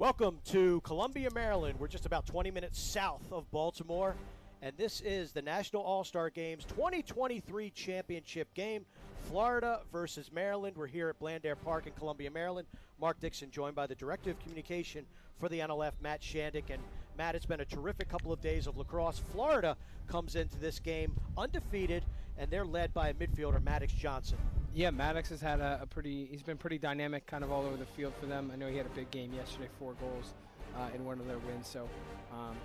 Welcome to Columbia, Maryland. We're just about 20 minutes south of Baltimore, and this is the National All-Star Games 2023 championship game. Florida versus Maryland. We're here at Blandair Park in Columbia, Maryland. Mark Dixon joined by the Director of Communication for the NLF, Matt Shandick. And Matt, it's been a terrific couple of days of lacrosse. Florida comes into this game undefeated, and they're led by a midfielder, Maddox Johnson. Yeah, Maddox has had he's been pretty dynamic kind of all over the field for them. I know he had a big game yesterday, 4 goals in one of their wins. So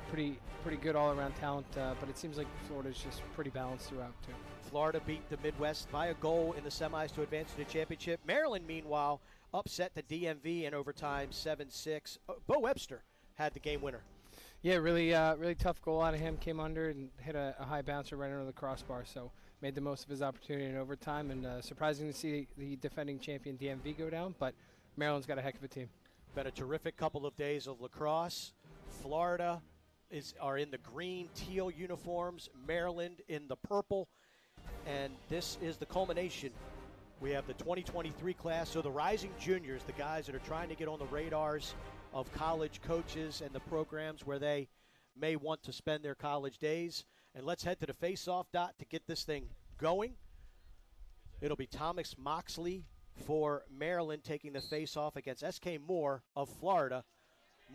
pretty good all-around talent, but it seems like Florida's just pretty balanced throughout, too. Florida beat the Midwest by a goal in the semis to advance to the championship. Maryland, meanwhile, upset the DMV in overtime 7-6. Bo Webster had the game winner. Yeah, really tough goal out of him. Came under and hit a high bouncer right under the crossbar. So made the most of his opportunity in overtime. And surprising to see the defending champion DMV go down. But Maryland's got a heck of a team. Been a terrific couple of days of lacrosse. Florida are in the green teal uniforms. Maryland in the purple. And this is the culmination. We have the 2023 class, so the rising juniors, the guys that are trying to get on the radars of college coaches and the programs where they may want to spend their college days. And let's head to the face-off dot to get this thing going. It'll be Thomas Moxley for Maryland taking the face-off against S.K. Moore of Florida.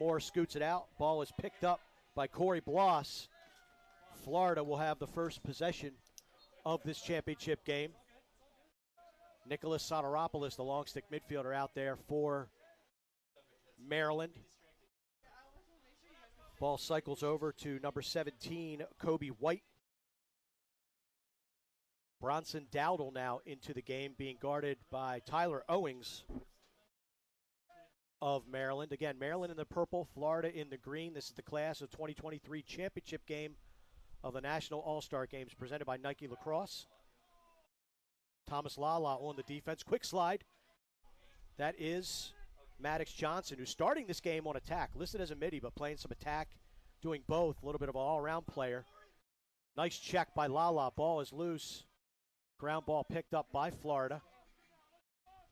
Moore scoots it out. Ball is picked up by Corey Bloss. Florida will have the first possession of this championship game. Nicholas Soteropoulos, the long stick midfielder, out there for Maryland. Ball cycles over to number 17, Kobe White. Bronson Dowdle now into the game, being guarded by Tyler Owings of Maryland. Again, Maryland in the purple, Florida in the green. This is the class of 2023 championship game of the National All-Star Games presented by Nike Lacrosse. Thomas Lala on the defense. Quick slide. That is Maddox Johnson, who's starting this game on attack. Listed as a midi, but playing some attack, doing both. A little bit of an all-around player. Nice check by Lala. Ball is loose. Ground ball picked up by Florida.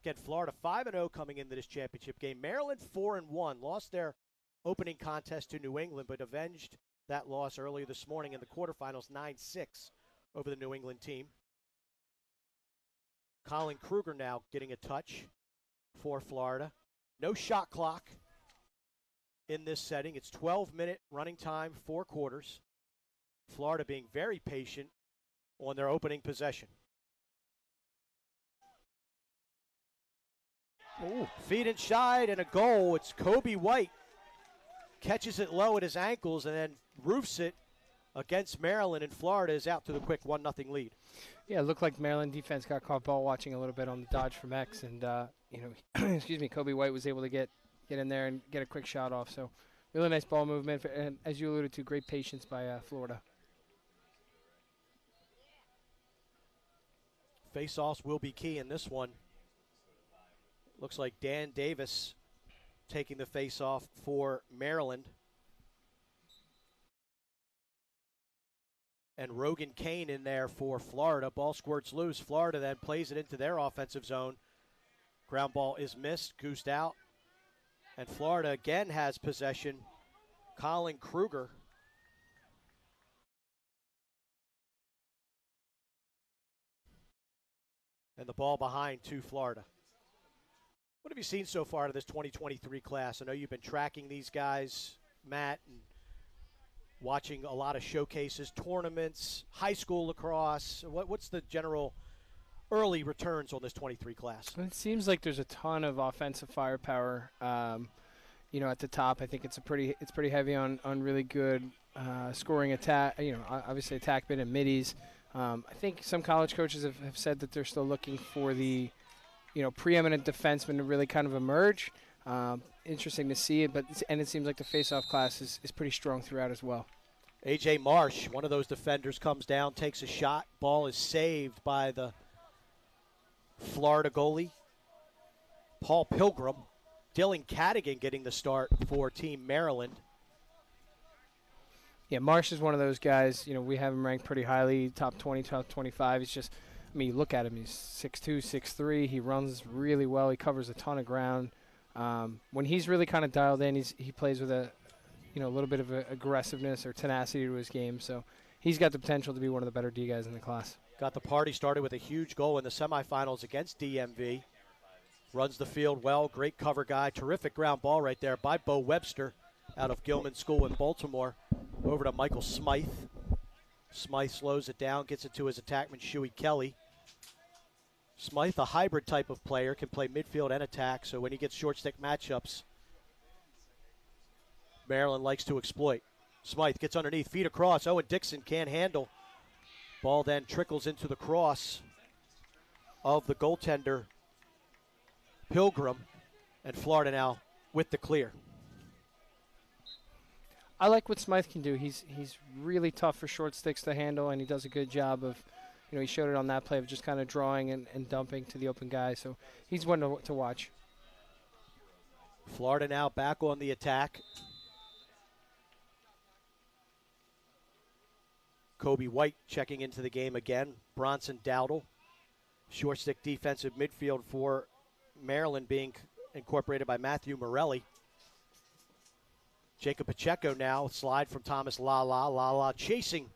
Again, Florida 5-0 coming into this championship game. Maryland 4-1. Lost their opening contest to New England, but avenged that loss earlier this morning in the quarterfinals, 9-6 over the New England team. Colin Kruger now getting a touch for Florida. No shot clock in this setting. It's 12-minute running time, 4 quarters. Florida being very patient on their opening possession. Ooh, feet inside and a goal. It's Kobe White. Catches it low at his ankles and then roofs it against Maryland, and Florida is out to the quick 1-0 lead. Yeah, it looked like Maryland defense got caught ball watching a little bit on the dodge from X, and excuse me, Kobe White was able to get in there and get a quick shot off. So really nice ball movement, and as you alluded to, great patience by Florida. Face-offs will be key in this one. Looks like Dan Davis taking the face-off for Maryland. And Rogan Kane in there for Florida. Ball squirts loose. Florida then plays it into their offensive zone. Ground ball is missed, goosed out. And Florida again has possession. Colin Kruger. And the ball behind to Florida. What have you seen so far to this 2023 class? I know you've been tracking these guys, Matt, and watching a lot of showcases, tournaments, high school lacrosse. What's the general early returns on this 23 class? It seems like there's a ton of offensive firepower. At the top, I think it's pretty heavy on really good scoring attack. Obviously attack mid and middies. I think some college coaches have said that they're still looking for the preeminent defenseman to really kind of emerge. Interesting to see it, and it seems like the face-off class is pretty strong throughout as well. A.J. Marsh, one of those defenders, comes down, takes a shot. Ball is saved by the Florida goalie, Paul Pilgrim. Dylan Cadigan getting the start for Team Maryland. Yeah, Marsh is one of those guys, we have him ranked pretty highly, top 20, top 25. He's just, you look at him, he's 6'2", 6'3". He runs really well. He covers a ton of ground. When he's really kind of dialed in, he plays with a little bit of aggressiveness or tenacity to his game. So he's got the potential to be one of the better D guys in the class. Got the party started with a huge goal in the semifinals against DMV. Runs the field well, great cover guy, terrific ground ball right there by Bo Webster out of Gilman School in Baltimore. Over to Michael Smythe. Smythe slows it down, gets it to his attackman, Shuey Kelly. Smythe, a hybrid type of player, can play midfield and attack, so when he gets short stick matchups, Maryland likes to exploit. Smythe gets underneath, feet across. Owen Dixon can't handle. Ball then trickles into the cross of the goaltender, Pilgrim, and Florida now with the clear. I like what Smythe can do. He's really tough for short sticks to handle, and he does a good job of, he showed it on that play of just kind of drawing and dumping to the open guy. So he's one to watch. Florida now back on the attack. Kobe White checking into the game again. Bronson Dowdle. Short stick defensive midfield for Maryland being incorporated by Matthew Morelli. Jacob Pacheco now, slide from Thomas Lala. Lala chasing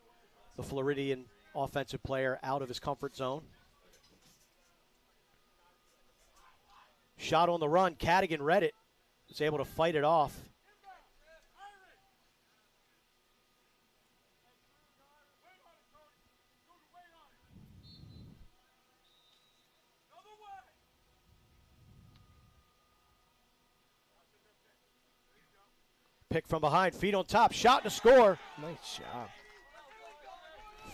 the Floridian offensive player out of his comfort zone. Shot on the run. Cadigan read it. Was able to fight it off. Pick from behind, feet on top, shot to score. Nice job.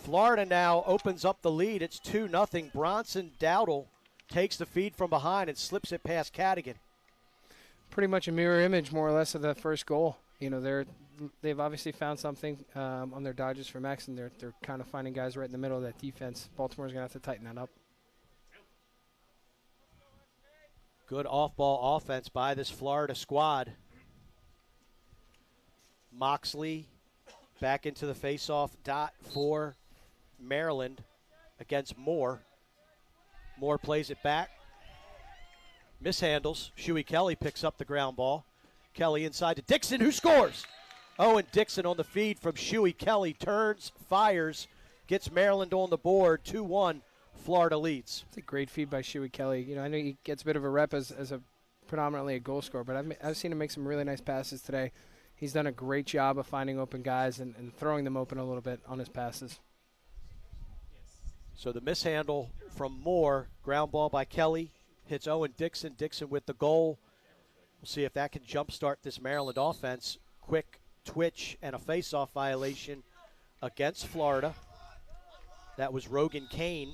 Florida now opens up the lead. It's 2-0. Bronson Dowdle takes the feed from behind and slips it past Cadigan. Pretty much a mirror image, more or less, of the first goal. They've obviously found something on their dodges from X, and they're kind of finding guys right in the middle of that defense. Baltimore's going to have to tighten that up. Good off-ball offense by this Florida squad. Moxley back into the face-off dot for Maryland against Moore. Moore plays it back. Mishandles. Shuey Kelly picks up the ground ball. Kelly inside to Dixon, who scores. Owen Dixon on the feed from Shuey Kelly. Turns, fires, gets Maryland on the board. 2-1, Florida leads. It's a great feed by Shuey Kelly. I know he gets a bit of a rep as a predominantly a goal scorer, but I've seen him make some really nice passes today. He's done a great job of finding open guys and throwing them open a little bit on his passes. So the mishandle from Moore, ground ball by Kelly, hits Owen Dixon. Dixon with the goal. We'll see if that can jumpstart this Maryland offense. Quick twitch and a face-off violation against Florida. That was Rogan Kane.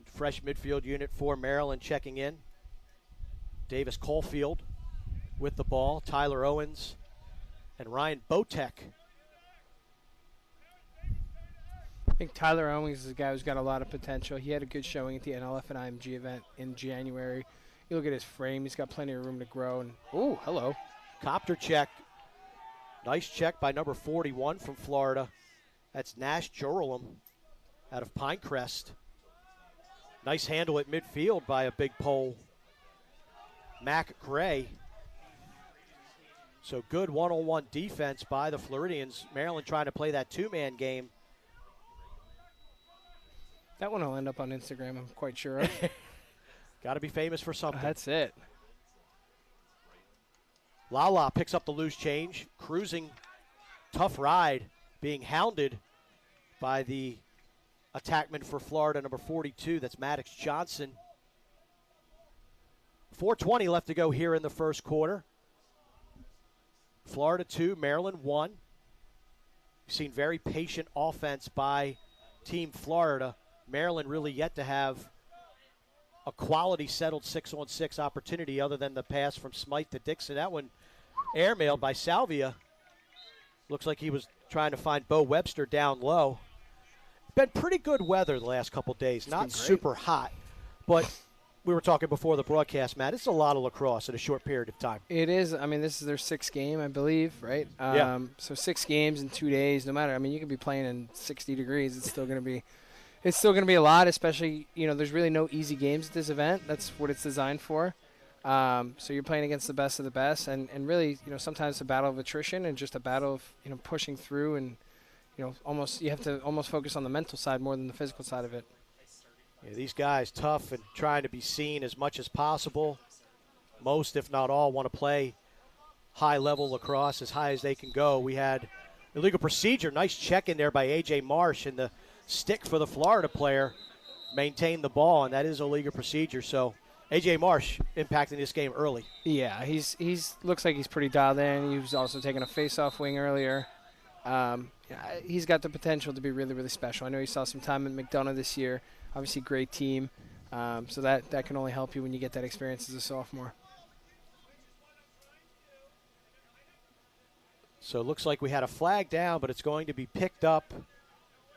Fresh midfield unit for Maryland checking in. Davis Caulfield with the ball. Tyler Owens and Ryan Botek. I think Tyler Owens is a guy who's got a lot of potential. He had a good showing at the NLF and IMG event in January. You look at his frame, he's got plenty of room to grow. And oh, hello. Copter check. Nice check by number 41 from Florida. That's Nash Jurulum out of Pinecrest. Nice handle at midfield by a big pole. Mac Gray. So good one-on-one defense by the Floridians. Maryland trying to play that two-man game. That one will end up on Instagram, I'm quite sure of. Got to be famous for something. That's it. Lala picks up the loose change. Cruising, tough ride, being hounded by the attackman for Florida, number 42. That's Maddox Johnson. 4:20 left to go here in the first quarter. Florida 2, Maryland 1. We've seen very patient offense by Team Florida. Maryland really yet to have a quality settled 6-on-6 opportunity other than the pass from Smythe to Dixon. That one airmailed by Salvia. Looks like he was trying to find Bo Webster down low. Been pretty good weather the last couple days. Not super hot, but we were talking before the broadcast, Matt. It's a lot of lacrosse in a short period of time. It is. I mean, this is their sixth game, I believe, right? Yeah. So 6 games in 2 days, no matter. I mean, you could be playing in 60 degrees. It's still going to be It's still going to be a lot, especially, there's really no easy games at this event. That's what it's designed for. So you're playing against the best of the best, and really, sometimes it's a battle of attrition and just a battle of, pushing through, and, you have to almost focus on the mental side more than the physical side of it. Yeah, these guys tough and trying to be seen as much as possible. Most, if not all, want to play high-level lacrosse as high as they can go. We had illegal procedure. Nice check in there by A.J. Marsh, and the stick for the Florida player maintained the ball, and that is illegal procedure. So A.J. Marsh impacting this game early. Yeah, he's looks like he's pretty dialed in. He was also taking a face-off wing earlier. He's got the potential to be really, really special. I know he saw some time at McDonough this year. Obviously, great team. So that can only help you when you get that experience as a sophomore. So it looks like we had a flag down, but it's going to be picked up.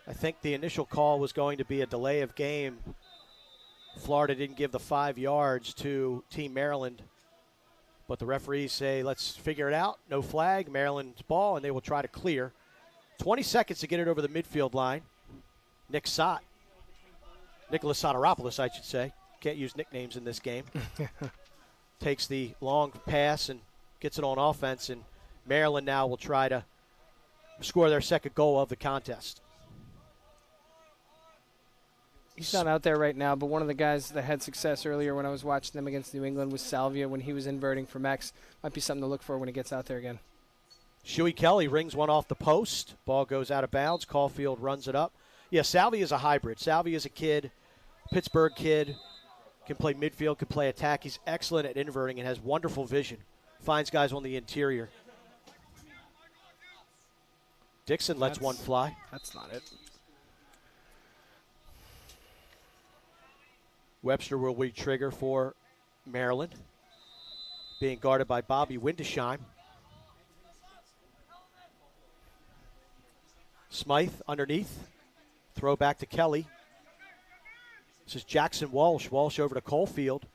I think the initial call was going to be a delay of game. Florida didn't give the 5 yards to Team Maryland, but the referees say, let's figure it out. No flag, Maryland's ball, and they will try to clear. 20 seconds to get it over the midfield line. Nicholas Soteropoulos, I should say. Can't use nicknames in this game. Takes the long pass and gets it on offense, and Maryland now will try to score their second goal of the contest. He's not out there right now, but one of the guys that had success earlier when I was watching them against New England was Salvia when he was inverting for Mex. Might be something to look for when he gets out there again. Shuey Kelly rings one off the post. Ball goes out of bounds. Caulfield runs it up. Yeah, Salvia is a hybrid. Salvia is a kid, Pittsburgh kid, can play midfield, can play attack. He's excellent at inverting and has wonderful vision. Finds guys on the interior. Dixon lets one fly. That's not it. Webster will re-trigger for Maryland. Being guarded by Bobby Windesheim. Smythe underneath. Throw back to Kelly. This is Jackson Walsh. Walsh over to Caulfield.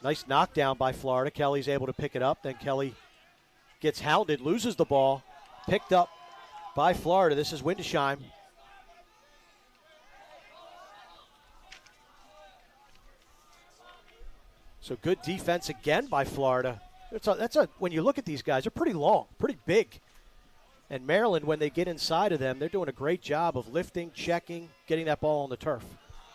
Nice knockdown by Florida. Kelly's able to pick it up. Then Kelly gets hounded, loses the ball. Picked up by Florida. This is Windesheim. So good defense again by Florida. When you look at these guys, they're pretty long, pretty big. And Maryland, when they get inside of them, they're doing a great job of lifting, checking, getting that ball on the turf.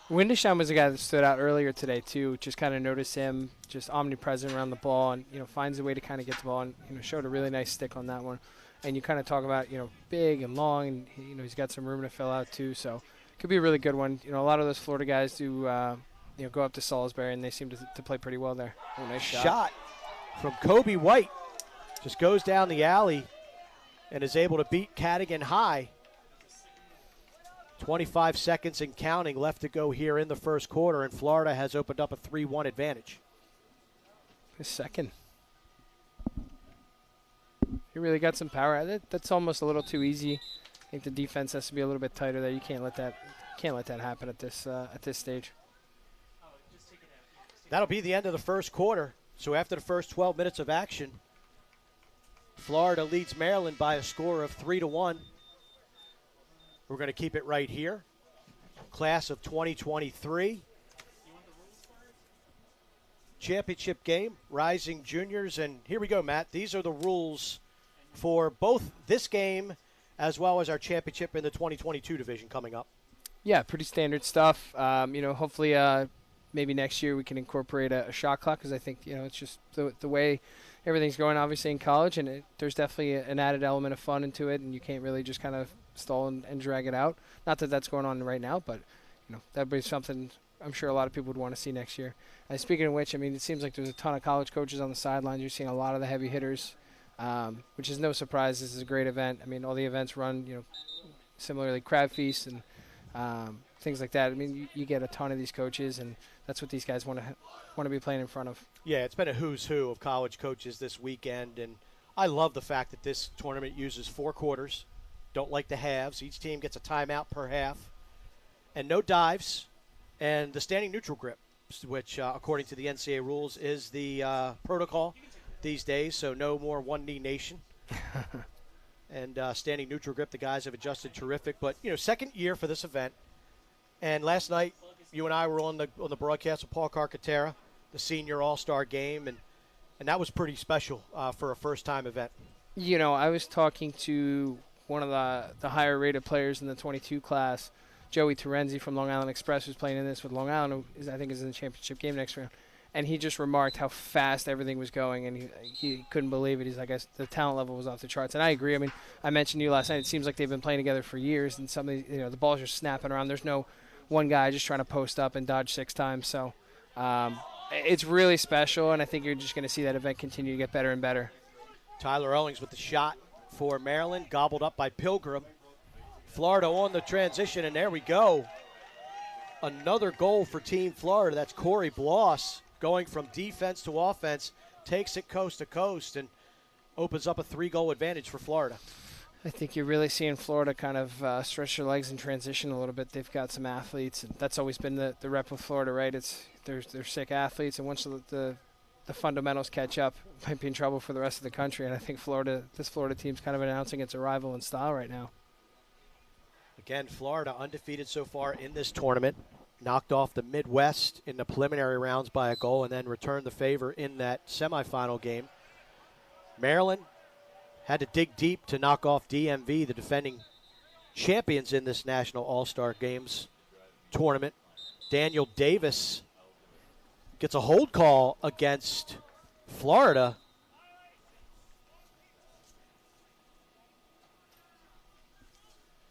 Windesheim was a guy that stood out earlier today, too. Just kind of noticed him just omnipresent around the ball and, finds a way to kind of get the ball and, showed a really nice stick on that one. And you kind of talk about, big and long, and, he's got some room to fill out, too. So it could be a really good one. A lot of those Florida guys do, go up to Salisbury, and they seem to play pretty well there. Oh, nice shot from Kobe White. Just goes down the alley and is able to beat Cadigan high. 25 seconds and counting left to go here in the first quarter, and Florida has opened up a 3-1 advantage. His second. He really got some power. That's almost a little too easy. I think the defense has to be a little bit tighter there. You can't let that happen at this stage. That'll be the end of the first quarter. So after the first 12 minutes of action, Florida leads Maryland by a score of 3-1. We're going to keep it right here. Class of 2023. Championship game, Rising Juniors. And here we go, Matt. These are the rules for both this game as well as our championship in the 2022 division coming up. Yeah, pretty standard stuff. Hopefully maybe next year we can incorporate a shot clock, because I think, it's just the way everything's going, obviously, in college, and there's definitely an added element of fun into it, and you can't really just kind of stall and drag it out. Not that that's going on right now, but, that'd be something I'm sure a lot of people would want to see next year. And speaking of which, it seems like there's a ton of college coaches on the sidelines. You're seeing a lot of the heavy hitters, which is no surprise. This is a great event. All the events run, similarly, Crab Feast and things like that. You get a ton of these coaches, and that's what these guys want to be playing in front of. Yeah, it's been a who's who of college coaches this weekend, and I love the fact that this tournament uses 4 quarters. Don't like the halves. Each team gets a timeout per half, and no dives, and the standing neutral grip, which, according to the NCAA rules, is the protocol these days, so no more one-knee nation. And standing neutral grip, the guys have adjusted terrific. But, second year for this event. And last night, you and I were on the broadcast with Paul Carcaterra, the senior all-star game, and that was pretty special for a first-time event. I was talking to one of the higher-rated players in the 22 class, Joey Terenzi from Long Island Express, who's playing in this with Long Island, who I think is in the championship game next round. And he just remarked how fast everything was going, and he couldn't believe it. He's like, the talent level was off the charts. And I agree. I mean, I mentioned to you last night, it seems like they've been playing together for years, and some of these, the balls are snapping around. There's no one guy just trying to post up and dodge 6 times. So it's really special, and I think you're just going to see that event continue to get better and better. Tyler Owings with the shot for Maryland, gobbled up by Pilgrim. Florida on the transition, and there we go. Another goal for Team Florida. That's Corey Bloss going from defense to offense, takes it coast to coast, and opens up a 3-goal advantage for Florida. I think you're really seeing Florida kind of stretch their legs and transition a little bit. They've got some athletes, and that's always been the rep with Florida, right? They're sick athletes, and once the fundamentals catch up, might be in trouble for the rest of the country. And I think this Florida team's kind of announcing its arrival in style right now. Again, Florida undefeated so far in this tournament. Knocked off the Midwest in the preliminary rounds by a goal and then returned the favor in that semifinal game. Maryland had to dig deep to knock off DMV, the defending champions in this National All-Star Games tournament. Daniel Davis gets a hold call against Florida.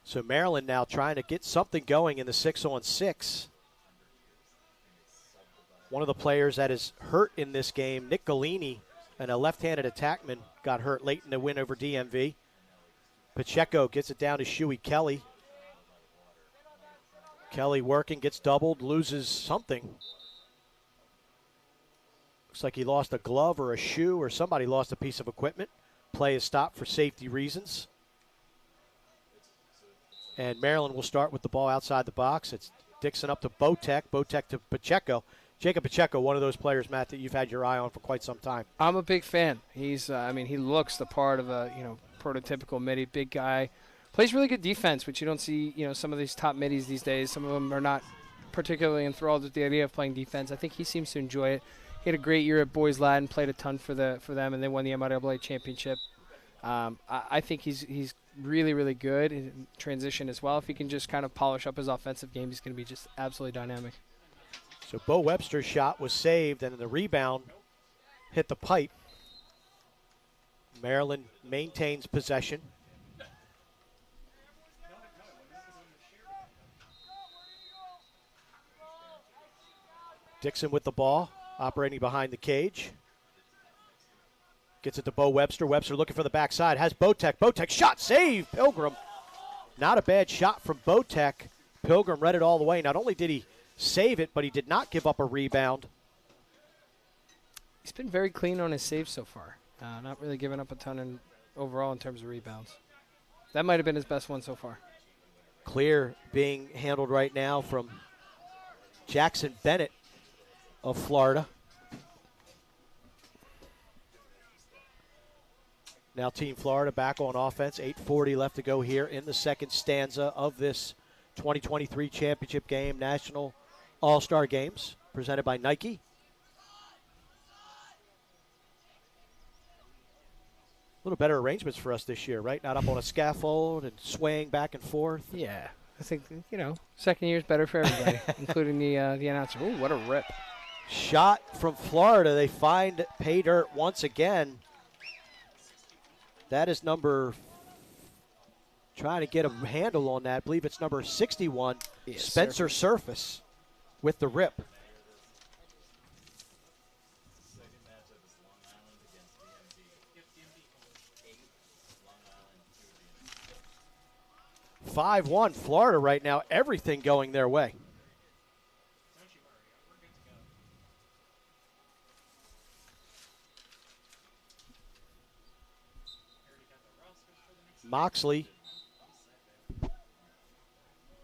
So Maryland now trying to get something going in the 6-on-6. One of the players that is hurt in this game, Nick Galini, and a left-handed attackman, got hurt late in the win over DMV. Pacheco gets it down to Shuey Kelly. Kelly working, gets doubled, loses something. Looks like he lost a glove or a shoe, or somebody lost a piece of equipment. Play is stopped for safety reasons. And Maryland will start with the ball outside the box. It's Dixon up to Botek, Botek to Pacheco. Jacob Pacheco, one of those players, Matt, that you've had your eye on for quite some time. I'm a big fan. He's, he looks the part of a, prototypical midi, big guy. Plays really good defense, which you don't see, some of these top middies these days. Some of them are not particularly enthralled with the idea of playing defense. I think he seems to enjoy it. He had a great year at Boys Latin, played a ton for them, and they won the MIAA championship. I think he's really, really good in transition as well. If he can just kind of polish up his offensive game, he's going to be just absolutely dynamic. So Bo Webster's shot was saved, and the rebound hit the pipe. Maryland maintains possession. Dixon with the ball, operating behind the cage. Gets it to Bo Webster. Webster looking for the backside. Has Botek. Botek shot, save, Pilgrim. Not a bad shot from Botek. Pilgrim read it all the way. Not only did he save it, but he did not give up a rebound. He's been very clean on his saves so far. Not really giving up a ton overall in terms of rebounds. That might have been his best one so far. Clear being handled right now from Jackson Bennett of Florida. Now Team Florida back on offense. 8:40 left to go here in the second stanza of this 2023 championship game, National All-Star Games, presented by Nike. A little better arrangements for us this year, right? Not up on a scaffold and swaying back and forth. Yeah, I think, second year is better for everybody, including the announcer. Ooh, what a rip. Shot from Florida. They find pay dirt once again. That is trying to get a handle on that. I believe it's number 61, yes, Spencer Surface with the rip. – 5-1 Florida right now. Everything going their way. Moxley.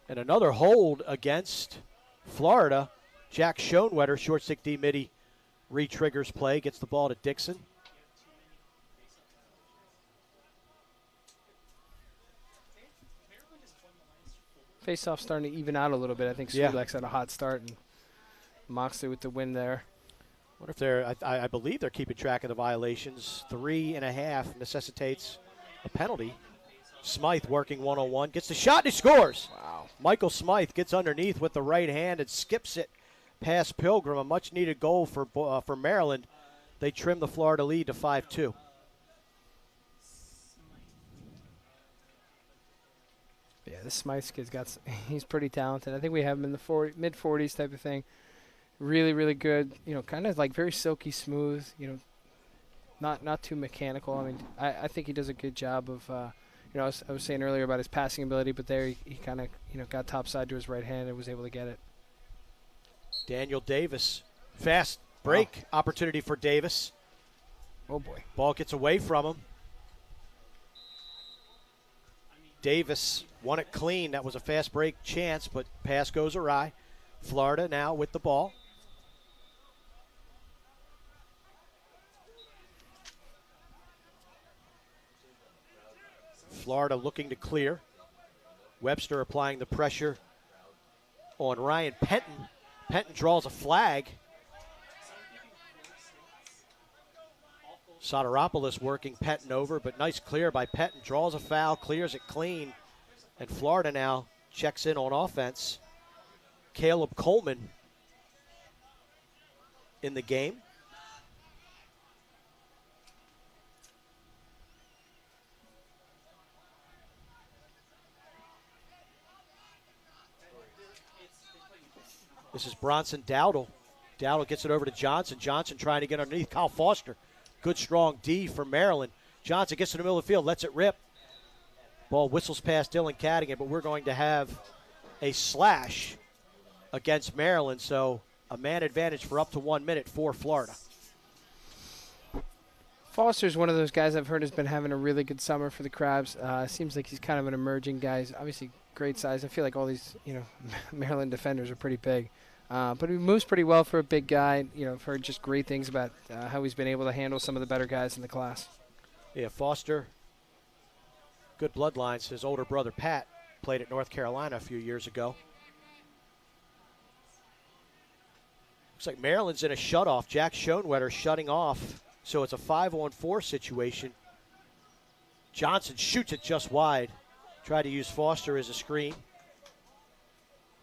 And another hold against Florida. Jack Schoenwetter, short stick D midi, re-triggers play, gets the ball to Dixon. Face-off starting to even out a little bit. I think Sweetlex had a hot start, and Moxley with the win there. Wonder if they're, I believe they're keeping track of the violations. 3.5 necessitates a penalty. Smythe working one-on-one, gets the shot and he scores. Wow. Michael Smythe gets underneath with the right hand and skips it past Pilgrim. A much-needed goal for Maryland. They trim the Florida lead to 5-2. Yeah, this Smythe kid's he's pretty talented. I think we have him in the mid-40s type of thing. Really, really good. Kind of like very silky smooth. Not too mechanical. I mean, I think he does a good job of. I was saying earlier about his passing ability, but there he kind of got topside to his right hand and was able to get it. Daniel Davis, fast break opportunity for Davis. Oh boy! Ball gets away from him. Davis won it clean. That was a fast break chance, but pass goes awry. Florida now with the ball. Florida looking to clear. Webster applying the pressure on Ryan Penton. Penton draws a flag. Soteropoulos working Penton over, but nice clear by Penton. Draws a foul, clears it clean. And Florida now checks in on offense. Caleb Coleman in the game. This is Bronson Dowdle. Dowdle gets it over to Johnson. Johnson trying to get underneath. Kyle Foster. Good strong D for Maryland. Johnson gets to the middle of the field, lets it rip. Ball whistles past Dylan Cadigan, but we're going to have a slash against Maryland, so a man advantage for up to 1 minute for Florida. Foster's one of those guys I've heard has been having a really good summer for the Crabs. Seems like he's kind of an emerging guy. He's obviously great size. I feel like all these, Maryland defenders are pretty big. But he moves pretty well for a big guy. I've heard just great things about how he's been able to handle some of the better guys in the class. Yeah, Foster, good bloodlines. His older brother, Pat, played at North Carolina a few years ago. Looks like Maryland's in a shutoff. Jack Schoenwetter shutting off, so it's a 5-on-4 situation. Johnson shoots it just wide. Tried to use Foster as a screen.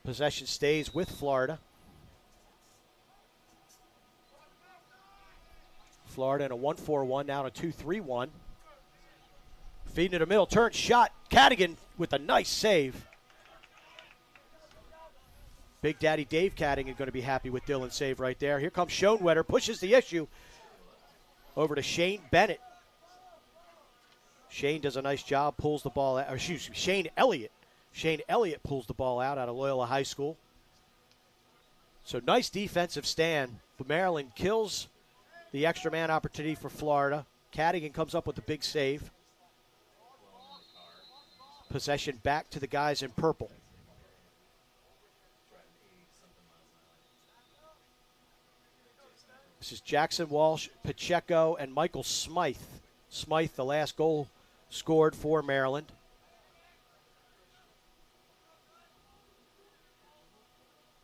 Possession stays with Florida. Florida in a 1-4-1, now in a 2-3-1. Feeding to the middle, turn, shot. Cadigan with a nice save. Big Daddy Dave Cadigan going to be happy with Dylan's save right there. Here comes Schoenwetter, pushes the issue over to Shane Bennett. Shane does a nice job, pulls the ball out. Shane Elliott. Shane Elliott pulls the ball out of Loyola High School. So nice defensive stand. But Maryland kills the extra man opportunity for Florida. Cadigan comes up with a big save. Possession back to the guys in purple. This is Jackson Walsh, Pacheco, and Michael Smythe. Smythe, the last goal scored for Maryland.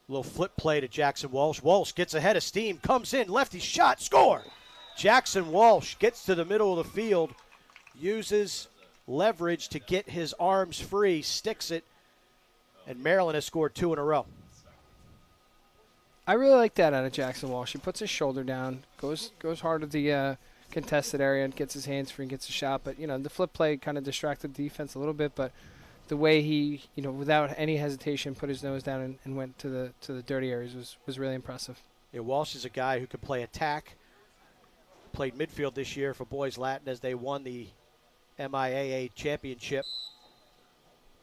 Little flip play to Jackson Walsh. Walsh gets ahead of steam, comes in, lefty shot, score! Jackson Walsh gets to the middle of the field, uses leverage to get his arms free, sticks it, and Maryland has scored 2 in a row. I really like that out of Jackson Walsh. He puts his shoulder down, goes hard at the contested area and gets his hands free and gets a shot. But, the flip play kind of distracted the defense a little bit, but the way he, without any hesitation, put his nose down and went to the dirty areas was really impressive. Yeah, Walsh is a guy who can play attack. Played midfield this year for Boys Latin as they won the MIAA championship.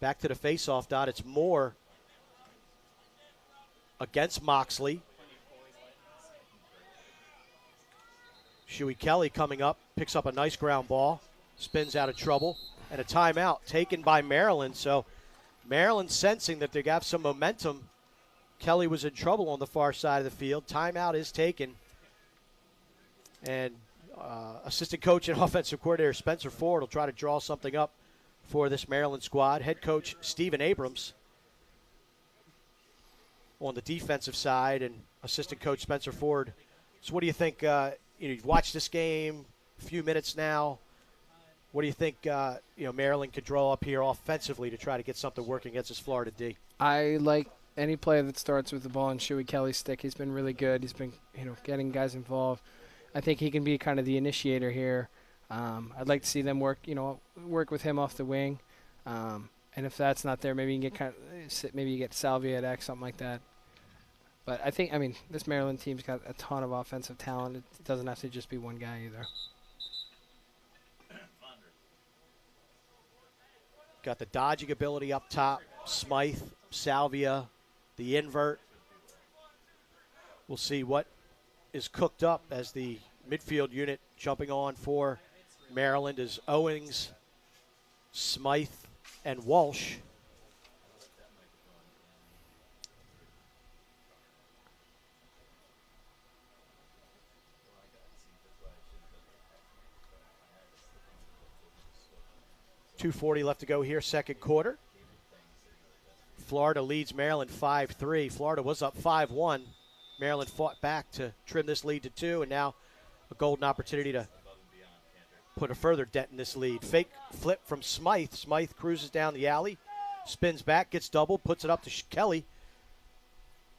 Back to the faceoff dot. It's Moore against Moxley. Shuey Kelly coming up, picks up a nice ground ball, spins out of trouble. And a timeout taken by Maryland. So Maryland sensing that they got some momentum. Kelly was in trouble on the far side of the field. Timeout is taken. And assistant coach and offensive coordinator Spencer Ford will try to draw something up for this Maryland squad. Head coach Stephen Abrams on the defensive side, and assistant coach Spencer Ford. So what do you think? You've watched this game a few minutes now. What do you think Maryland could draw up here offensively to try to get something working against this Florida D? I like any player that starts with the ball in Shuey Kelly's stick. He's been really good. He's been getting guys involved. I think he can be kind of the initiator here. I'd like to see them work with him off the wing. And if that's not there, maybe you can maybe you get Salvia at X, something like that. But I think, this Maryland team's got a ton of offensive talent. It doesn't have to just be one guy either. Got the dodging ability up top. Smythe, Salvia, the invert. We'll see what is cooked up as the midfield unit jumping on for Maryland is Owings, Smythe, and Walsh. .240 left to go here, second quarter. Florida leads Maryland 5-3. Florida was up 5-1. Maryland fought back to trim this lead to 2, and now a golden opportunity to put a further dent in this lead. Fake flip from Smythe. Smythe cruises down the alley, spins back, gets doubled, puts it up to Kelly.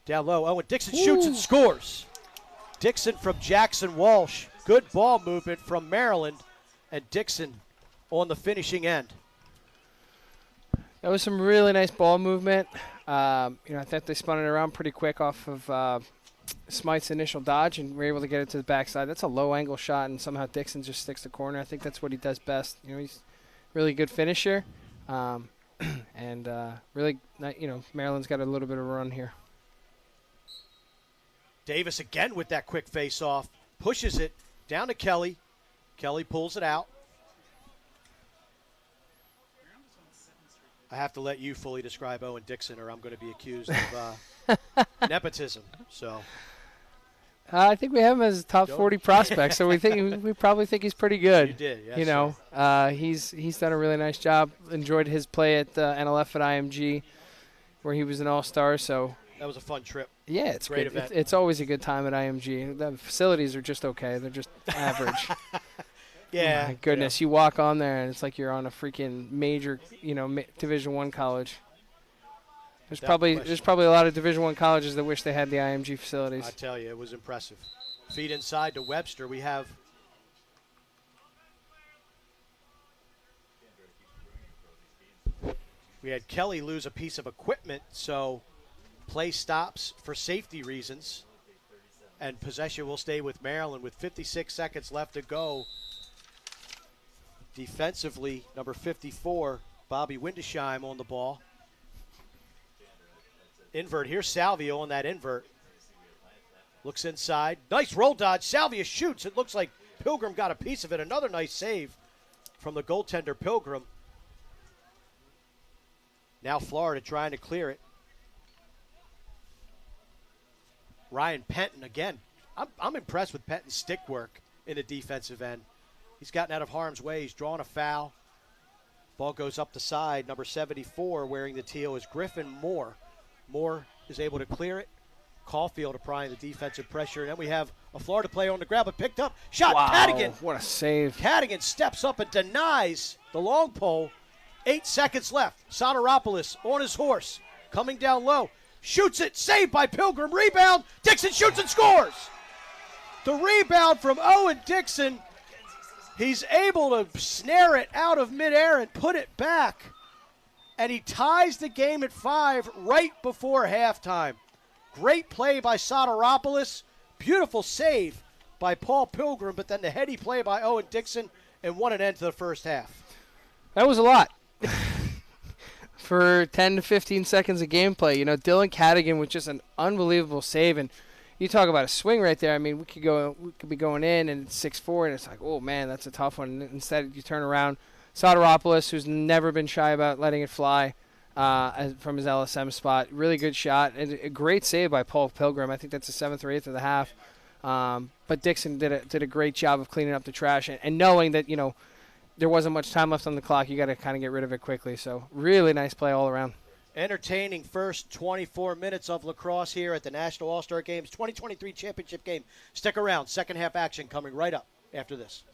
Down low, Owen Dixon shoots and scores. Dixon from Jackson Walsh. Good ball movement from Maryland, and Dixon on the finishing end. That was some really nice ball movement. I thought they spun it around pretty quick off of Smythe's initial dodge, and were able to get it to the backside. That's a low-angle shot, and somehow Dixon just sticks the corner. I think that's what he does best. He's a really good finisher, and really, Maryland's got a little bit of a run here. Davis again with that quick face-off. Pushes it down to Kelly. Kelly pulls it out. I have to let you fully describe Owen Dixon, or I'm going to be accused of nepotism. So, I think we have him as a top 40 prospect, so we probably think he's pretty good. You did, yes. He's done a really nice job. Enjoyed his play at NLF at IMG, where he was an all-star. So that was a fun trip. Yeah, it's great good. event. It's always a good time at IMG. The facilities are just okay. They're just average. Yeah. Oh my goodness, you walk on there and it's like you're on a freaking major, Division I college. There's probably a lot of Division I colleges that wish they had the IMG facilities. I tell you, it was impressive. Feed inside to Webster. We had Kelly lose a piece of equipment, so play stops for safety reasons, and possession will stay with Maryland with 56 seconds left to go. Defensively, number 54, Bobby Windesheim on the ball. Invert. Here's Salvio on that invert. Looks inside. Nice roll dodge. Salvio shoots. It looks like Pilgrim got a piece of it. Another nice save from the goaltender, Pilgrim. Now Florida trying to clear it. Ryan Penton again. I'm impressed with Penton's stick work in the defensive end. He's gotten out of harm's way. He's drawn a foul. Ball goes up the side. Number 74 wearing the teal is Griffin Moore. Moore is able to clear it. Caulfield applying the defensive pressure. And then we have a Florida player on the ground, but picked up. Shot. Wow, Cadigan. what a save. Cadigan steps up and denies the long pole. 8 seconds left. Soteropoulos on his horse. Coming down low. Shoots it. Saved by Pilgrim. Rebound. Dixon shoots and scores. The rebound from Owen Dixon. He's able to snare it out of midair and put it back. And he ties the game at 5 right before halftime. Great play by Soteropoulos. Beautiful save by Paul Pilgrim, but then the heady play by Owen Dixon, and what an end to the first half. That was a lot. For 10 to 15 seconds of gameplay, Dylan Cadigan with just an unbelievable save. And you talk about a swing right there. I mean, we could be going in, and it's 6-4, and it's like, oh, man, that's a tough one. And instead, you turn around. Soteropoulos, who's never been shy about letting it fly from his LSM spot. Really good shot. And a great save by Paul Pilgrim. I think that's the 7th or 8th of the half. But Dixon did a great job of cleaning up the trash and knowing that, there wasn't much time left on the clock. You got to kind of get rid of it quickly. So really nice play all around. Entertaining first 24 minutes of lacrosse here at the National All-Star Games 2023 Championship game. Stick around. Second half action coming right up after this.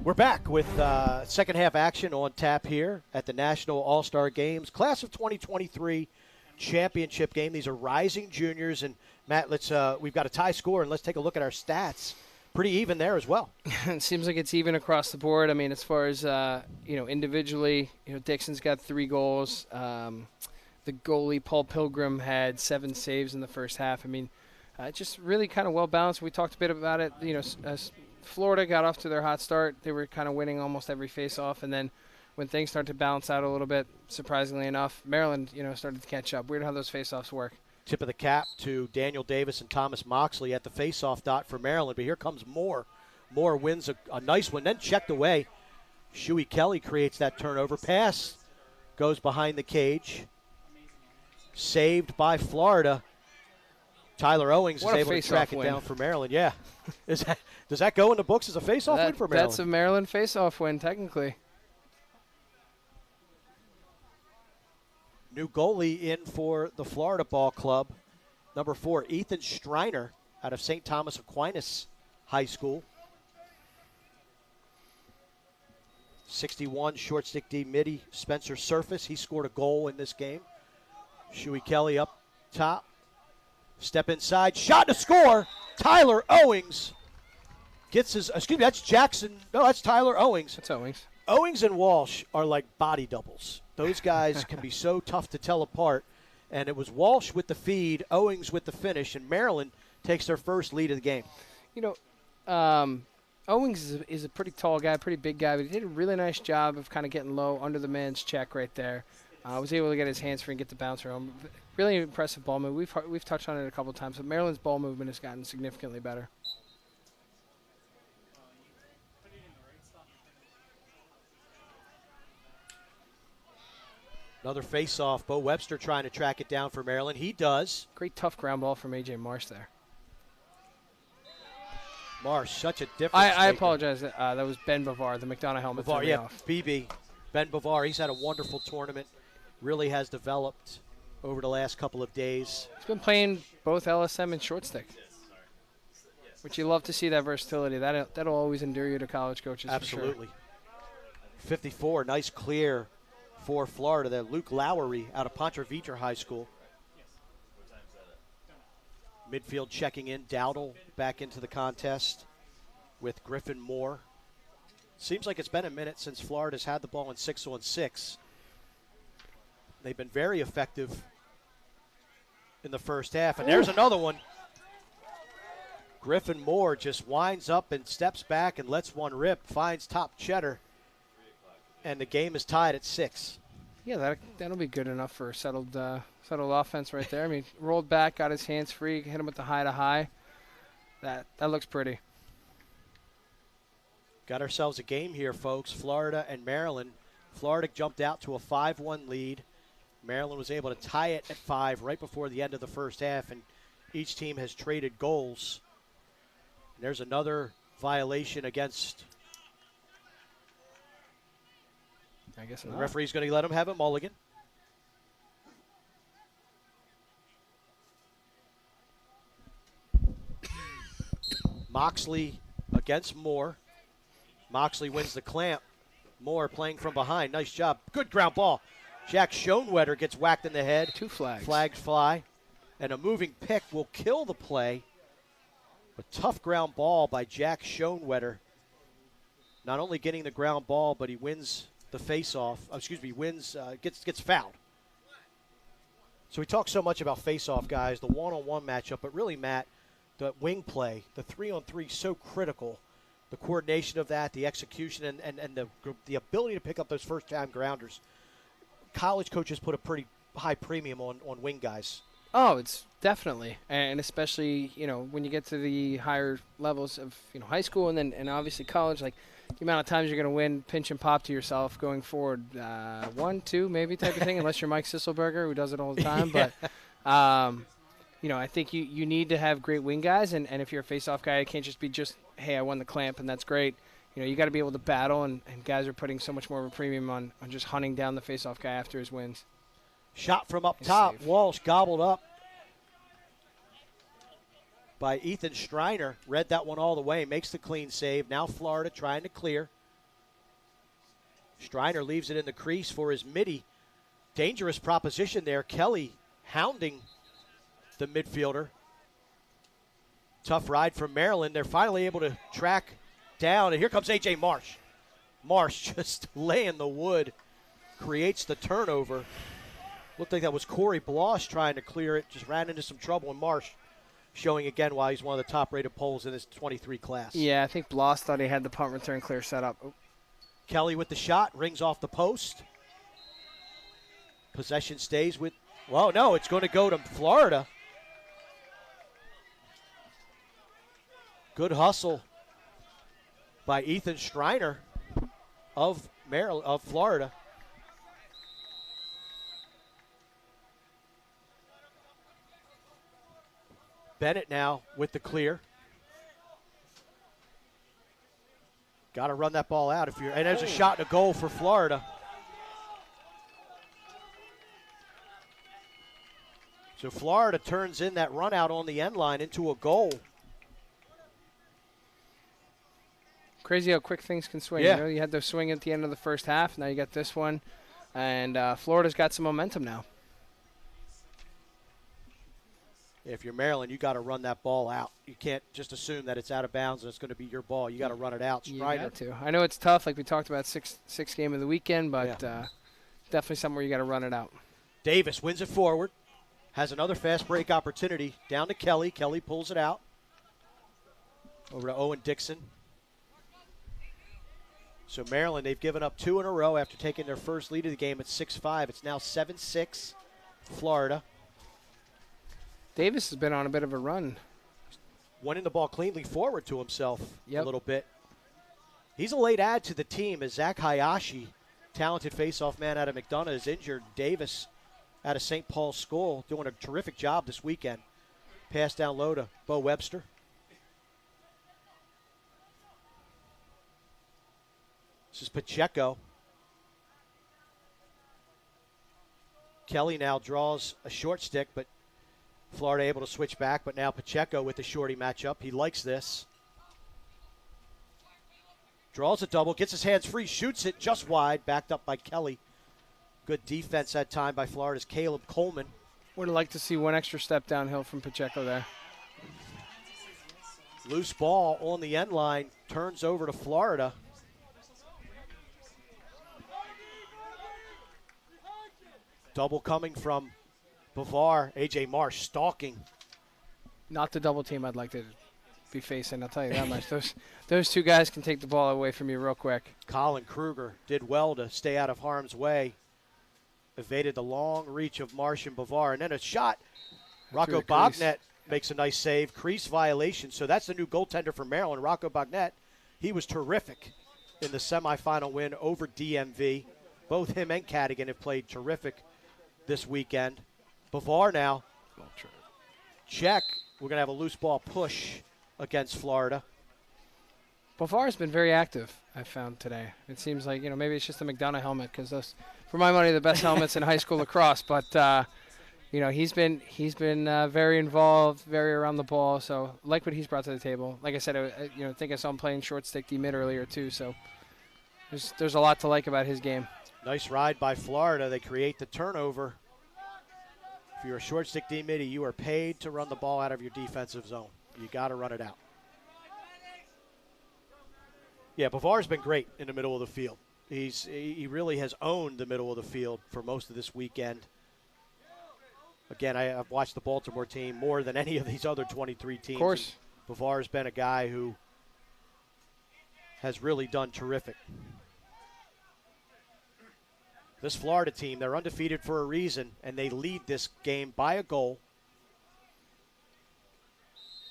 We're back with second half action on tap here at the National All-Star Games. Class of 2023 championship game. These are rising juniors. And, Matt, we've got a tie score, and let's take a look at our stats. Pretty even there as well. It seems like it's even across the board. I mean, as far as, individually, Dixon's got 3 goals. The goalie, Paul Pilgrim, had 7 saves in the first half. I mean, just really kind of well-balanced. We talked a bit about it, as Florida got off to their hot start. They were kind of winning almost every face-off, and then when things started to balance out a little bit, surprisingly enough, Maryland, started to catch up. Weird how those face-offs work. Tip of the cap to Daniel Davis and Thomas Moxley at the face-off dot for Maryland, but here comes Moore. Moore wins a nice one, then checked away. Shuey Kelly creates that turnover. Pass goes behind the cage. Saved by Florida. Tyler Owings is able to track it down for Maryland. Yeah. Does that go in the books as a face-off win for Maryland? That's a Maryland face-off win, technically. New goalie in for the Florida Ball Club. Number 4, Ethan Striner out of St. Thomas Aquinas High School. 61 short stick D midi. Spencer Surface, he scored a goal in this game. Shuey Kelly up top. Step inside, shot to score. Tyler Owings gets his, that's Jackson. No, that's Tyler Owings. That's Owings. Owings and Walsh are like body doubles. Those guys can be so tough to tell apart. And it was Walsh with the feed, Owings with the finish, and Maryland takes their first lead of the game. You know, Owings is a pretty tall guy, pretty big guy, but he did a really nice job of kind of getting low under the man's check right there. Was able to get his hands free and get the bouncer home. Really impressive ball move. We've touched on it a couple of times, but Maryland's ball movement has gotten significantly better. Another face-off. Bo Webster trying to track it down for Maryland. He does. Great tough ground ball from A.J. Marsh there. Marsh, such a difference. I apologize. That was Ben Bavar, the McDonough helmet. Bavar, yeah, off. BB. Ben Bavar, he's had a wonderful tournament. Really has developed over the last couple of days. He's been playing both LSM and short stick, which you love to see that versatility. That'll always endear you to college coaches. Absolutely. For sure. 54, nice clear for Florida. That Luke Lowery out of Ponte Vedra High School. Midfield checking in. Dowdle back into the contest with Griffin Moore. Seems like it's been a minute since Florida's had the ball in 6-on-6. They've been very effective in the first half. And there's another one. Griffin Moore just winds up and steps back and lets one rip, finds top cheddar, and the game is tied at 6. Yeah, that'll be good enough for a settled offense right there. I mean, rolled back, got his hands free, hit him with the high to high. That looks pretty. Got ourselves a game here, folks. Florida and Maryland. Florida jumped out to a 5-1 lead. Maryland was able to tie it at 5 right before the end of the first half, and each team has traded goals. And there's another violation against. I guess The not. referee's going to let him have a mulligan. Moxley against Moore. Moxley wins the clamp. Moore playing from behind. Nice job. Good ground ball. Jack Schoenwetter gets whacked in the head. 2 flags. Flags fly. And a moving pick will kill the play. A tough ground ball by Jack Schoenwetter. Not only getting the ground ball, but he wins the face-off. Gets fouled. So we talk so much about face-off, guys, the one-on-one matchup, but really, Matt, the wing play, the 3-on-3, so critical. The coordination of that, the execution, and the ability to pick up those first-time grounders. College coaches put a pretty high premium on wing guys. Oh, it's definitely, and especially when you get to the higher levels of high school and obviously college, like the amount of times you're going to win pinch and pop to yourself going forward, 1, 2 maybe type of thing, unless you're Mike Sisselberger who does it all the time. Yeah. But I think you need to have great wing guys, and if you're a face-off guy, it can't just be hey, I won the clamp and that's great. You got to be able to battle, and guys are putting so much more of a premium on just hunting down the face-off guy after his wins. Shot from up top. Safe. Walsh gobbled up by Ethan Striner. Read that one all the way. Makes the clean save. Now Florida trying to clear. Striner leaves it in the crease for his midi. Dangerous proposition there. Kelly hounding the midfielder. Tough ride from Maryland. They're finally able to track down. And here comes A.J. Marsh. Marsh just laying the wood. Creates the turnover. Looked like that was Corey Bloss trying to clear it. Just ran into some trouble. And Marsh showing again why he's one of the top-rated poles in this 23 class. Yeah, I think Bloss thought he had the punt return clear set up. Oh. Kelly with the shot. Rings off the post. Possession stays with. Well, no, it's going to go to Florida. Good hustle by Ethan Striner of Florida. Bennett now with the clear. Got to run that ball out and there's a shot and a goal for Florida. So Florida turns in that run out on the end line into a goal. Crazy how quick things can swing. Yeah. You had the swing at the end of the first half. Now you got this one. And Florida's got some momentum now. If you're Maryland, you got to run that ball out. You can't just assume that it's out of bounds and it's going to be your ball. You got to run it out. You Strider. got to. I know it's tough, like we talked about, six game of the weekend, but definitely somewhere you got to run it out. Davis wins it forward. has another fast break opportunity. Down to Kelly. Kelly pulls it out. Over to Owen Dixon. So Maryland, they've given up 2 in a row after taking their first lead of the game at 6-5. It's now 7-6, Florida. Davis has been on a bit of a run. Winning the ball cleanly forward to himself a Yep. little bit. He's a late add to the team as Zach Hayashi, talented faceoff man out of McDonough, is injured. Davis out of St. Paul's School doing a terrific job this weekend. Pass down low to Bo Webster. This is Pacheco. Kelly now draws a short stick, but Florida able to switch back. But now Pacheco with the shorty matchup. He likes this. Draws a double, gets his hands free, shoots it just wide, backed up by Kelly. Good defense that time by Florida's Caleb Coleman. Would have liked to see one extra step downhill from Pacheco there. Loose ball on the end line, turns over to Florida. Double coming from Bavar. A.J. Marsh stalking. Not the double team I'd like to be facing, I'll tell you that much. Those two guys can take the ball away from you real quick. Colin Kruger did well to stay out of harm's way. Evaded the long reach of Marsh and Bavar. And then a shot. Rocco Bognet makes a nice save. Crease violation. So that's the new goaltender for Maryland, Rocco Bognet. He was terrific in the semifinal win over DMV. Both him and Cadigan have played terrific this weekend. Bavar now. Check. We're going to have a loose ball push against Florida. Bavar's been very active, I've found today. It seems like, maybe it's just the McDonough helmet because those, for my money, the best helmets in high school lacrosse. But, he's been very involved, very around the ball. So like what he's brought to the table. Like I said, I think I saw him playing short stick D mid earlier too. So there's a lot to like about his game. Nice ride by Florida. They create the turnover. If you're a short stick D midi, you are paid to run the ball out of your defensive zone. You got to run it out. Yeah, Bavar's been great in the middle of the field. He really has owned the middle of the field for most of this weekend. Again, I've watched the Baltimore team more than any of these other 23 teams. Of course. Bavar's been a guy who has really done terrific. This Florida team, they're undefeated for a reason, and they lead this game by a goal.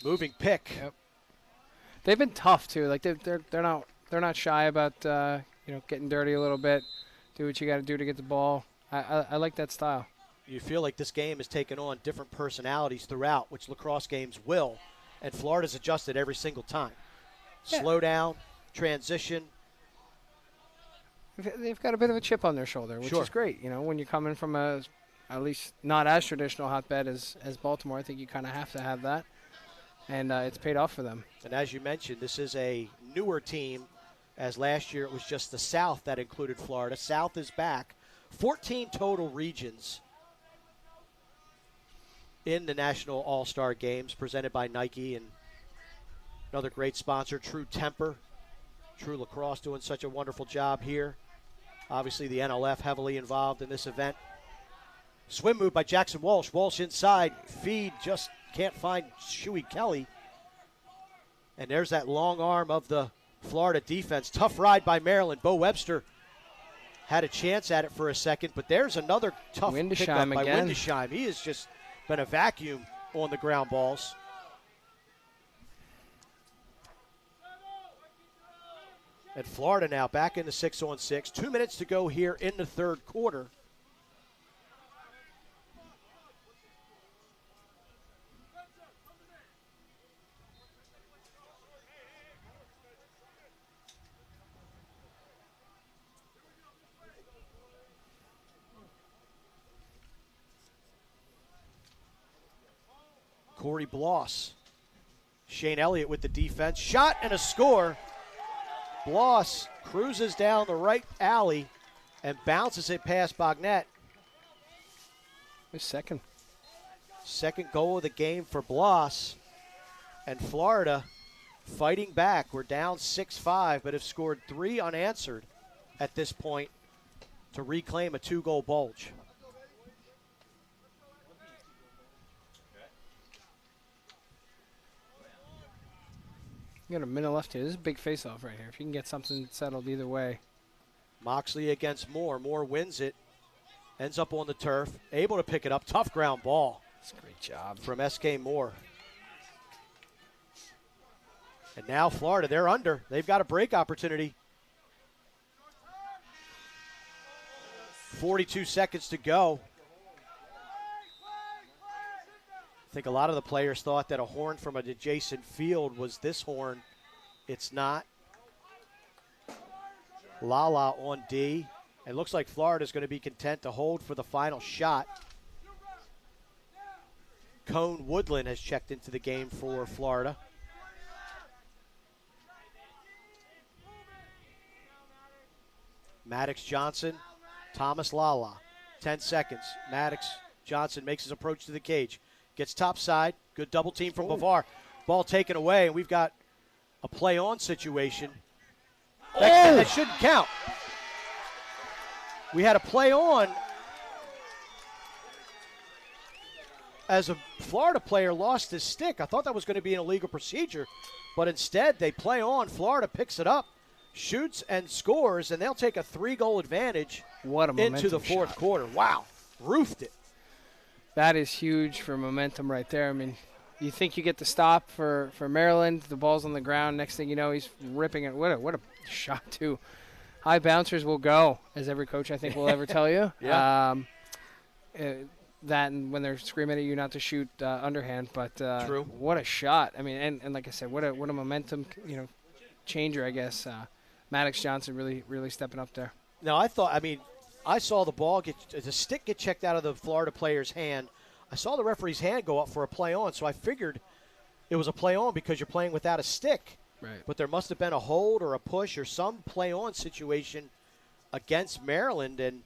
Moving pick. Yep. They've been tough too. Like they're not shy about getting dirty a little bit. Do what you got to do to get the ball. I like that style. You feel like this game has taken on different personalities throughout, which lacrosse games will, and Florida's adjusted every single time. Yeah. Slow down, transition. They've got a bit of a chip on their shoulder, which is great. When you're coming from at least not as traditional hotbed as Baltimore, I think you kind of have to have that. And it's paid off for them. And as you mentioned, this is a newer team, as last year it was just the South that included Florida. South is back. 14 total regions in the National All-Star Games presented by Nike and another great sponsor, True Temper. True Lacrosse doing such a wonderful job here. Obviously the NLF heavily involved in this event. Swim move by Jackson Walsh. Walsh inside. Feed just can't find Shuey Kelly. And there's that long arm of the Florida defense. Tough ride by Maryland. Bo Webster had a chance at it for a second, but there's another tough pickup by Windesheim. He has just been a vacuum on the ground balls. And Florida now back in the 6-on-6. 2 minutes to go here in the third quarter. Corey Bloss. Shane Elliott with the defense. Shot and a score. Bloss cruises down the right alley and bounces it past Bognet. His second goal of the game for Bloss. And Florida fighting back. We're down 6-5, but have scored 3 unanswered at this point to reclaim a 2-goal bulge. You got a minute left here. This is a big face-off right here. If you can get something settled either way. Moxley against Moore. Moore wins it. Ends up on the turf. Able to pick it up. Tough ground ball. That's a great job. From S.K. Moore. And now Florida, they're under. They've got a break opportunity. 42 seconds to go. I think a lot of the players thought that a horn from an adjacent field was this horn. It's not. Lala on D. It looks like Florida's going to be content to hold for the final shot. Cone Woodland has checked into the game for Florida. Maddox Johnson, Thomas Lala. 10 seconds. Maddox Johnson makes his approach to the cage. Gets top side. Good double team from Bavar. Ball taken away, and we've got a play-on situation. That shouldn't count. We had a play-on as a Florida player lost his stick. I thought that was going to be an illegal procedure, but instead they play on. Florida picks it up, shoots, and scores, and they'll take a 3-goal advantage into the fourth quarter. Wow, roofed it. That is huge for momentum right there. I mean, you think you get the stop for Maryland. The ball's on the ground. Next thing you know, he's ripping it. What a shot, too. High bouncers will go, as every coach I think will ever tell you. Yeah. That and when they're screaming at you not to shoot underhand. But True. What a shot. I mean, and like I said, what a momentum changer, I guess. Maddox Johnson really stepping up there. Now, I saw the ball the stick get checked out of the Florida player's hand. I saw the referee's hand go up for a play on, so I figured it was a play on because you're playing without a stick. Right. But there must have been a hold or a push or some play on situation against Maryland, and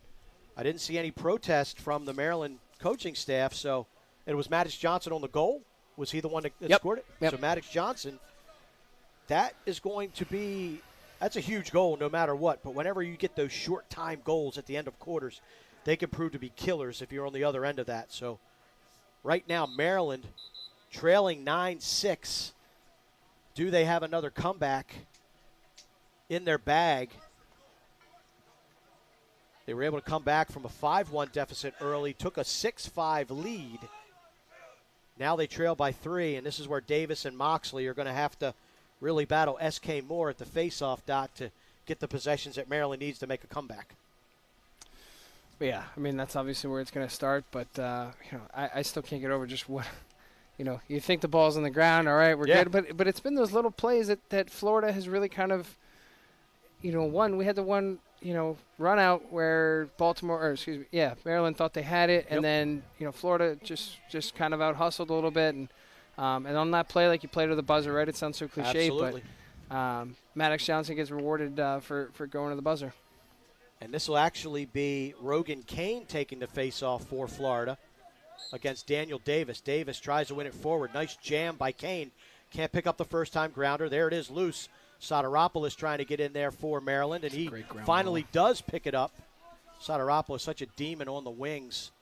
I didn't see any protest from the Maryland coaching staff. So it was Maddox Johnson on the goal. Was he the one that scored it? Yep. So Maddox Johnson, that is going to be – that's a huge goal no matter what. But whenever you get those short time goals at the end of quarters, they can prove to be killers if you're on the other end of that. So right now, Maryland trailing 9-6. Do they have another comeback in their bag? They were able to come back from a 5-1 deficit early, took a 6-5 lead. Now they trail by 3, and this is where Davis and Moxley are going to have to really battle S.K. Moore at the face-off dot to get the possessions that Maryland needs to make a comeback. Yeah, I mean, that's obviously where it's going to start, but I still can't get over just what, you think the ball's on the ground, all right, we're good, but it's been those little plays that Florida has really kind of, won. We had the one, run out where Maryland thought they had it, and then, Florida just kind of out-hustled a little bit, and on that play, like you played with the buzzer, right? It sounds so cliche, Absolutely. but Maddox Johnson gets rewarded for going to the buzzer. And this will actually be Rogan Kane taking the face-off for Florida against Daniel Davis. Davis tries to win it forward. Nice jam by Kane. Can't pick up the first-time grounder. There it is, loose. Soteropoulos trying to get in there for Maryland, and he finally does pick it up. Soteropoulos, such a demon on the wings.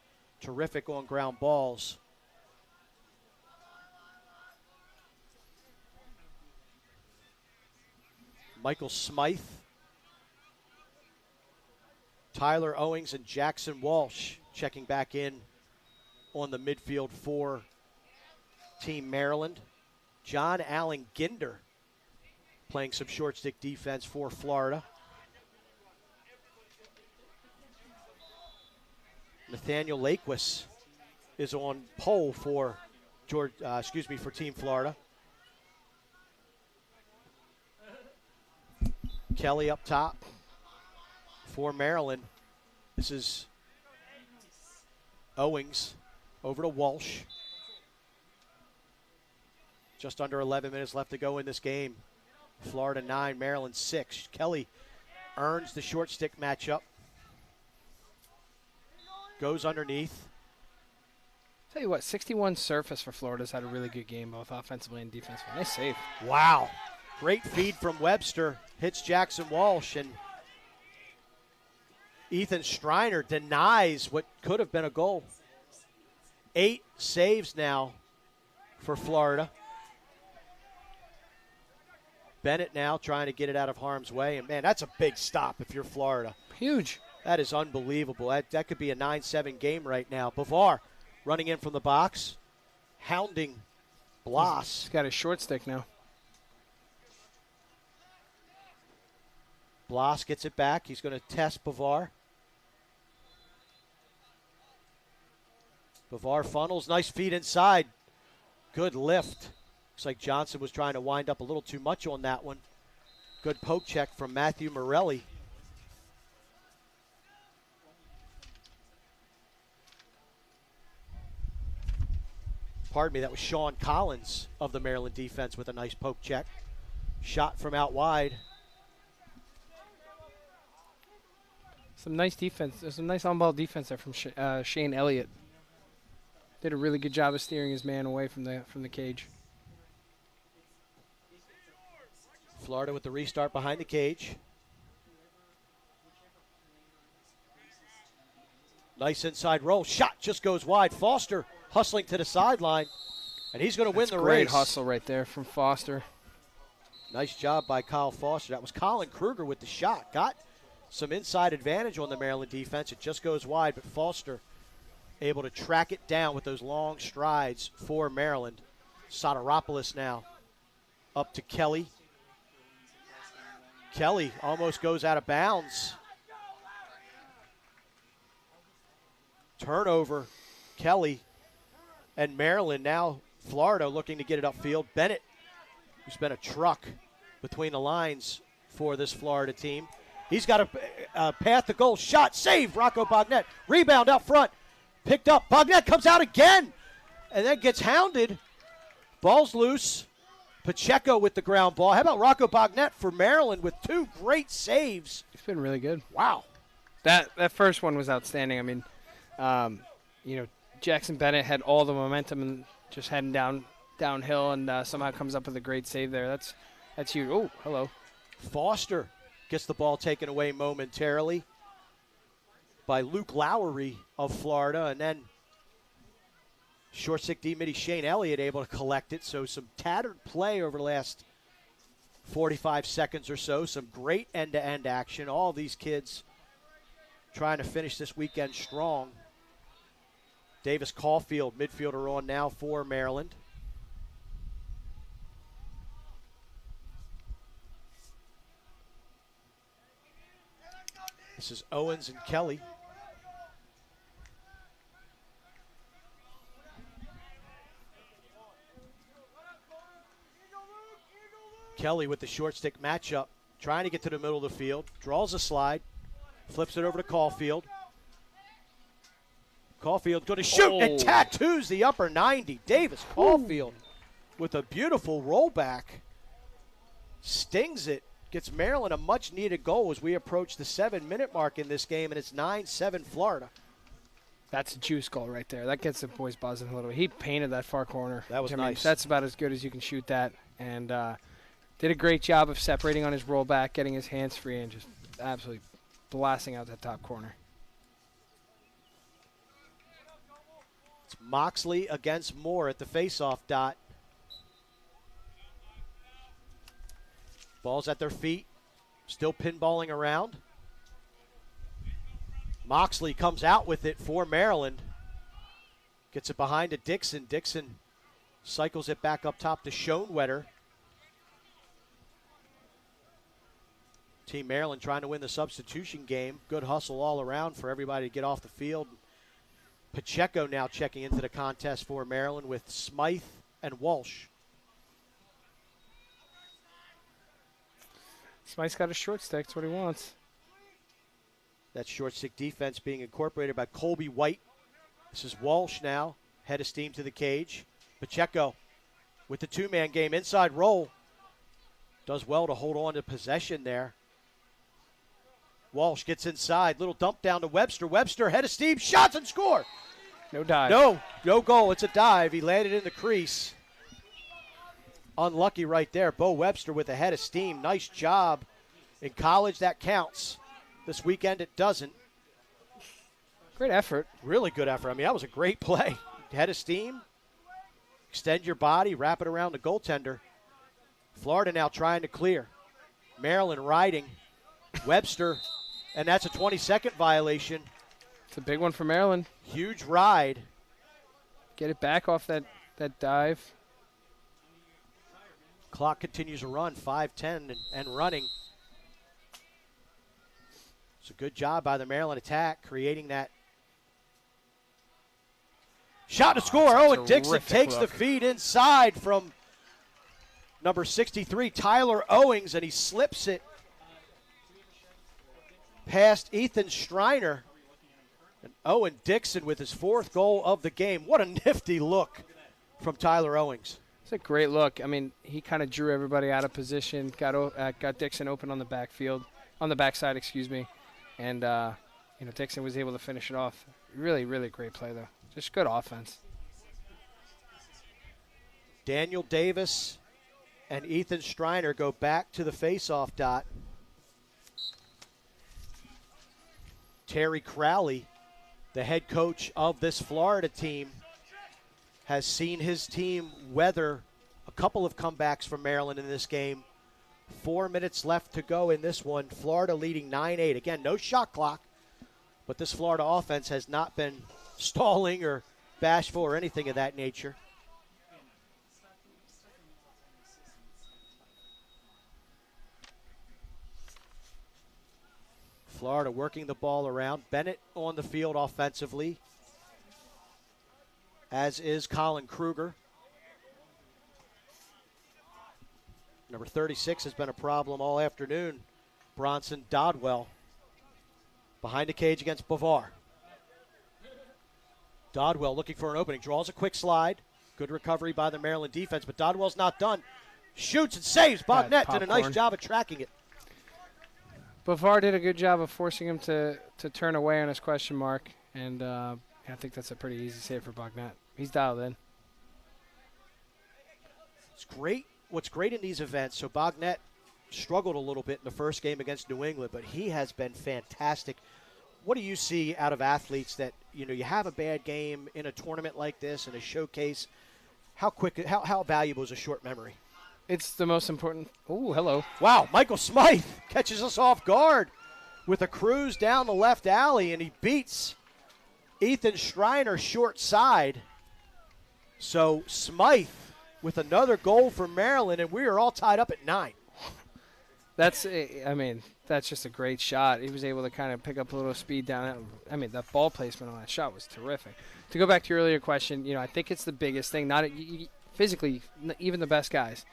Terrific on ground balls. Michael Smythe, Tyler Owings, and Jackson Walsh checking back in on the midfield for Team Maryland. John Allen Ginder playing some short stick defense for Florida. Nathaniel Laquis is on pole for for Team Florida. Kelly up top for Maryland. This is Owings over to Walsh. Just under 11 minutes left to go in this game. Florida 9, Maryland 6. Kelly earns the short stick matchup. Goes underneath. Tell you what, 61 surface for Florida's had a really good game, both offensively and defensively. Nice save. Wow. Great feed from Webster. Hits Jackson Walsh, and Ethan Striner denies what could have been a goal. 8 saves now for Florida. Bennett now trying to get it out of harm's way. And, man, that's a big stop if you're Florida. Huge. That is unbelievable. That could be a 9-7 game right now. Bavar running in from the box, hounding Blas. He's got a short stick now. Blas gets it back. He's going to test Bavar. Bavar funnels. Nice feed inside. Good lift. Looks like Johnson was trying to wind up a little too much on that one. Good poke check from Matthew Morelli. Pardon me, that was Sean Collins of the Maryland defense with a nice poke check. Shot from out wide. Some nice defense. There's some nice on-ball defense there from Shane Elliott. Did a really good job of steering his man away from the cage. Florida with the restart behind the cage. Nice inside roll. Shot just goes wide. Foster hustling to the sideline, and he's going to win the race. Great hustle right there from Foster. Nice job by Kyle Foster. That was Colin Kruger with the shot. Got some inside advantage on the Maryland defense. It just goes wide, but Foster able to track it down with those long strides for Maryland. Soteropoulos now up to Kelly. Kelly almost goes out of bounds. Turnover. Kelly and Maryland now. Florida looking to get it upfield. Bennett, who's been a truck between the lines for this Florida team. He's got a path to goal. Shot saved. Rocco Bognet. Rebound out front. Picked up. Bognet comes out again and then gets hounded. Ball's loose. Pacheco with the ground ball. How about Rocco Bognet for Maryland with two great saves? He's been really good. Wow. That first one was outstanding. I mean, Jackson Bennett had all the momentum and just heading downhill and somehow comes up with a great save there. That's huge. Oh, hello. Foster gets the ball taken away momentarily by Luke Lowery of Florida, and then short stick D-midi Shane Elliott able to collect it. So some tattered play over the last 45 seconds or so. Some great end-to-end action. All these kids trying to finish this weekend strong. Davis Caulfield, midfielder on now for Maryland. This is Owens and Kelly. Kelly with the short stick matchup, trying to get to the middle of the field, draws a slide, flips it over to Caulfield. Caulfield going to shoot and tattoos the upper 90. Davis Caulfield with a beautiful rollback. Stings it. Gets Maryland a much-needed goal as we approach the 7-minute mark in this game, and it's 9-7 Florida. That's a juice goal right there. That gets the boys buzzing a little bit. He painted that far corner. That was nice. That's about as good as you can shoot that. And did a great job of separating on his rollback, getting his hands free, and just absolutely blasting out that top corner. It's Moxley against Moore at the faceoff dot. Ball's at their feet, still pinballing around. Moxley comes out with it for Maryland. Gets it behind to Dixon. Dixon cycles it back up top to Schoenwetter. Team Maryland trying to win the substitution game. Good hustle all around for everybody to get off the field. Pacheco now checking into the contest for Maryland with Smythe and Walsh. Smythe's got a short stick. That's what he wants. That short stick defense being incorporated by Colby White. This is Walsh now. Head of steam to the cage. Pacheco with the two-man game. Inside roll. Does well to hold on to possession there. Walsh gets inside. Little dump down to Webster. Webster, head of steam. Shots and score. No dive. No goal. It's a dive. He landed in the crease. Unlucky right there. Bo Webster with a head of steam. Nice job. In college, that counts. This weekend, it doesn't. Great effort. Really good effort. I mean, that was a great play. Head of steam. Extend your body. Wrap it around the goaltender. Florida now trying to clear. Maryland riding. Webster, and that's a 20-second violation. It's a big one for Maryland. Huge ride. Get it back off that dive. Clock continues to run, 5:10 and running. It's a good job by the Maryland attack, creating that shot to score. Owen Dixon takes the feed inside from number 63, Tyler Owings, and he slips it past Ethan Striner. And Owen Dixon with his 4th goal of the game. What a nifty look from Tyler Owings. It's a great look. I mean, he kind of drew everybody out of position, got Dixon open on the backside, excuse me. And, Dixon was able to finish it off. Really, really great play, though. Just good offense. Daniel Davis and Ethan Striner go back to the faceoff dot. Terry Crowley, the head coach of this Florida team, has seen his team weather a couple of comebacks from Maryland in this game. 4 minutes left to go in this one. Florida leading 9-8. Again, no shot clock, but this Florida offense has not been stalling or bashful or anything of that nature. Florida working the ball around. Bennett on the field offensively, as is Colin Kruger. Number 36 has been a problem all afternoon. Bronson Dodwell behind the cage against Bavar. Dodwell looking for an opening, draws a quick slide. Good recovery by the Maryland defense, but Dodwell's not done. Shoots and saves. Bognet did a nice job of tracking it. Bavar did a good job of forcing him to turn away on his question mark, and I think that's a pretty easy save for Bognet. He's dialed in. It's great. What's great in these events, so Bognet struggled a little bit in the first game against New England, but he has been fantastic. What do you see out of athletes that, you have a bad game in a tournament like this, in a showcase? How valuable is a short memory? It's the most important. Oh, hello. Wow, Michael Smythe catches us off guard with a cruise down the left alley, and he beats Ethan Striner short side. So Smythe with another goal for Maryland, and we are all tied up at 9. That's just a great shot. He was able to kind of pick up a little speed down. That ball placement on that shot was terrific. To go back to your earlier question, I think it's the biggest thing. Physically, even the best guys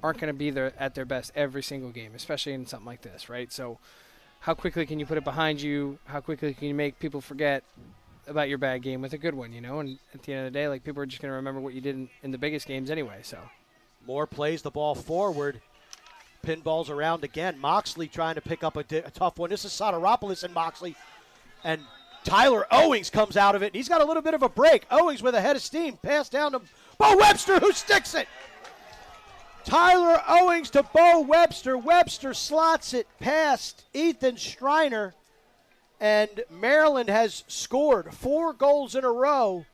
aren't going to be there at their best every single game, especially in something like this, right? So how quickly can you put it behind you? How quickly can you make people forget about your bad game with a good one, And at the end of the day, people are just going to remember what you did in the biggest games anyway. So Moore plays the ball forward. Pinballs around again. Moxley trying to pick up a tough one. This is Soteropoulos and Moxley. And Tyler Owings comes out of it. He's got a little bit of a break. Owings with a head of steam. Pass down to Bo Webster, who sticks it. Tyler Owings to Bo Webster. Webster slots it past Ethan Striner. And Maryland has scored 4 goals in a row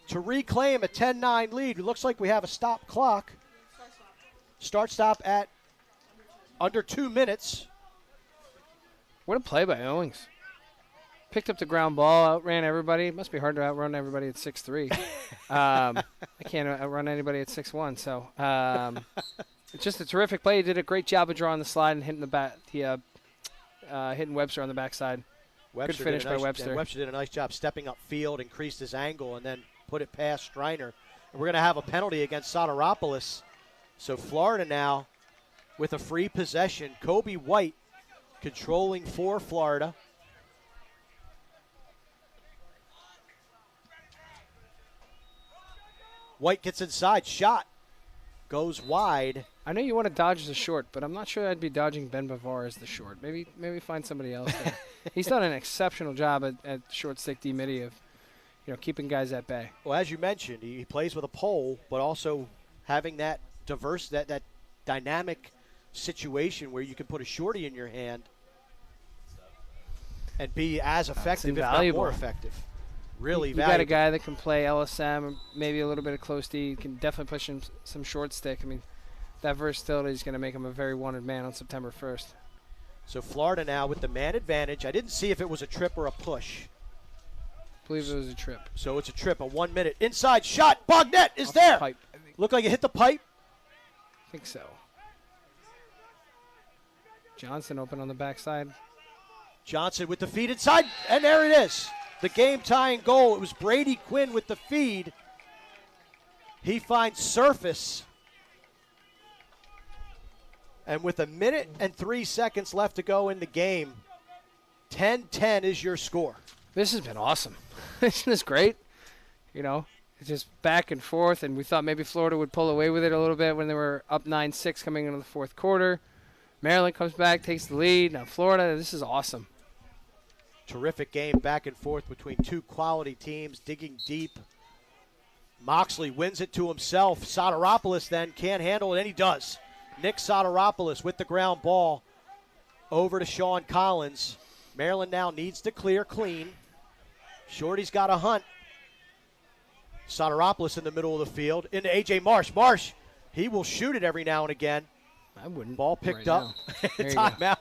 to reclaim a 10-9 lead. It looks like we have a stop clock. Start-stop at under 2 minutes. What a play by Owings. Picked up the ground ball, outran everybody. It must be hard to outrun everybody at 6'3". I can't outrun anybody at 6'1". So it's just a terrific play. He did a great job of drawing the slide and hitting hitting Webster on the backside. Good finish by Webster. Webster did a nice job stepping up field, increased his angle, and then put it past Striner. And we're going to have a penalty against Soteropoulos. So Florida now with a free possession. Kobe White controlling for Florida. White gets inside, shot, goes wide. I know you want to dodge the short, but I'm not sure I'd be dodging Ben Bavar as the short. Maybe find somebody else there. He's done an exceptional job at short stick D-midi of keeping guys at bay. Well, as you mentioned, he plays with a pole, but also having that that dynamic situation where you can put a shorty in your hand and be as effective, if not more effective. Really valuable. You got a guy that can play LSM, maybe a little bit of close D, can definitely push him some short stick. that versatility is going to make him a very wanted man on September 1st. So Florida now with the man advantage. I didn't see if it was a trip or a push. I believe it was a trip. So it's a trip, a 1 minute inside shot. Bognet is Off there. The pipe, I think. Looked like it hit the pipe. I think so. Johnson open on the backside. Johnson with the feed inside, and there it is. The game-tying goal. It was Brady Quinn with the feed. He finds surface. And with 1 minute and 3 seconds left to go in the game, 10-10 is your score. This has been awesome. Isn't this great? You know, it's just back and forth, and we thought maybe Florida would pull away with it a little bit when they were up 9-6 coming into the fourth quarter. Maryland comes back, takes the lead. Now Florida, this is awesome. Terrific game back and forth between two quality teams, digging deep. Moxley wins it to himself. Soteropoulos then can't handle it, and he does. Nick Soteropoulos with the ground ball over to Sean Collins. Maryland now needs to clear clean. Shorty's got a hunt. Soteropoulos in the middle of the field into A.J. Marsh. Marsh, he will shoot it every now and again. I wouldn't. Ball picked right up. Timeout.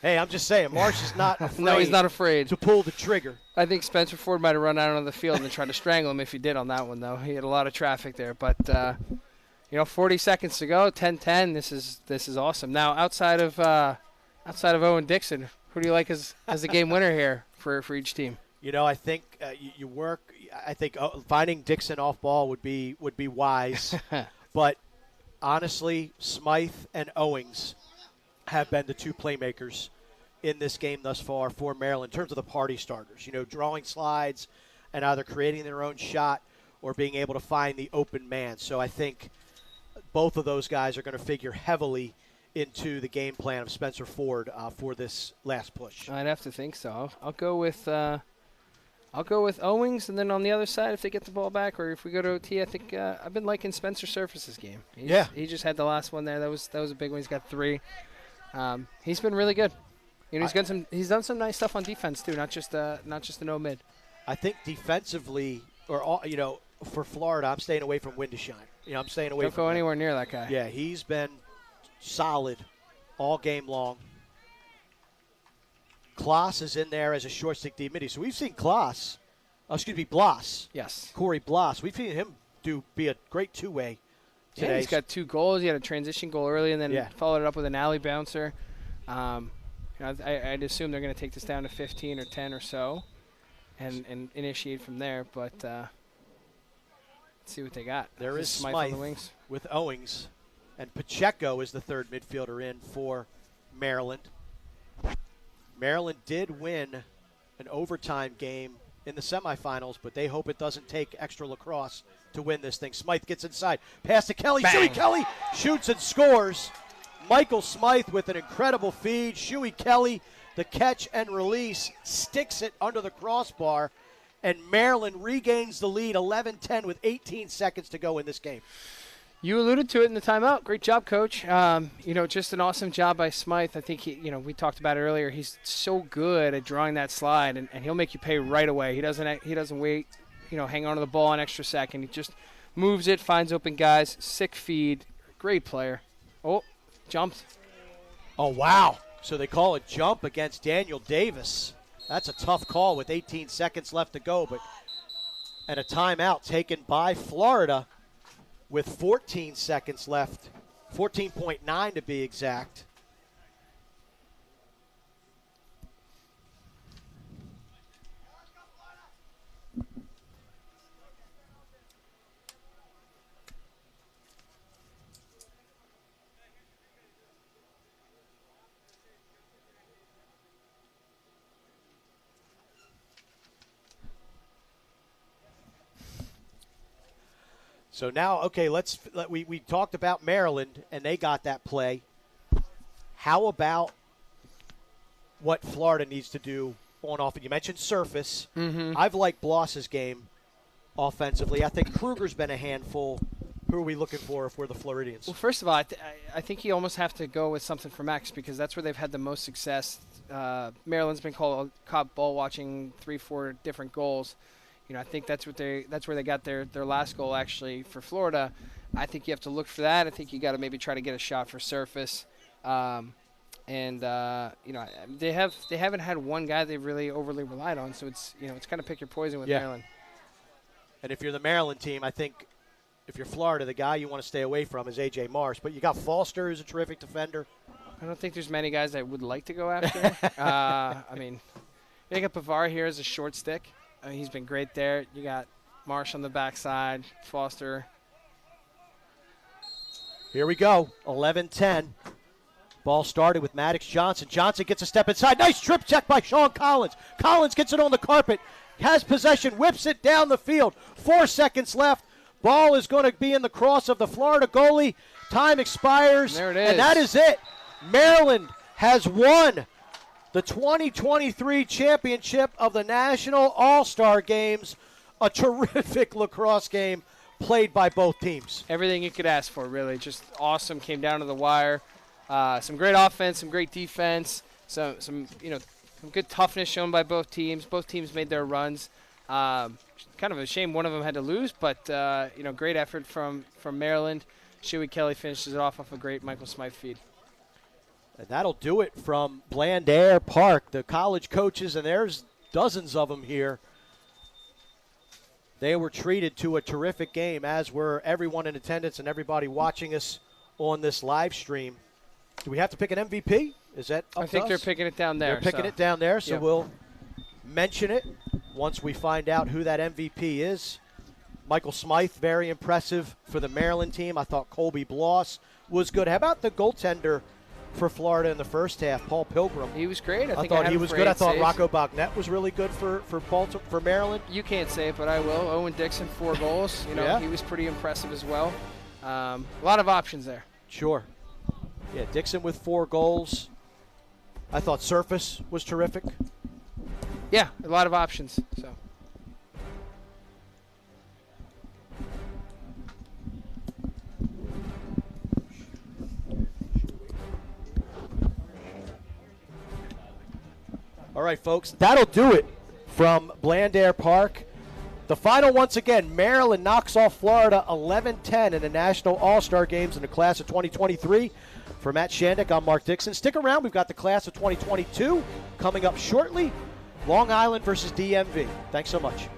Hey, I'm just saying, Marsh is not afraid. No, he's not afraid to pull the trigger. I think Spencer Ford might have run out on the field and tried to strangle him if he did on that one, though. He had a lot of traffic there. But, 40 seconds to go, 10-10. This is awesome. Now, outside of Owen Dixon, who do you like as the game winner here for each team? I think you work. I think finding Dixon off ball would be wise. But honestly, Smythe and Owings have been the two playmakers in this game thus far for Maryland in terms of the party starters. Drawing slides and either creating their own shot or being able to find the open man. So I think both of those guys are going to figure heavily into the game plan of Spencer Ford for this last push. I'd have to think so. I'll go with Owings, and then on the other side, if they get the ball back, or if we go to OT, I think I've been liking Spencer Surface's game. He just had the last one there. That was a big one. He's got 3. He's been really good. He's done some nice stuff on defense too, not just a no mid. I think defensively, for Florida, I'm staying away from Windeshine. I'm staying away. Don't go anywhere near that guy. Yeah, he's been solid all game long. Kloss is in there as a short stick D midi. So we've seen Bloss. Yes. Corey Bloss. We've seen him be a great two-way today. Yeah, he's got 2 goals. He had a transition goal early and then followed it up with an alley bouncer. I'd assume they're going to take this down to 15 or 10 or so and initiate from there. But let's see what they got. There is Smythe Smythe on the wings with Owings. And Pacheco is the third midfielder in for Maryland. Maryland did win an overtime game in the semifinals, but they hope it doesn't take extra lacrosse to win this thing. Smythe gets inside. Pass to Kelly. Bang. Shuey Kelly shoots and scores. Michael Smythe with an incredible feed. Shuey Kelly, the catch and release, sticks it under the crossbar, and Maryland regains the lead 11-10 with 18 seconds to go in this game. You alluded to it in the timeout. Great job, Coach. Just an awesome job by Smythe. I think we talked about it earlier. He's so good at drawing that slide, and he'll make you pay right away. He doesn't wait, hang on to the ball an extra second. He just moves it, finds open guys. Sick feed. Great player. Oh, jumped. Oh, wow. So they call a jump against Daniel Davis. That's a tough call with 18 seconds left to go, and a timeout taken by Florida. With 14 seconds left, 14.9 to be exact. So now, okay, we talked about Maryland, and they got that play. How about what Florida needs to do on offense? You mentioned surface. Mm-hmm. I've liked Bloss's game offensively. I think Kruger's been a handful. Who are we looking for if we're the Floridians? Well, first of all, I think you almost have to go with something from Max because that's where they've had the most success. Maryland's been caught ball watching 3-4 different goals. I think that's where they got their last goal actually for Florida. I think you have to look for that. I think you got to maybe try to get a shot for surface. They haven't had one guy they've really overly relied on, so it's kind of pick your poison with Maryland. And if you're the Maryland team, I think if you're Florida, the guy you want to stay away from is A.J. Marsh. But you got Foster, who's a terrific defender. I don't think there's many guys I would like to go after. You got Bavar here as a short stick. He's been great there. You got Marsh on the backside, Foster. Here we go, 11-10. Ball started with Maddox Johnson. Johnson gets a step inside. Nice trip check by Sean Collins. Collins gets it on the carpet, has possession, whips it down the field. 4 seconds left. Ball is going to be in the cross of the Florida goalie. Time expires. There it is. And that is it. Maryland has won the 2023 championship of the National All-Star Games. A terrific lacrosse game played by both teams. Everything you could ask for, really. Just awesome. Came down to the wire. Some great offense, some great defense, some good toughness shown by both teams. Both teams made their runs. Kind of a shame one of them had to lose, but great effort from Maryland. Shuey Kelly finishes it off a great Michael Smythe feed. And that'll do it from Blandair Park. The college coaches, and there's dozens of them here. They were treated to a terrific game, as were everyone in attendance and everybody watching us on this live stream. Do we have to pick an MVP? Is that up I think to they're us? picking it down there. They're picking it down there, so yep. We'll mention it once we find out who that MVP is. Michael Smythe, very impressive for the Maryland team. I thought Colby Bloss was good. How about the goaltender for Florida in the first half, Paul Pilgrim? He was great. I thought he was good. I thought Rocco Bognet was really good for Maryland. You can't say it, but I will. Owen Dixon, 4 goals. Yeah. He was pretty impressive as well. A lot of options there. Sure. Yeah, Dixon with 4 goals. I thought Surface was terrific. Yeah, a lot of options. So. All right, folks, that'll do it from Blandair Park. The final, once again, Maryland knocks off Florida 11-10 in the National All-Star Games in the class of 2023. For Matt Shandick, I'm Mark Dixon. Stick around. We've got the class of 2022 coming up shortly. Long Island versus DMV. Thanks so much.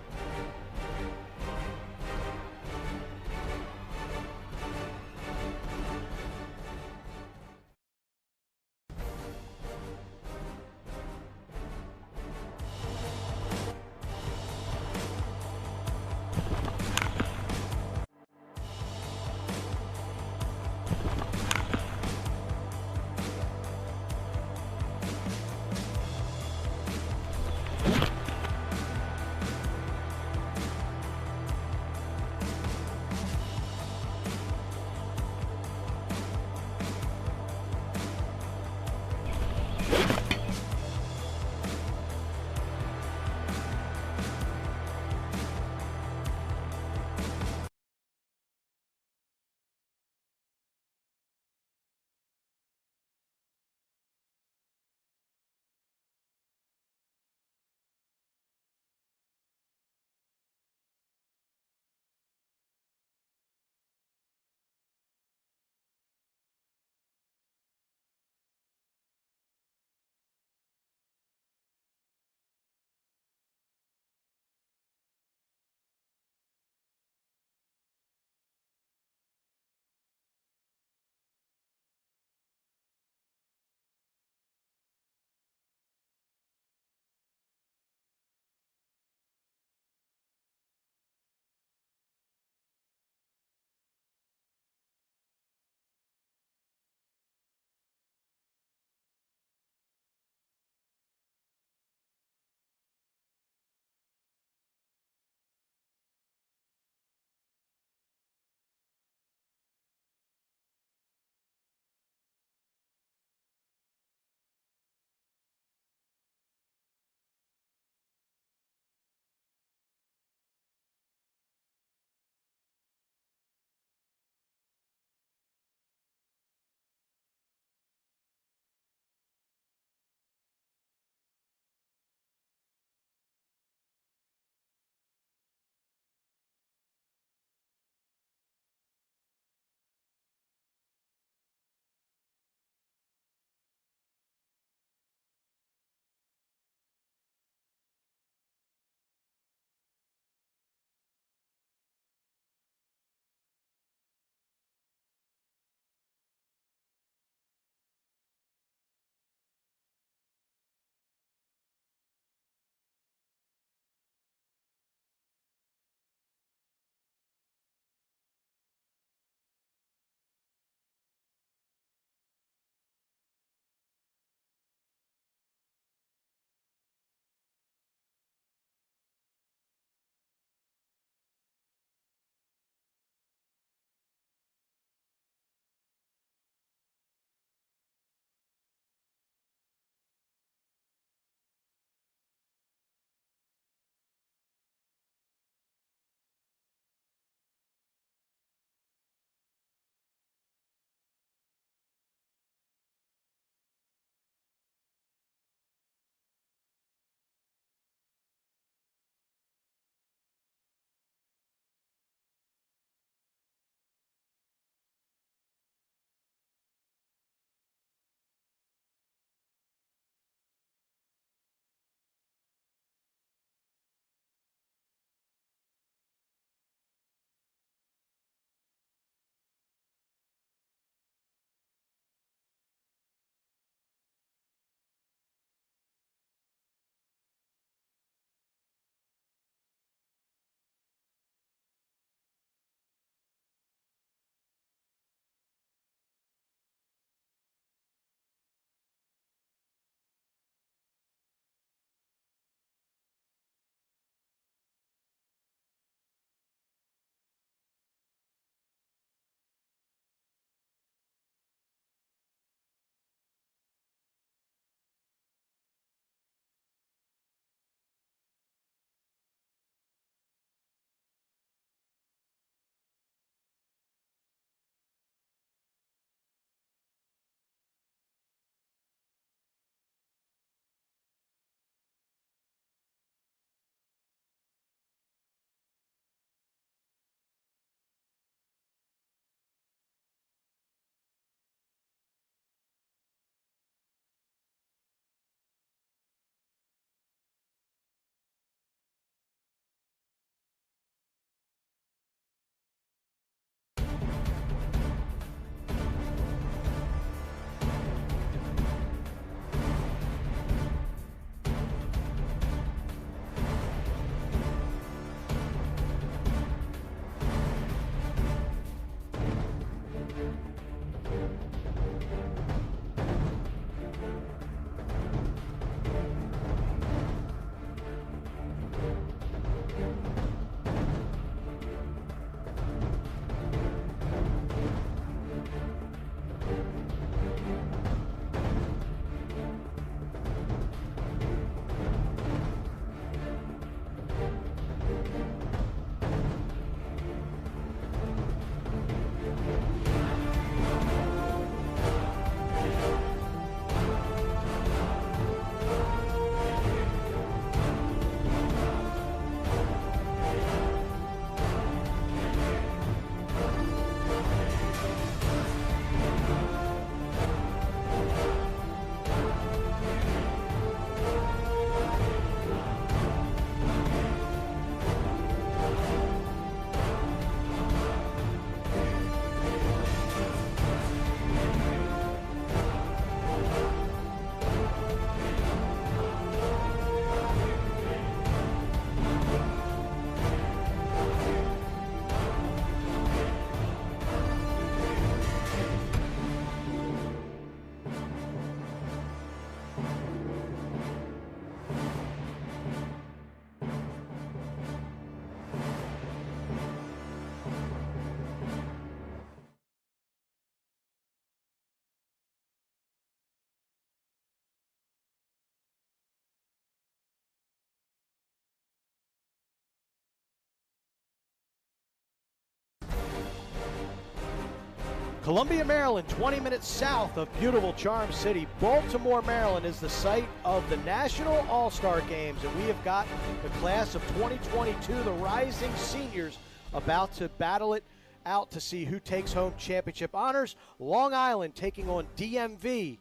Columbia, Maryland, 20 minutes south of beautiful Charm City. Baltimore, Maryland is the site of the National All-Star Games, and we have got the class of 2022, the rising seniors, about to battle it out to see who takes home championship honors. Long Island taking on DMV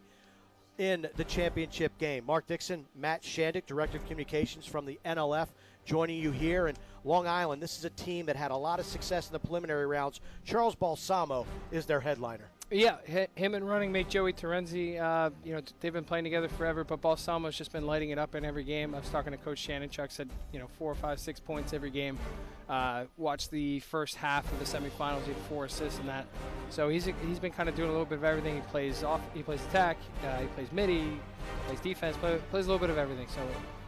in the championship game. Mark Dixon, Matt Shandick, Director of Communications from the NLF, joining you here. And Long Island, this is a team that had a lot of success in the preliminary rounds. Charles Balsamo is their headliner. Yeah, him and running mate Joey Terenzi, they've been playing together forever, but Balsamo's just been lighting it up in every game. I was talking to Coach Shannon. Chuck said, 4, 5, 6 points every game. Watched the first half of the semifinals. He had 4 assists in that. So he's been kind of doing a little bit of everything. He plays attack, he plays midi, plays defense, plays a little bit of everything. So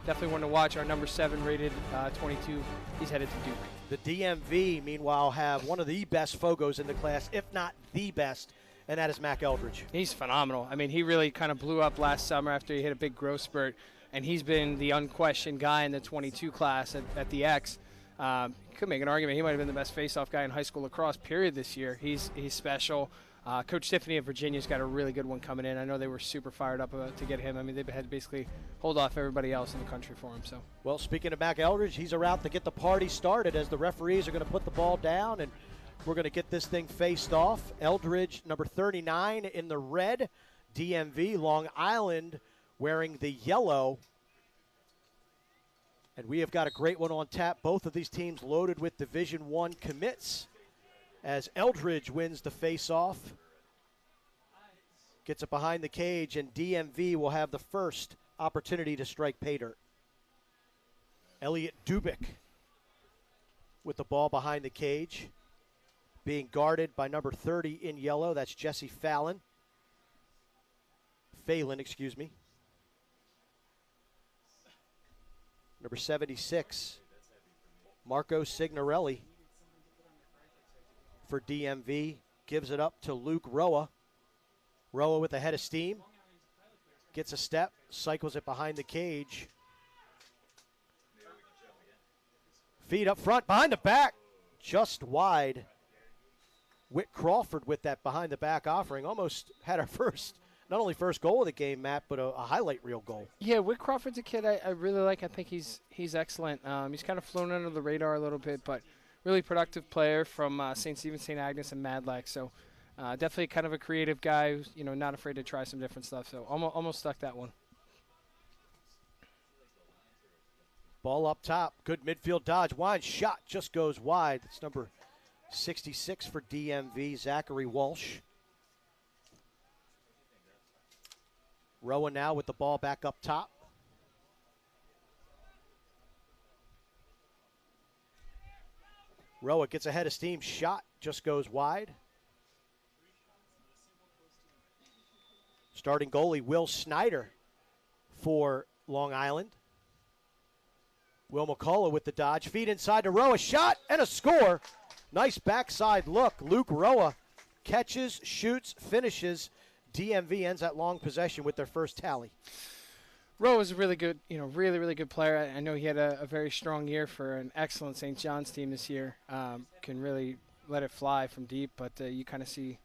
definitely one to watch. Our number 7 rated 22. He's headed to Duke. The DMV, meanwhile, have one of the best Fogos in the class, if not the best, and that is Mac Eldridge. He's phenomenal. I mean, he really kind of blew up last summer after he hit a big growth spurt, and he's been the unquestioned guy in the 22 class at the X. Could make an argument he might have been the best face-off guy in high school lacrosse, period, this year. He's special. Coach Tiffany of Virginia's got a really good one coming in. I know they were super fired up to get him. I mean, they had to basically hold off everybody else in the country for him. So, well, speaking of Mac Eldridge, he's around to get the party started as the referees are going to put the ball down, and we're going to get this thing faced off. Eldridge, number 39 in the red. DMV, Long Island, wearing the yellow. And we have got a great one on tap. Both of these teams loaded with Division I commits as Eldridge wins the face-off. Gets it behind the cage, and DMV will have the first opportunity to strike pay dirt. Elliot Dubik with the ball behind the cage, being guarded by number 30 in yellow. That's Jesse Phelan, excuse me. Number 76, Marco Signorelli for DMV, gives it up to Luke Roa. Roa with a head of steam, gets a step, cycles it behind the cage. Feet up front, behind the back, just wide. Whit Crawford with that behind the back offering, almost had our first, not only first goal of the game, Matt, but a highlight reel goal. Yeah, Whit Crawford's a kid I really like. I think he's excellent. He's kind of flown under the radar a little bit, but really productive player from St. Stephen, St. Agnes, and Madlax. So definitely kind of a creative guy who's not afraid to try some different stuff. So almost stuck that one. Ball up top, good midfield dodge. Wine's shot just goes wide. It's number 66 for DMV, Zachary Walsh. Rowan now with the ball back up top. Rowan gets ahead of steam, shot just goes wide. Starting goalie Will Snyder for Long Island. Will McCullough with the dodge, feed inside to Roa, shot and a score. Nice backside look. Luke Roa catches, shoots, finishes. DMV ends that long possession with their first tally. Rowe is a really good, really good player. I know he had a very strong year for an excellent St. John's team this year. Can really let it fly from deep, but you kind of see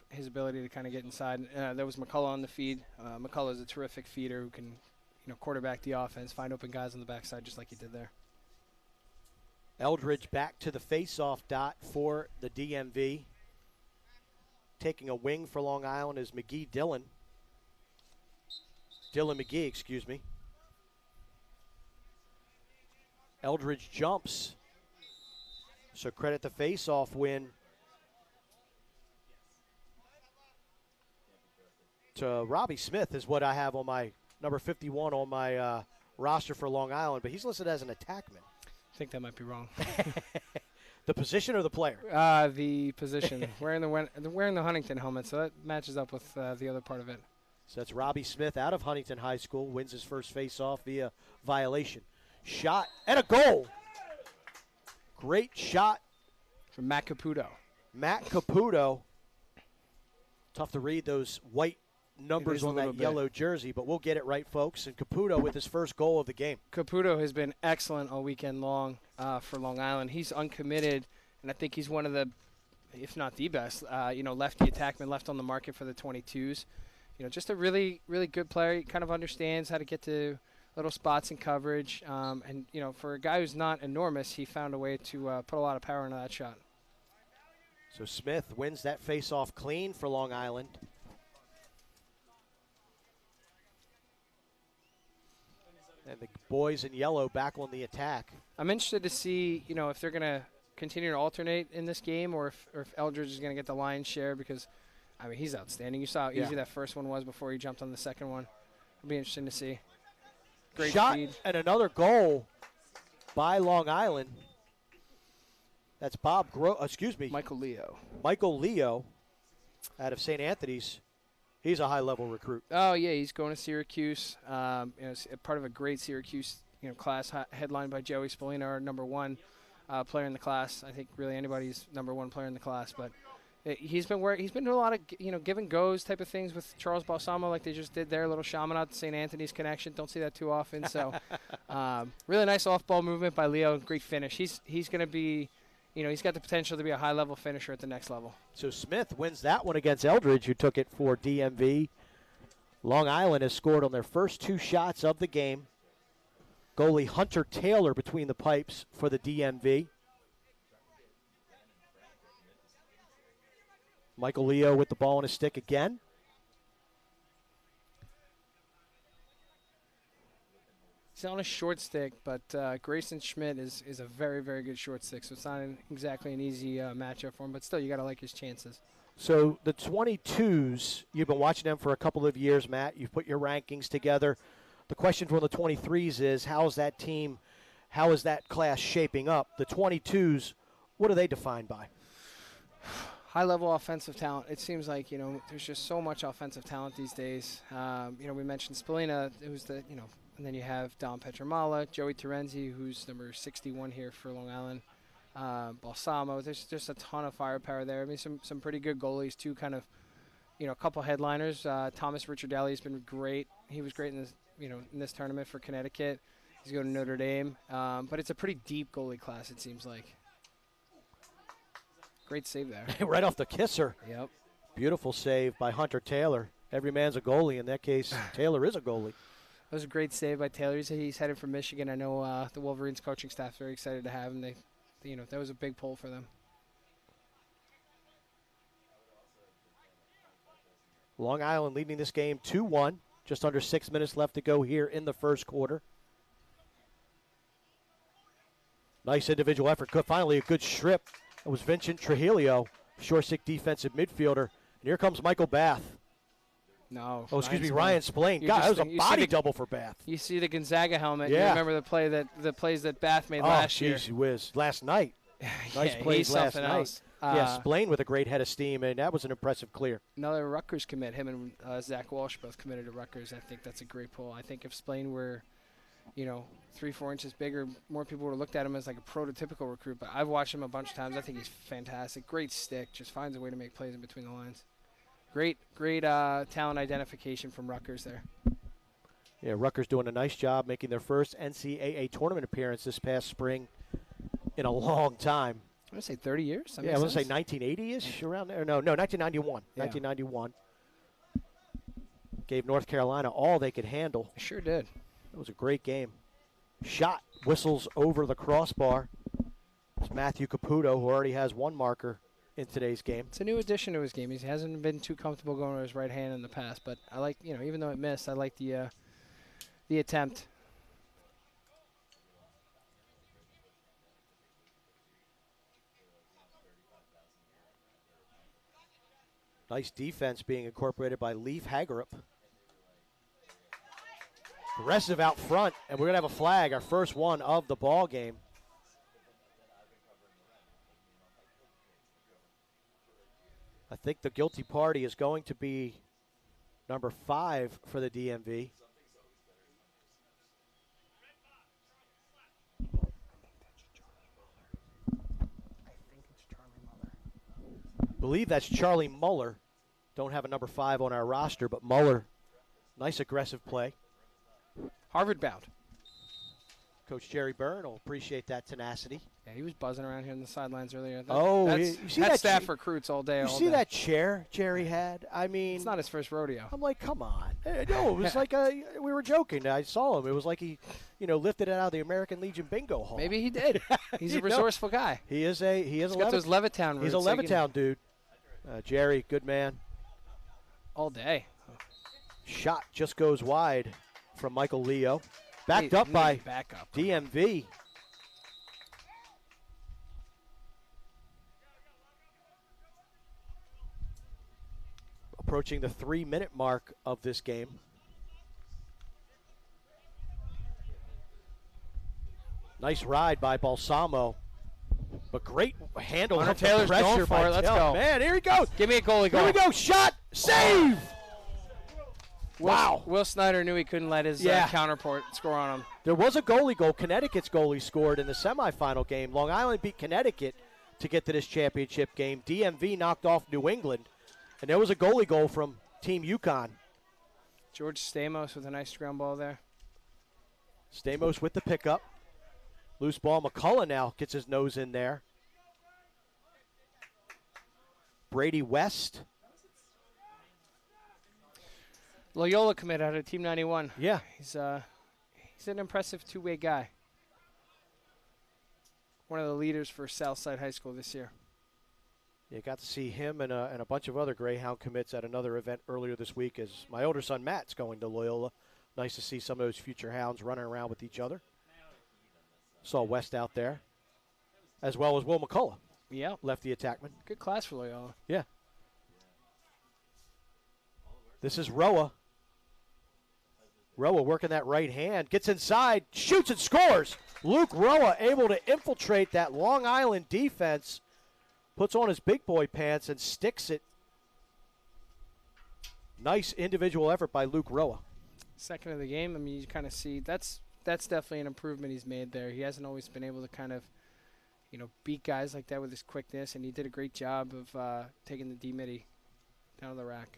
his ability to kind of get inside. There was McCullough on the feed. McCullough is a terrific feeder who can, quarterback the offense, find open guys on the backside just like he did there. Eldridge back to the face-off dot for the DMV. Taking a wing for Long Island is Dylan McGee, excuse me. Eldridge jumps. So credit the face-off win to Robbie Smith is what I have on my number 51 on my roster for Long Island, but he's listed as an attackman. I think that might be wrong. The position or the player? The position. wearing the Huntington helmet, so that matches up with the other part of it. So that's Robbie Smith out of Huntington High School, wins his first face-off via violation. Shot and a goal. Great shot from Matt Caputo. Matt Caputo. Tough to read those white numbers on that yellow jersey, but we'll get it right, folks. And Caputo with his first goal of the game. Caputo has been excellent all weekend long for Long Island. He's uncommitted, and I think he's one of the if not the best, lefty attackman left on the market for the 22s. Just a really, really good player. He kind of understands how to get to little spots in coverage. And for a guy who's not enormous, he found a way to put a lot of power into that shot. So Smith wins that face-off clean for Long Island. And the boys in yellow back on the attack. I'm interested to see, if they're going to continue to alternate in this game or if Eldridge is going to get the lion's share because, he's outstanding. You saw how easy that first one was before he jumped on the second one. It'll be interesting to see. Great shot speed. And another goal by Long Island. That's Michael Leo. Michael Leo out of St. Anthony's. He's a high-level recruit. Oh, yeah, he's going to Syracuse. It's part of a great Syracuse class headlined by Joey Spallina, our number one player in the class. I think really anybody's number one player in the class. But he's been doing a lot of give and goes type of things with Charles Balsamo like they just did there. A little Chaminade to St. Anthony's connection. Don't see that too often. So really nice off-ball movement by Leo. Great finish. He's going to be – he's got the potential to be a high-level finisher at the next level. So Smith wins that one against Eldridge, who took it for DMV. Long Island has scored on their first 2 shots of the game. Goalie Hunter Taylor between the pipes for the DMV. Michael Leo with the ball on his stick again. He's on a short stick, but Grayson Schmidt is a very, very good short stick, so it's not exactly an easy matchup for him, but still you got to like his chances. So the 22s, you've been watching them for a couple of years, Matt. You've put your rankings together. The question for the 23s is, how is that class shaping up? The 22s, what are they defined by? High-level offensive talent. It seems like, there's just so much offensive talent these days. We mentioned Spallina, who's the, and then you have Dom Petramala, Joey Terenzi, who's number 61 here for Long Island, Balsamo. There's just a ton of firepower there. Some pretty good goalies, too, kind of, a couple headliners. Thomas Ricciardelli has been great. He was great in this, in this tournament for Connecticut. He's going to Notre Dame. But it's a pretty deep goalie class, it seems like. Great save there. Right off the kisser. Yep. Beautiful save by Hunter Taylor. Every man's a goalie. In that case, Taylor is a goalie. That was a great save by Taylor. He's headed from Michigan. I know the Wolverines coaching staff is very excited to have him. That was a big pull for them. Long Island leading this game 2-1. Just under 6 minutes left to go here in the first quarter. Nice individual effort. Finally a good strip. It was Vincent Trujillo, short stick defensive midfielder. And here comes Michael Bath. No. Ryan Spillane. God, that was a body double for Bath. You see the Gonzaga helmet. Yeah. You remember the plays that Bath made last year. Oh, jeez, he whiz. Last night. Nice yeah, plays last night. Else. Spillane with a great head of steam, and that was an impressive clear. Another Rutgers commit. Him and Zach Walsh both committed to Rutgers. I think that's a great pull. I think if Spillane were, 3-4 inches bigger, more people would have looked at him as like a prototypical recruit. But I've watched him a bunch of times. I think he's fantastic. Great stick. Just finds a way to make plays in between the lines. Great talent identification from Rutgers there. Yeah, Rutgers doing a nice job making their first NCAA tournament appearance this past spring in a long time. I'm going to say 30 years. I want to say 1980-ish, around there. No, 1991. Yeah. 1991. Gave North Carolina all they could handle. Sure did. It was a great game. Shot whistles over the crossbar. It's Matthew Caputo, who already has one marker in today's game. It's a new addition to his game. He hasn't been too comfortable going with his right hand in the past, but I like, even though it missed, I like the attempt. Nice defense being incorporated by Leif Hagerup. Aggressive out front, and we're going to have a flag, our first one of the ball game. I think the guilty party is going to be number 5 for the DMV. I believe that's Charlie Muller. Don't have a number 5 on our roster, but Muller, nice aggressive play. Harvard bound. Coach Jerry Byrne will appreciate that tenacity. Yeah, he was buzzing around here on the sidelines earlier. You see that's that staff recruits all day. You see that chair Jerry had? I mean, it's not his first rodeo. I'm like, come on. No, it was like we were joking. I saw him. It was like he, lifted it out of the American Legion bingo hall. Maybe he did. He's a resourceful guy. He is a He's got those Levittown roots. He's a Levittown dude. Jerry, good man. All day. Shot just goes wide from Michael Leo. Backed up by DMV. Approaching the 3-minute mark of this game. Nice ride by Balsamo. But great handle Hunter of the Taylor's pressure going for by it. Let's Taylor. go. Man, here he goes. Give me a goalie goal. Here we go. Shot. Save. Wow. Will Snyder knew he couldn't let his counterpart score on him. There was a goalie goal. Connecticut's goalie scored in the semifinal game. Long Island beat Connecticut to get to this championship game. DMV knocked off New England. And there was a goalie goal from Team UConn. George Stamos with a nice ground ball there. Stamos with the pickup. Loose ball. McCullough now gets his nose in there. Brady West. Loyola commit out of Team 91. Yeah. He's an impressive two-way guy. One of the leaders for Southside High School this year. You got to see him and a bunch of other Greyhound commits at another event earlier this week as my older son Matt's going to Loyola. Nice to see some of those future Hounds running around with each other. Saw West out there, as well as Will McCullough. Yeah. Lefty attackman. Good class for Loyola. Yeah. This is Roa. Roa working that right hand. Gets inside, shoots and scores. Luke Roa able to infiltrate that Long Island defense. Puts on his big boy pants and sticks it. Nice individual effort by Luke Roa. Second of the game, I mean, you kind of see that's definitely an improvement he's made there. He hasn't always been able to kind of, beat guys like that with his quickness, and he did a great job of taking the D-Mitty down to the rack.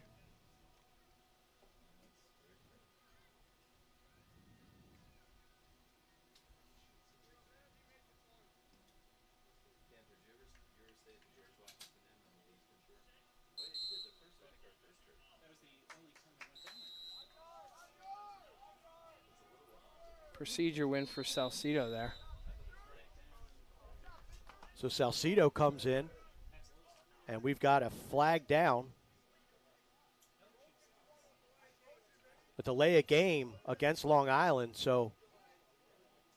Procedure win for Salcedo there. So Salcedo comes in, and we've got a flag down. A delay of game against Long Island, so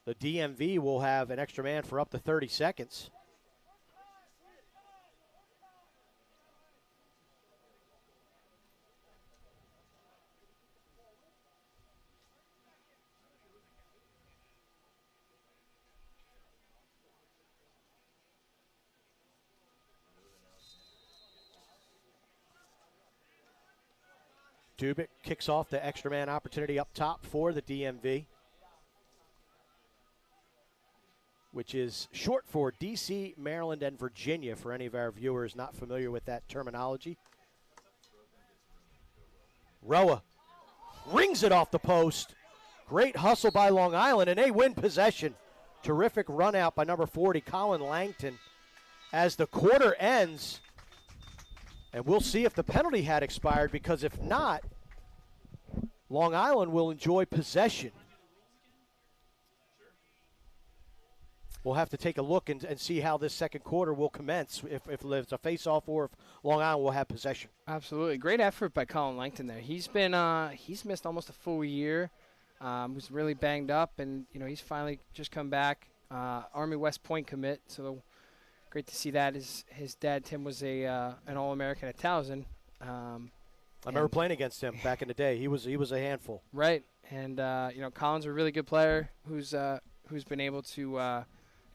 the DMV will have an extra man for up to 30 seconds. Dubik kicks off the extra man opportunity up top for the DMV, which is short for DC, Maryland, and Virginia for any of our viewers not familiar with that terminology. Roa rings it off the post. Great hustle by Long Island, and they win possession. Terrific run out by number 40, Colin Langton. As the quarter ends, and we'll see if the penalty had expired, because if not, Long Island will enjoy possession. We'll have to take a look and see how this second quarter will commence, if it's a face-off or if Long Island will have possession. Absolutely. Great effort by Colin Langton there. He's been he's missed almost a full year. Was really banged up, and he's finally just come back. Army West Point commit, so great to see that. His dad Tim was an All-American at Towson. I remember playing against him back in the day. He was a handful. Right, and Colin's a really good player who's been able to.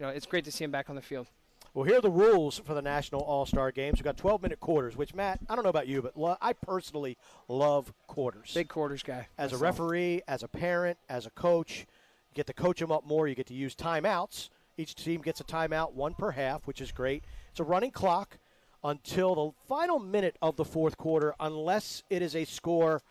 It's great to see him back on the field. Well, here are the rules for the National All-Star Games. We've got 12-minute quarters, which, Matt, I don't know about you, but I personally love quarters. Big quarters guy. As a referee, as a parent, as a coach, you get to coach them up more. You get to use timeouts. Each team gets a timeout, one per half, which is great. It's a running clock until the final minute of the fourth quarter, unless it is a score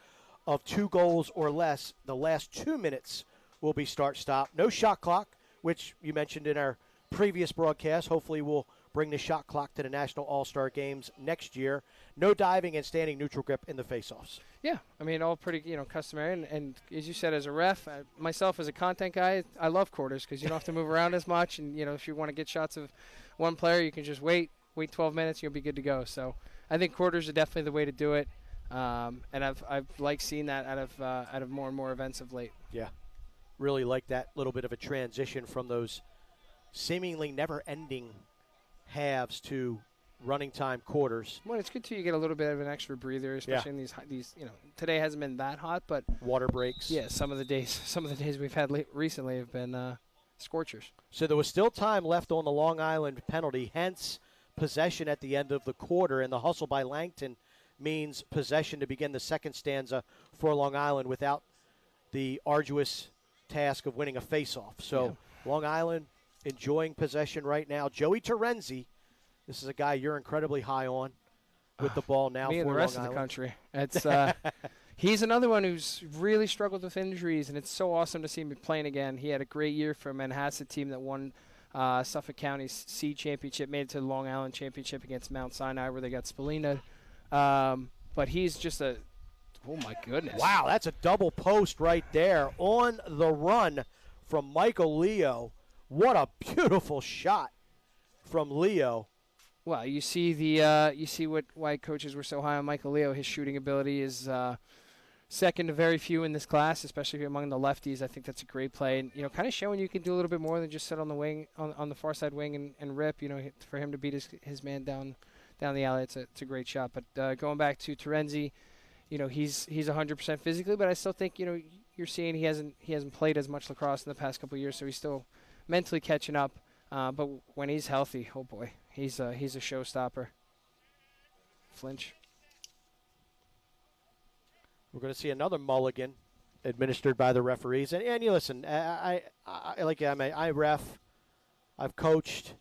of 2 goals or less. The last 2 minutes will be start-stop. No shot clock. which you mentioned in our previous broadcast. Hopefully we'll bring the shot clock to the National All-Star Games next year. No diving and standing neutral grip in the face-offs. Yeah, I mean, all pretty, customary. And as you said, as a ref, myself as a content guy, I love quarters because you don't have to move around as much. And, if you want to get shots of one player, you can just wait 12 minutes, you'll be good to go. So I think quarters are definitely the way to do it. And I've liked seeing that out of more and more events of late. Yeah, really like that little bit of a transition from those seemingly never-ending halves to running time quarters. Well, it's good too. You get a little bit of an extra breather, especially in these. Today hasn't been that hot, but water breaks. Yeah, some of the days we've had recently have been scorchers. So there was still time left on the Long Island penalty, hence possession at the end of the quarter, and the hustle by Langton means possession to begin the second stanza for Long Island without the arduous task of winning a face-off. So Long Island enjoying possession right now. Joey Terenzi, this is a guy you're incredibly high on with the ball now. Me for and the rest Long of the Island. country. It's he's another one who's really struggled with injuries, and it's so awesome to see him playing again. He had a great year for a Manhasset team that won Suffolk County's C Championship, made it to the Long Island Championship against Mount Sinai where they got Spalina. But he's just oh my goodness. Wow, that's a double post right there on the run from Michael Leo. What a beautiful shot from Leo. Well, you see why coaches were so high on Michael Leo. His shooting ability is second to very few in this class, especially among the lefties. I think that's a great play, and kind of showing you can do a little bit more than just sit on the wing, on the far side wing and rip. For him to beat his man down the alley, it's a great shot. But going back to Terenzi, he's 100% physically, but I still think you're seeing he hasn't played as much lacrosse in the past couple of years, so he's still mentally catching up. But when he's healthy, oh boy, he's a showstopper. Flinch. We're going to see another mulligan administered by the referees. And you listen, I ref, I've coached.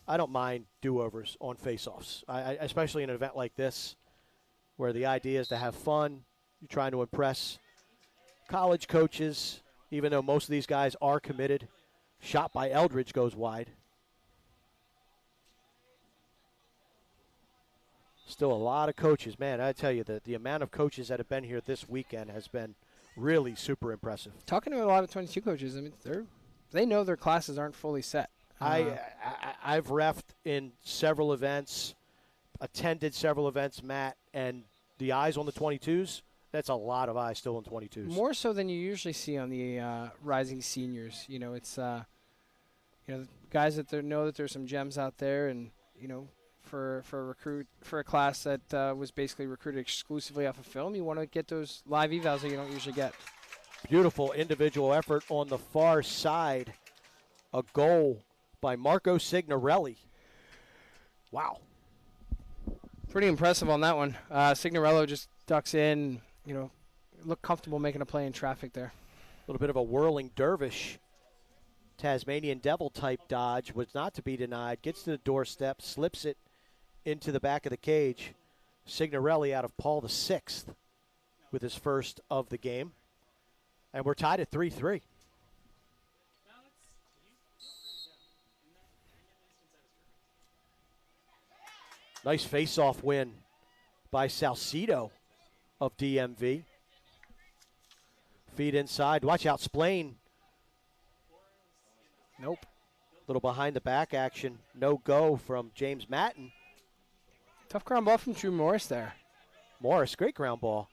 I don't mind do-overs on face-offs, especially in an event like this where the idea is to have fun. You're trying to impress college coaches, even though most of these guys are committed. Shot by Eldridge goes wide. Still a lot of coaches. Man, I tell you, the amount of coaches that have been here this weekend has been really super impressive. Talking to a lot of 22 coaches, I mean, they know their classes aren't fully set. I've reffed in several events, attended several events, Matt, and the eyes on the 22s, that's a lot of eyes still on 22s. More so than you usually see on the rising seniors. It's guys that know that there's some gems out there, and for a class that was basically recruited exclusively off of film, you want to get those live evals that you don't usually get. Beautiful individual effort on the far side. A goal by Marco Signorelli. Wow. Pretty impressive on that one. Signorello just ducks in, look comfortable making a play in traffic there. A little bit of a whirling dervish. Tasmanian devil type dodge was not to be denied. Gets to the doorstep, slips it into the back of the cage. Signorelli out of Paul VI with his first of the game. And we're tied at 3-3. Nice face-off win by Salcido of DMV. Feed inside. Watch out, Splain. Nope. Little behind the back action. No go from James Matten. Tough ground ball from Drew Morris there. Morris, great ground ball.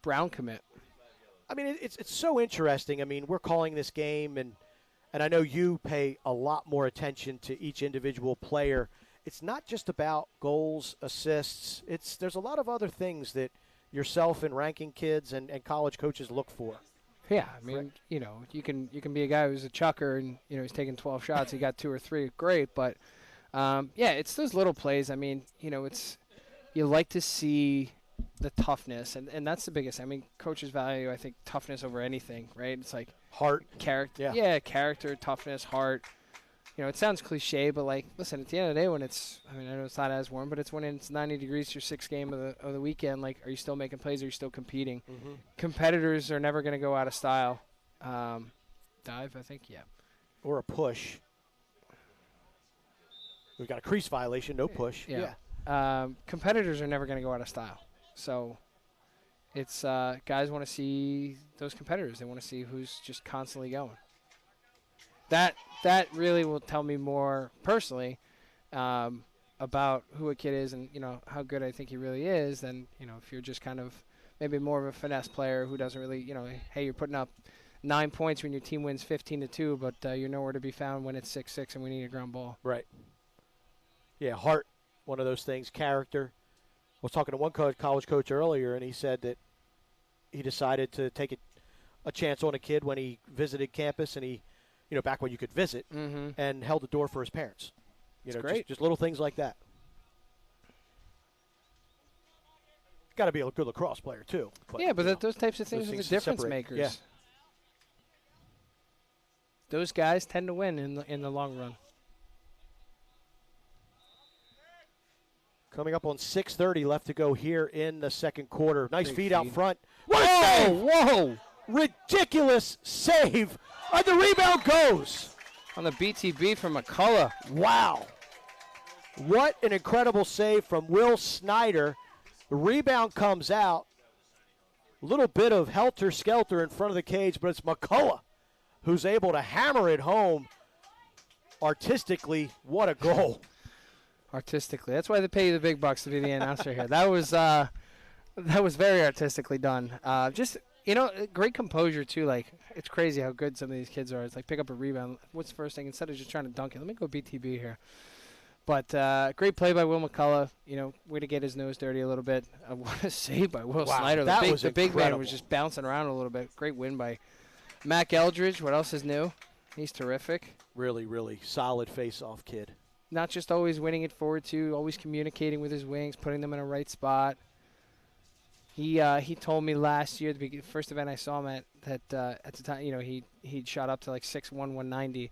Brown commit. I mean, it's so interesting. I mean, we're calling this game, and I know you pay a lot more attention to each individual player. It's not just about goals, assists. There's a lot of other things that yourself and ranking kids and college coaches look for. Yeah, I mean, you can be a guy who's a chucker and he's taking 12 shots, he got 2 or 3, great. But it's those little plays. I mean, you like to see the toughness, and that's the biggest. I mean, coaches value, I think, toughness over anything, right? It's like heart, character. Yeah, character, toughness, heart. It sounds cliche, but listen, at the end of the day, when I know it's not as warm, but it's when it's 90 degrees, your sixth game of the weekend. Are you still making plays? Are you still competing? Mm-hmm. Competitors are never going to go out of style. Dive, I think, yeah. Or a push. We've got a crease violation, no push. Yeah. Competitors are never going to go out of style. So it's guys want to see those competitors. They want to see who's just constantly going. That really will tell me more personally about who a kid is and, how good I think he really is than, if you're just kind of maybe more of a finesse player who doesn't really, hey, you're putting up 9 points when your team wins 15-2, but you're nowhere to be found when it's 6-6 and we need a ground ball. Right. Yeah, heart, one of those things, character. I was talking to one college coach earlier, and he said that he decided to take a chance on a kid when he visited campus, and he, back when you could visit, and held the door for his parents. That's great. Just little things like that. Got to be a good lacrosse player, too. But those types of things are the difference makers. Yeah. Those guys tend to win in the long run. Coming up on 6:30 left to go here in the second quarter. Nice feed out front. What a save! Whoa! Ridiculous save. And the rebound goes. On the BTB from McCullough. Wow. What an incredible save from Will Snyder. The rebound comes out. A little bit of helter-skelter in front of the cage, but it's McCullough who's able to hammer it home artistically. What a goal. Artistically. That's why they pay you the big bucks to be the announcer here. That was very artistically done. Just, great composure, too. Like, it's crazy how good some of these kids are. It's like pick up a rebound. What's the first thing? Instead of just trying to dunk it, let me go BTB here. But great play by Will McCullough. Way to get his nose dirty a little bit. What a save by Will Snyder. The big man was just bouncing around a little bit. Great win by Mac Eldridge. What else is new? He's terrific. Really, really solid face-off kid. Not just always winning it forward, too. Always communicating with his wings, putting them in a right spot. He told me last year, the first event I saw him at the time, he'd shot up to like 6'1", 190.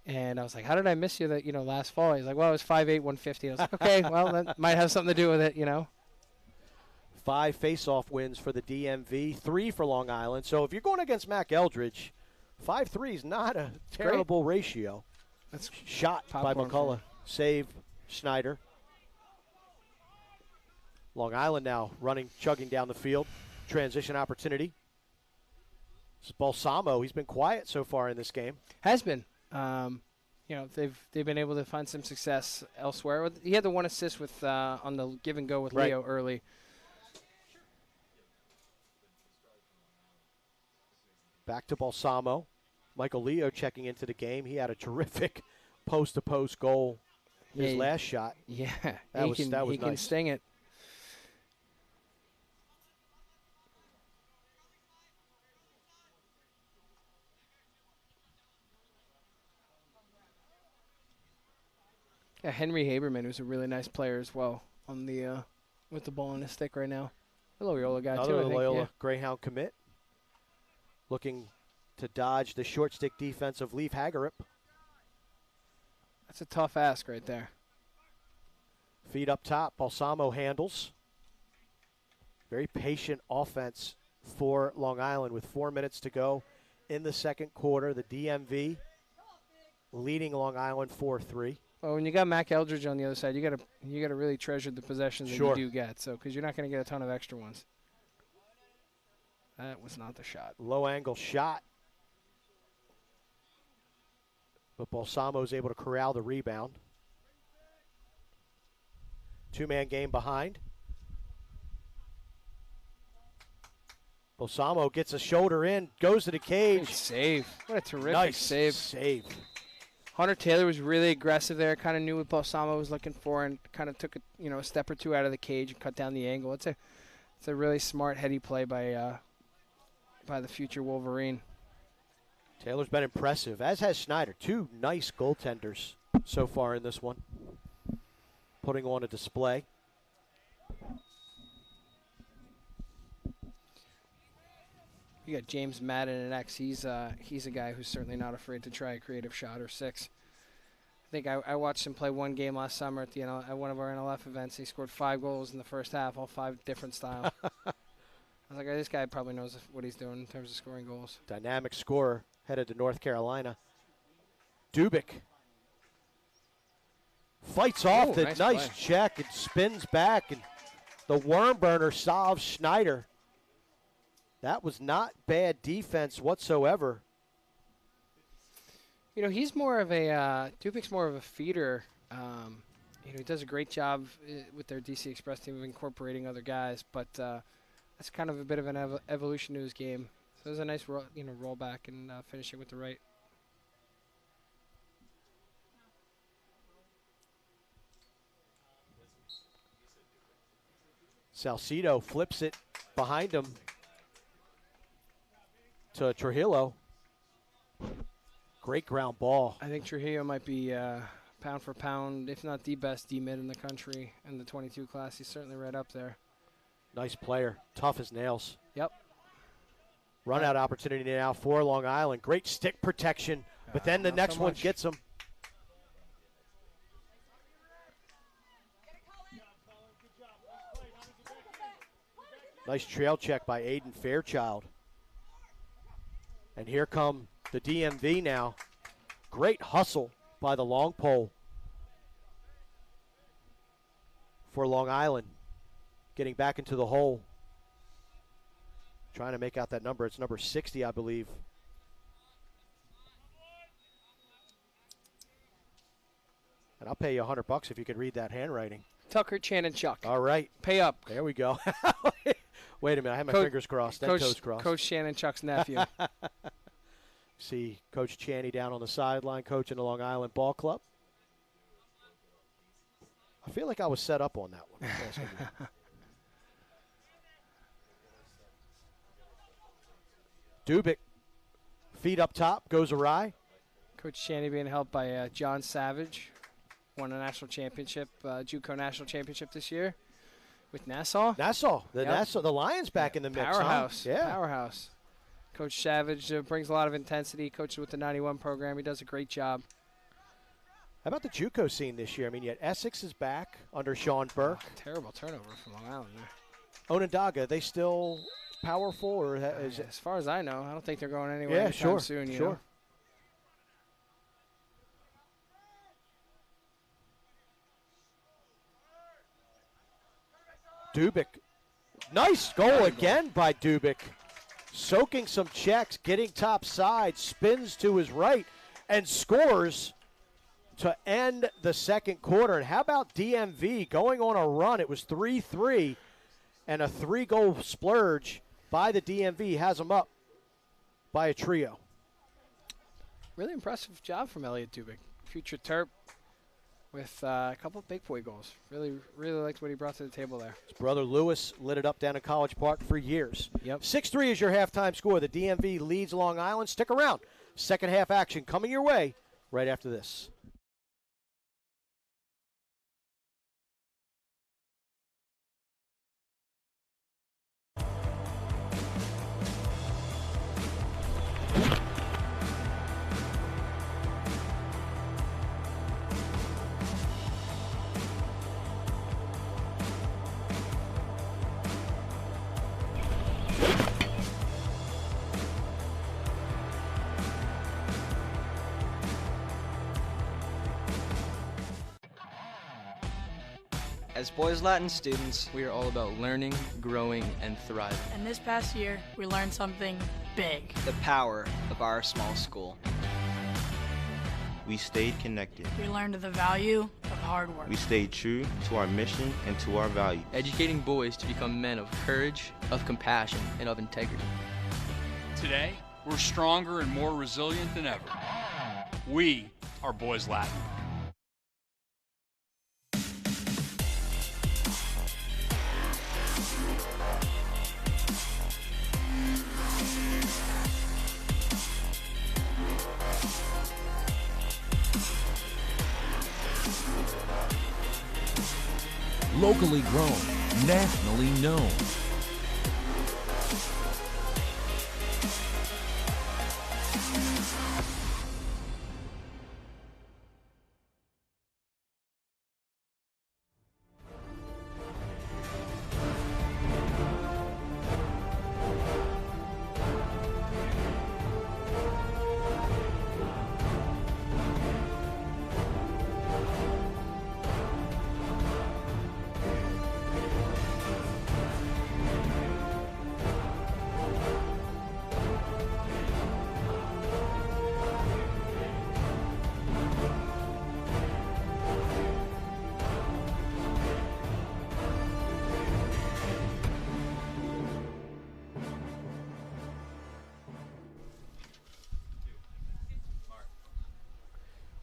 And I was like, how did I miss you last fall? He's like, well, it was 5'8", 150. I was like, okay, well, that might have something to do with it, 5 face-off wins for the DMV, 3 for Long Island. So if you're going against Mac Eldridge, 5-3 is not a terrible ratio. That's shot by McCullough. Save Schneider. Long Island now chugging down the field. Transition opportunity. This is Balsamo. He's been quiet so far in this game. Has been. They've been able to find some success elsewhere. He had the 1 assist with on the give and go with Leo early. Back to Balsamo. Michael Leo checking into the game. He had a terrific post-to-post goal. His last shot. Yeah, that was he nice. Can sting it. Yeah, Henry Haberman, who's a really nice player as well, on the with the ball on his stick right now. A Loyola guy Another too. I think. Loyola Greyhound commit. Looking to dodge the short stick defense of Leif Hagerup. That's a tough ask right there. Feed up top. Balsamo handles. Very patient offense for Long Island with 4 minutes to go in the second quarter. The DMV leading Long Island 4-3. Well, when you got Mac Eldridge on the other side, you gotta really treasure the possessions that you do get. So because you're not going to get a ton of extra ones. That was not the shot. Low angle shot. But Balsamo's able to corral the rebound. 2-man game behind. Balsamo gets a shoulder in, goes to the cage. Great save. What a terrific save. Hunter Taylor was really aggressive there, kind of knew what Balsamo was looking for and kind of took a step or two out of the cage and cut down the angle. It's a really smart, heady play by the future Wolverine. Taylor's been impressive, as has Schneider. 2 nice goaltenders so far in this one. Putting on a display. You got James Madden at X. He's a guy who's certainly not afraid to try a creative shot or 6. I think I watched him play one game last summer at one of our NLF events. He scored 5 goals in the first half, all 5 different styles. I was like, this guy probably knows what he's doing in terms of scoring goals. Dynamic scorer, headed to North Carolina. Dubik fights off the nice nice play. check and spins back, and the worm burner solves Schneider. That was not bad defense whatsoever. You know, he's more of a Dubik's more of a feeder. You know, he does a great job with their DC Express team of incorporating other guys, but that's kind of a bit of an evolution to his game. So it was a nice roll back and finishing with the right. Salcido flips it behind him to Trujillo. Great ground ball. I think Trujillo might be pound for pound, if not the best D-mid in the country in the 22 class. He's certainly right up there. Nice player. Tough as nails. Yep. Run out opportunity now for Long Island. Great stick protection, but then the next one gets him. Nice trail check by Aiden Fairchild. And here come the DMV now. Great hustle by the long pole for Long Island. Getting back into the hole. Trying to make out that number. It's number 60, I believe. And I'll pay you $100 if you could read that handwriting. Tucker, Chan, and Chuck. All right. Pay up. There we go. Wait a minute. I have my fingers crossed. Then toes crossed. Coach Shannon Chuck's nephew. See Coach Chaney down on the sideline coaching the Long Island Ball Club. I feel like I was set up on that one. Dubik, feet up top, goes awry. Coach Chaney being helped by John Savage. Won a national championship, JUCO national championship this year with Nassau. Nassau, the Lions back in the mix. Powerhouse, huh? Yeah. Powerhouse. Coach Savage brings a lot of intensity. Coaches with the 91 program. He does a great job. How about the JUCO scene this year? I mean, yet Essex is back under Sean Burke. Terrible turnover from Long Island there. Onondaga, they still powerful, or is it? As far as I know, I don't think they're going anywhere anytime sure, soon. You sure. know? Dubik. Nice goal again by Dubik. Soaking some checks, getting top side, spins to his right, and scores to end the second quarter. And how about DMV going on a run? It was 3-3, and a 3-goal splurge by the DMV has them up by a trio. Really impressive job from Elliot Dubik. Future Terp with a couple of big boy goals. Really liked what he brought to the table there. His brother Lewis lit it up down in College Park for years. Yep. 6-3 is your halftime score. The DMV leads Long Island. Stick around. Second half action coming your way right after this. As Boys Latin students, we are all about learning, growing, and thriving. And this past year, we learned something big. The power of our small school. We stayed connected. We learned the value of hard work. We stayed true to our mission and to our values. Educating boys to become men of courage, of compassion, and of integrity. Today, we're stronger and more resilient than ever. We are Boys Latin. Locally grown, nationally known.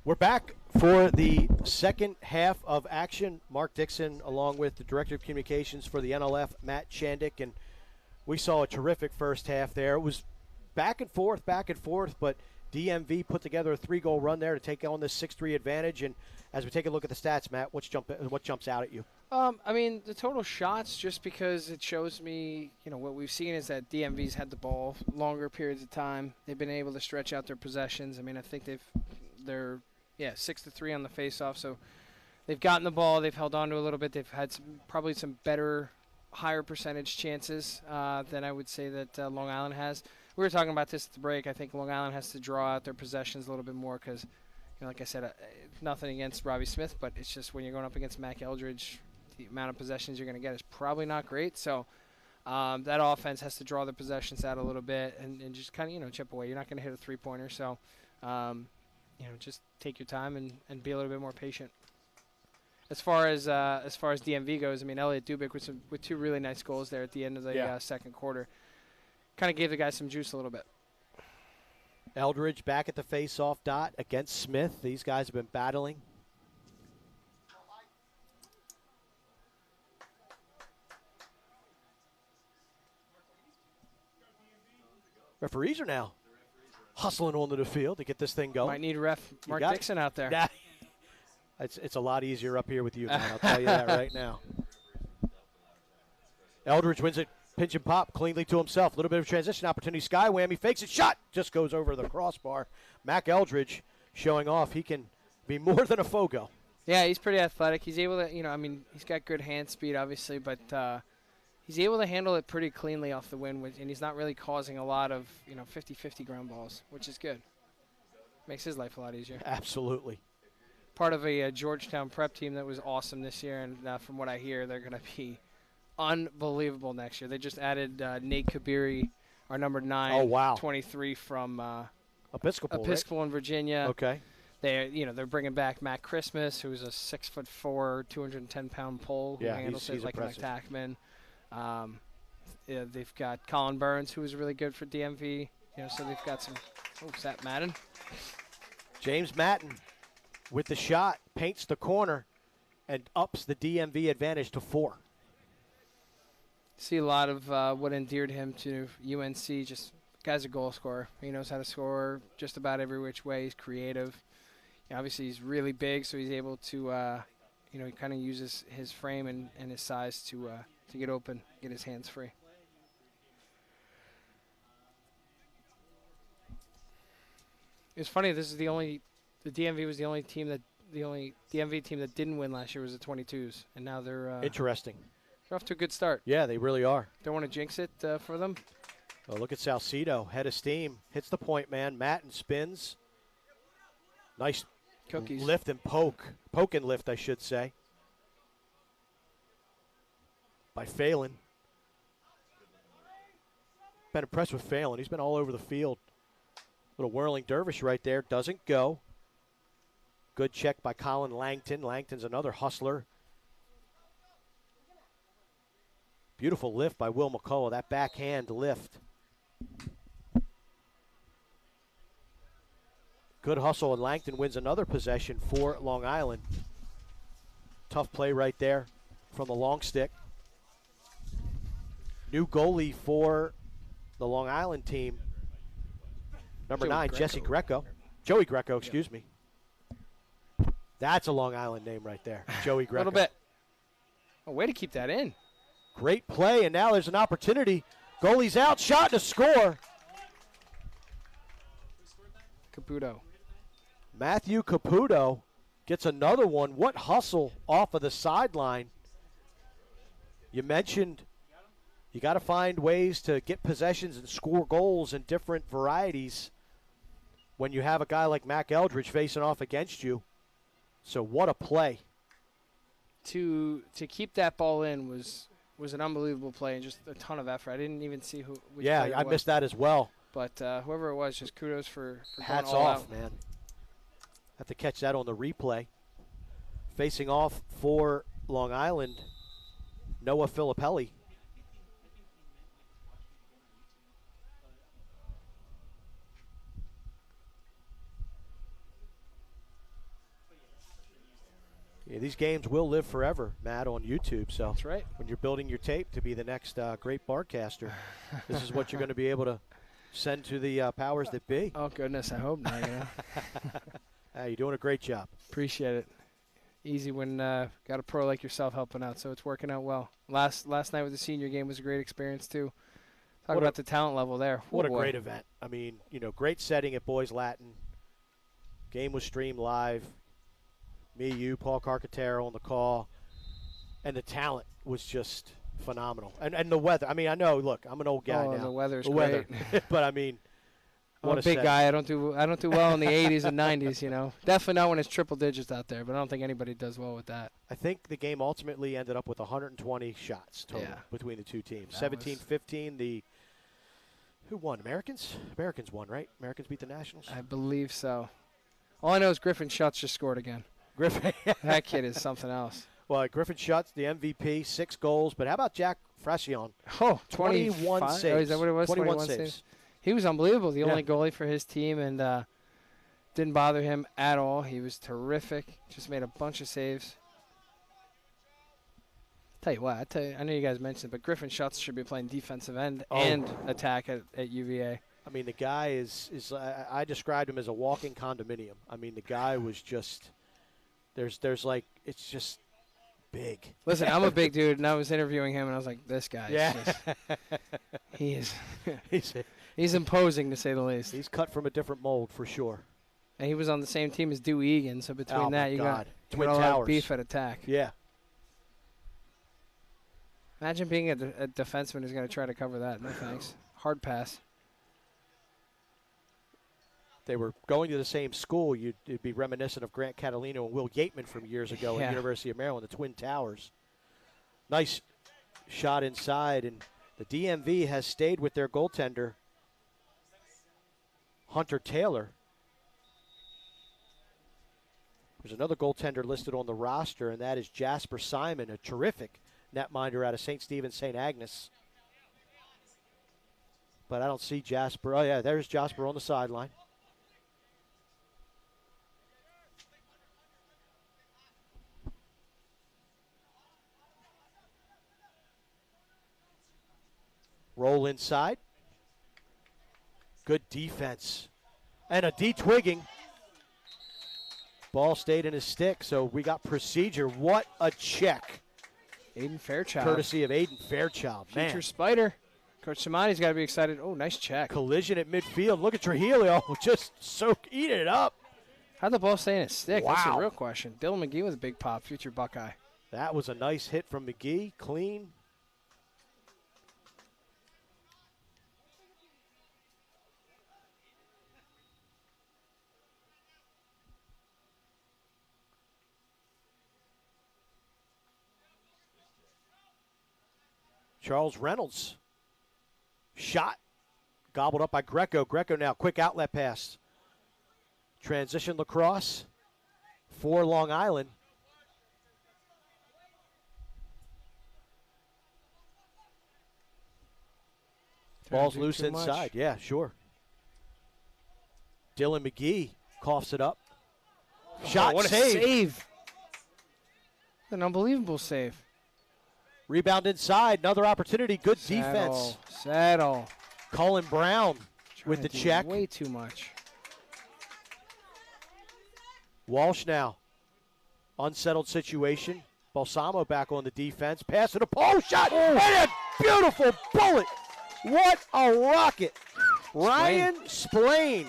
We're back for the second half of action. Mark Dixon, along with the Director of Communications for the NLF, Matt Chandick, and we saw a terrific first half there. It was back and forth, but DMV put together a 3-goal run there to take on this 6-3 advantage. And as we take a look at the stats, Matt, what jumps out at you? I mean, the total shots, just because it shows me, what we've seen is that DMV's had the ball longer periods of time. They've been able to stretch out their possessions. I mean, I think they're 6-3 on the faceoff. So they've gotten the ball. They've held on to a little bit. They've had probably some better, higher percentage chances than I would say that Long Island has. We were talking about this at the break. I think Long Island has to draw out their possessions a little bit more because, like I said, nothing against Robbie Smith, but it's just when you're going up against Mac Eldridge, the amount of possessions you're going to get is probably not great. So that offense has to draw the possessions out a little bit and just kind of, chip away. You're not going to hit a three-pointer. So, just take your time and be a little bit more patient. As far as DMV goes, I mean, Elliot Dubik with 2 really nice goals there at the end of the second quarter. Kind of gave the guys some juice a little bit. Eldridge back at the face-off dot against Smith. These guys have been battling. Referees are now hustling onto the field to get this thing going. Might need ref Mark Dixon out there. Yeah. It's a lot easier up here with you, man. I'll tell you that right now. Eldridge wins it. Pinch and pop cleanly to himself. A little bit of transition opportunity. Sky whammy. Fakes it. Shot. Just goes over the crossbar. Mac Eldridge showing off he can be more than a Fogo. Yeah, he's pretty athletic. He's able to, he's got good hand speed, obviously, but he's able to handle it pretty cleanly off the win, and he's not really causing a lot of, 50-50 ground balls, which is good. Makes his life a lot easier. Absolutely. Part of a Georgetown prep team that was awesome this year, and from what I hear, they're going to be unbelievable next year. They just added Nate Kabiri, our number 9, oh, wow. 23 from Episcopal in Virginia. Okay. They're bringing back Matt Christmas, who's a 6'4", 210-pound pole who handles it like Matt Tackman. They've got Colin Burns, who is really good for DMV. So they've got some. Oh, is that Madden? James Madden with the shot paints the corner and ups the DMV advantage to 4. See a lot of what endeared him to UNC. Just guy's a goal scorer. He knows how to score just about every which way. He's creative. Obviously, he's really big, so he's able to, he kind of uses his frame and his size to get open, get his hands free. It's funny. This is the DMV was the only DMV team that didn't win last year was the 22s, and now they're interesting. They're off to a good start. Yeah, they really are. Don't want to jinx it for them. Oh, look at Salcedo, head of steam, hits the point man. Matten spins. Nice cookies lift and poke and lift, I should say, by Phelan. Been impressed with Phelan. He's been all over the field. Little whirling dervish right there. Doesn't go. Good check by Colin Langton. Langton's another hustler. Beautiful lift by Will McCullough. That backhand lift. Good hustle, and Langton wins another possession for Long Island. Tough play right there from the long stick. New goalie for the Long Island team. Number 9, Jesse Greco. Joey Greco, excuse me. That's a Long Island name right there, Joey Greco. A little bit. A way to keep that in. Great play, and now there's an opportunity. Goalie's out, shot to score. Caputo. Matthew Caputo gets another one. What hustle off of the sideline. You mentioned you got to find ways to get possessions and score goals in different varieties when you have a guy like Mac Eldridge facing off against you. So what a play. To keep that ball in was an unbelievable play and just a ton of effort. I didn't even see which player it I was. missed that as well. But whoever it was, just kudos for hats going all off, out. man. Have to catch that on the replay. Facing off for Long Island, Noah Filippelli. Yeah, these games will live forever, Matt, on YouTube. So That's right. when you're building your tape to be the next great broadcaster, this is what you're going to be able to send to the powers that be. Oh, goodness, I hope not. You're doing a great job. Appreciate it. Easy when got a pro like yourself helping out, so it's working out well. Last night with the senior game was a great experience, too. Talk about the talent level there. What a great event. I mean, great setting at Boys Latin. Game was streamed live. Me, you, Paul Carcatero on the call. And the talent was just phenomenal. And the weather. I mean, I know, look, I'm an old guy now. The weather's great. Great. But, I mean, I'm a big guy. I don't do well in the 80s and 90s, Definitely not when it's triple digits out there, but I don't think anybody does well with that. I think the game ultimately ended up with 120 shots total between the two teams. 17-15, who won? Americans? Americans won, right? Americans beat the Nationals? I believe so. All I know is Griffin Schutz just scored again. Griffin. That kid is something else. Well, Griffin Schutz, the MVP, 6 goals. But how about Jack Frassion? Oh, 21 saves. Oh, is that what it was? 21 saves. He was unbelievable, the only goalie for his team, and didn't bother him at all. He was terrific. Just made a bunch of saves. Tell you what, I know you guys mentioned it, but Griffin Schutz should be playing defensive end and attack at UVA. I mean, the guy is I described him as a walking condominium. I mean, the guy was just there's like, it's just big. Listen, I'm a big dude, and I was interviewing him, and I was like, this guy is just, he's imposing, to say the least. He's cut from a different mold, for sure. And he was on the same team as Dewey Egan, so between that, you got Twin a lot Towers. of beef at attack. Yeah. Imagine being a defenseman who's going to try to cover that. No thanks. Hard pass. They were going to the same school. It'd be reminiscent of Grant Catalino and Will Yateman from years ago at University of Maryland, the Twin Towers. Nice shot inside, and the DMV has stayed with their goaltender, Hunter Taylor. There's another goaltender listed on the roster, and that is Jasper Simon, a terrific netminder out of St. Stephen's, St. Agnes. But I don't see Jasper. Oh, yeah, there's Jasper on the sideline. Roll inside. Good defense. And a detwigging. Ball stayed in his stick, so we got procedure. What a check. Aiden Fairchild. Courtesy of Aiden Fairchild. Future Spider. Coach Samani's got to be excited. Oh, nice check. Collision at midfield. Look at Trujillo just eating it up. How'd the ball stay in his stick? Wow. That's the real question. Dylan McGee with a big pop, future Buckeye. That was a nice hit from McGee. Clean. Charles Reynolds. Shot. Gobbled up by Greco. Greco now, quick outlet pass. Transition Lacrosse for Long Island. Ball's loose inside. Yeah, sure. Dylan McGee coughs it up. Shot, what a save. save. An unbelievable save. Rebound inside. Another opportunity. Good defense. Saddle. Colin Brown with the check. Way too much. Walsh now. Unsettled situation. Balsamo back on the defense. Pass to the pole. Shot. And a beautiful bullet. What a rocket. Ryan Splain.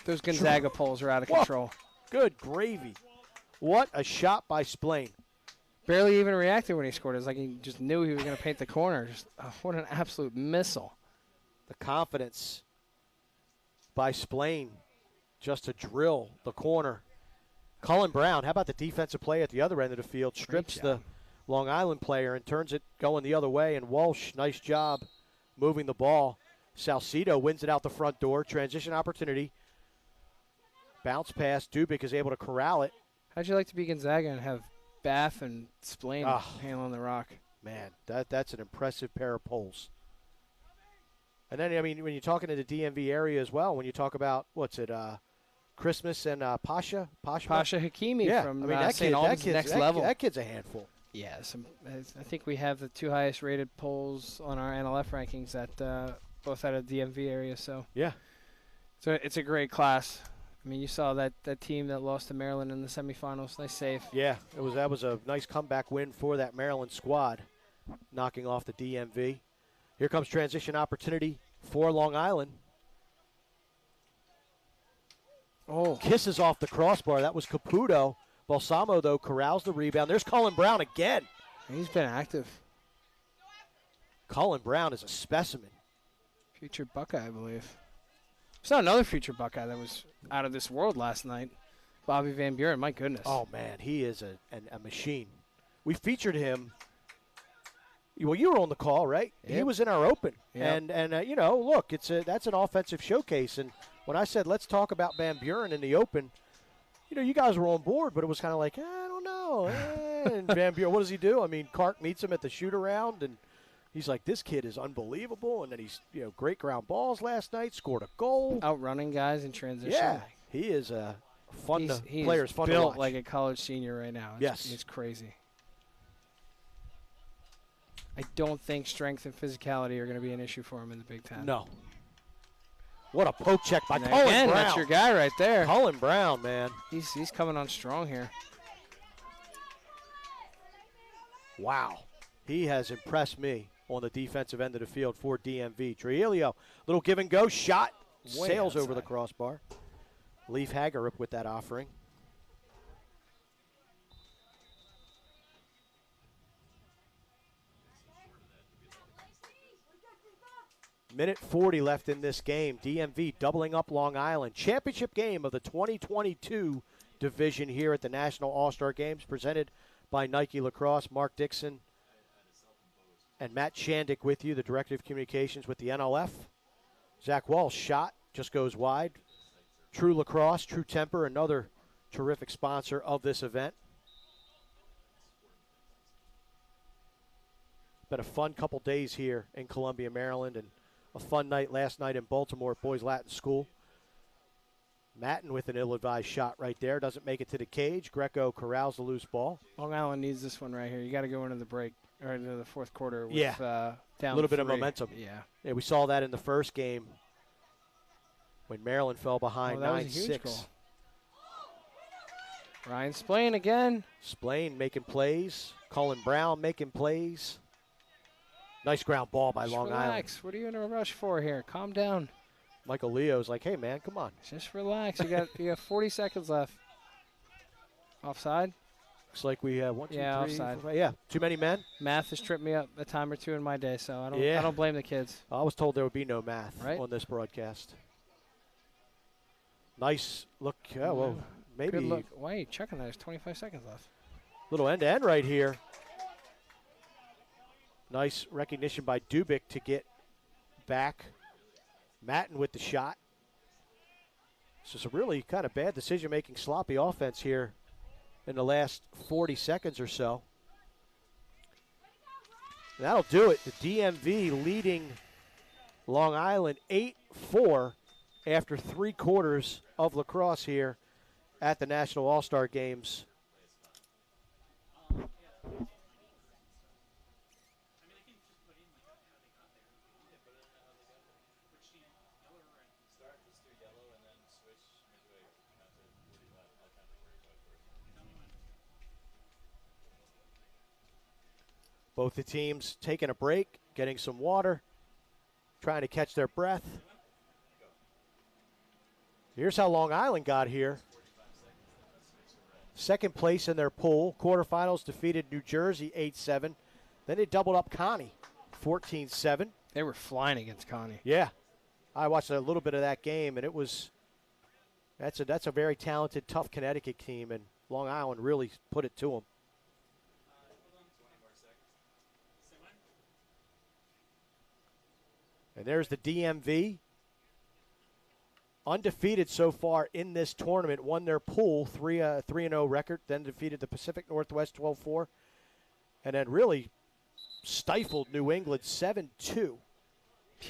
Those Gonzaga poles are out of control. Good gravy. What a shot by Splain. Barely even reacted when he scored. It was like he just knew he was going to paint the corner. Just, what an absolute missile. The confidence by Splain just to drill the corner. Colin Brown, how about the defensive play at the other end of the field? Strips the Long Island player and turns it going the other way. And Walsh, nice job moving the ball. Salcido wins it out the front door. Transition opportunity. Bounce pass. Dubik is able to corral it. How'd you like to be Gonzaga and have Bath and Splain handling the rock? Man, that's an impressive pair of poles. And then, I mean, when you're talking to the DMV area as well, when you talk about, Christmas and Pasha Hakimi from that St. Albans, next level. That kid's a handful. Yeah, I think we have the 2 highest rated polls on our NLF rankings at both out of DMV area. So yeah, so it's a great class. I mean, you saw that team that lost to Maryland in the semifinals. Nice save. Yeah, that was a nice comeback win for that Maryland squad, knocking off the DMV. Here comes transition opportunity for Long Island. Oh, Kisses off the crossbar. That was Caputo. Balsamo, though, corrals the rebound. There's Cullen Brown again. he's been active. Cullen Brown is a specimen. Future Buckeye, I believe. Saw another future Buckeye that was out of this world last night. Bobby Van Buren, my goodness. Oh, man, he is a machine. We featured him. Well, you were on the call, right? Yep. He was in our open. Yep. And look, that's an offensive showcase. And when I said, let's talk about Van Buren in the open, you guys were on board, but it was kind of like, I don't know. And Van Buren, what does he do? I mean, Clark meets him at the shoot-around, and he's like, this kid is unbelievable. And then he's, great ground balls last night, scored a goal. Outrunning guys in transition. Yeah, he is fun He's to watch. built like a college senior right now. Yes. It's crazy. I don't think strength and physicality are going to be an issue for him in the Big Ten. No. What a poke check by And Cullen again, Brown. that's your guy right there. Cullen Brown, man. He's coming on strong here. Wow. He has impressed me on the defensive end of the field for DMV. Trujillo, little give and go shot, Way sails outside. over the crossbar. Leaf Hagerup with that offering. Minute 40 left in this game. DMV doubling up Long Island. Championship game of the 2022 division here at the National All-Star Games, presented by Nike Lacrosse. Mark Dixon and Matt Shandick with you, the Director of Communications with the NLF. Zach Walsh shot, just goes wide. True Lacrosse, True Temper, another terrific sponsor of this event. Been a fun couple days here in Columbia, Maryland, and a fun night last night in Baltimore at Boys Latin School. Matten with an ill-advised shot right there. Doesn't make it to the cage. Greco corrals the loose ball. Long Island needs this one right here. You got to go into the break or into the fourth quarter with Yeah. down A little bit of 3. momentum. Yeah. Yeah, we saw that in the first game when Maryland fell behind That was a huge 9-6. goal. Ryan Splain again. Splain making plays. Cullen Brown making plays. Nice ground ball by Just Long relax. Island. What are you in a rush for here? Calm down. Michael Leo's like, hey, man, come on. Just relax. You got 40 seconds left. Offside. Looks like we have 1, 2, 3, offside. 4, 5. Yeah, too many men. Math has tripped me up a time or two in my day, so I Yeah. don't blame the kids. I was told there would be no math Right. on this broadcast. Nice look. Yeah, well, maybe Good look. Why are you checking that? There's 25 seconds left. little end-to-end right here. Nice recognition by Dubik to get back. Matten with the shot. It's just a really kind of bad decision-making, sloppy offense here in the last 40 seconds or so. And that'll do it. The DMV leading Long Island 8-4 after 3 quarters of lacrosse here at the National All-Star Games. Both the teams taking a break, getting some water, trying to catch their breath. Here's how Long Island got here. Second place in their pool. Quarterfinals defeated New Jersey 8-7. Then they doubled up Connie 14-7. They were flying against Connie. Yeah. I watched a little bit of that game, and it was that's a very talented, tough Connecticut team, and Long Island really put it to them. And there's the DMV. Undefeated so far in this tournament, won their pool 3-0 record, then defeated the Pacific Northwest 12-4, and then really stifled New England 7-2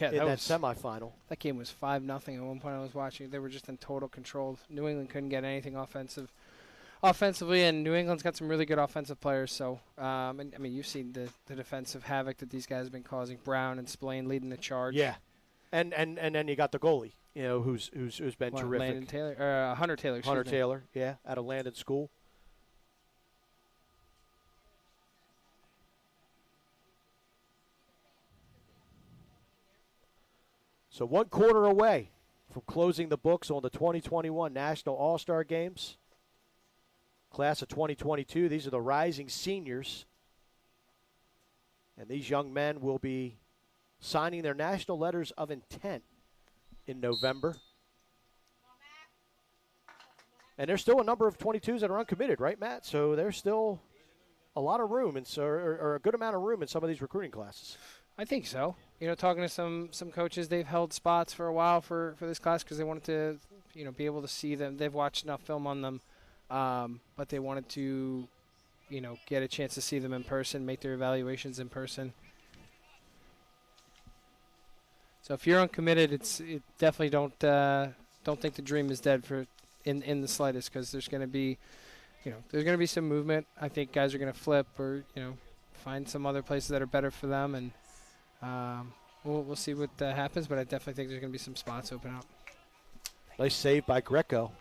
Yeah, in that semifinal. That game was 5-0 at one point I was watching. They were just in total control. New England couldn't get anything offensively, and New England's got some really good offensive players. So, and, I mean, you've seen the defensive havoc that these guys have been causing. Brown and Splain leading the charge. Yeah, and then you got the goalie, who's been terrific. Landon Taylor, Hunter Taylor. Hunter Taylor, yeah, out of Landon School. So 1 quarter away from closing the books on the 2021 National All-Star Games. Class of 2022, these are the rising seniors. And these young men will be signing their national letters of intent in November. And there's still a number of 22s that are uncommitted, right, Matt? So there's still a lot of room, or a good amount of room in some of these recruiting classes. I think so. Talking to some coaches, they've held spots for a while for this class because they wanted to, be able to see them. They've watched enough film on them, but they wanted to, get a chance to see them in person, make their evaluations in person. So if you're uncommitted, it definitely don't think the dream is dead in the slightest, because there's going to be, there's going to be some movement. I think guys are going to flip or find some other places that are better for them, and we'll see what happens. But I definitely think there's going to be some spots open up. Nice save by Greco.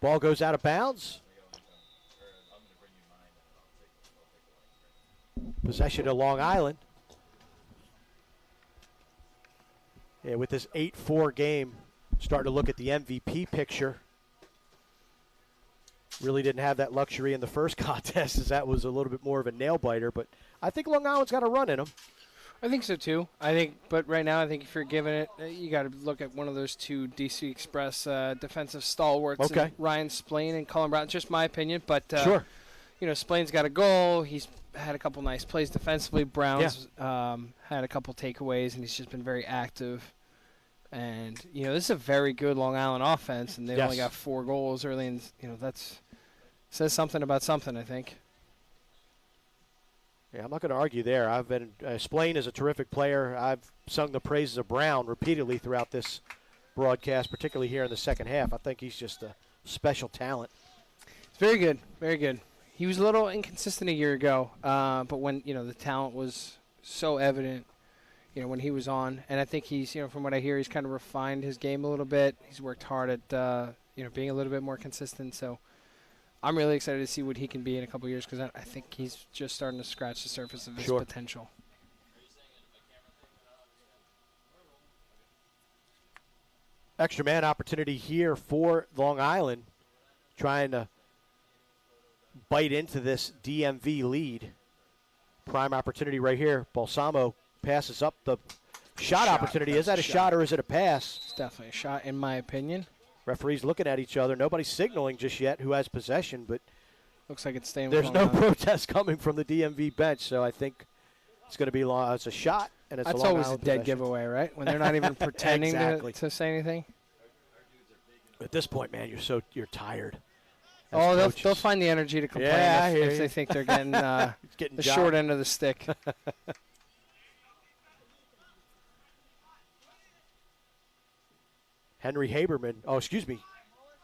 Ball goes out of bounds. Possession to Long Island. Yeah, with this 8-4 game, starting to look at the MVP picture. Really didn't have that luxury in the first contest, as that was a little bit more of a nail-biter. But I think Long Island's got a run in them. I think so, too. But right now, I think if you're giving it, you got to look at one of those two DC Express defensive stalwarts. Okay. Ryan Splain and Colin Brown. Just my opinion, but sure. Splain's got a goal. He's had a couple nice plays defensively. Brown's had a couple takeaways, and he's just been very active. And this is a very good Long Island offense, and they've only got 4 goals early, and that's says something about something, I think. Yeah, I'm not going to argue there. I've been Splain is a terrific player. I've sung the praises of Brown repeatedly throughout this broadcast, particularly here in the second half. I think he's just a special talent. It's very good, very good. He was a little inconsistent a year ago, but when the talent was so evident, when he was on, and I think he's from what I hear, he's kind of refined his game a little bit. He's worked hard at being a little bit more consistent. So I'm really excited to see what he can be in a couple of years, because I think he's just starting to scratch the surface of his potential. Extra man opportunity here for Long Island, trying to bite into this DMV lead. Prime opportunity right here. Balsamo passes up the shot opportunity. Is that a shot or is it a pass? It's definitely a shot, in my opinion. Referees looking at each other. Nobody's signaling just yet who has possession, but looks like it's staying. There's no protest coming from the DMV bench, so I think it's going to be long. It's a shot, and it's That's a Long always Island a dead possession. giveaway, right? When they're not even pretending Exactly. to say anything. At this point, man, you're tired. Oh, As they'll find the energy to complain if they think they're getting, getting the jobbed. short end of the stick. Henry Haberman. Oh, excuse me.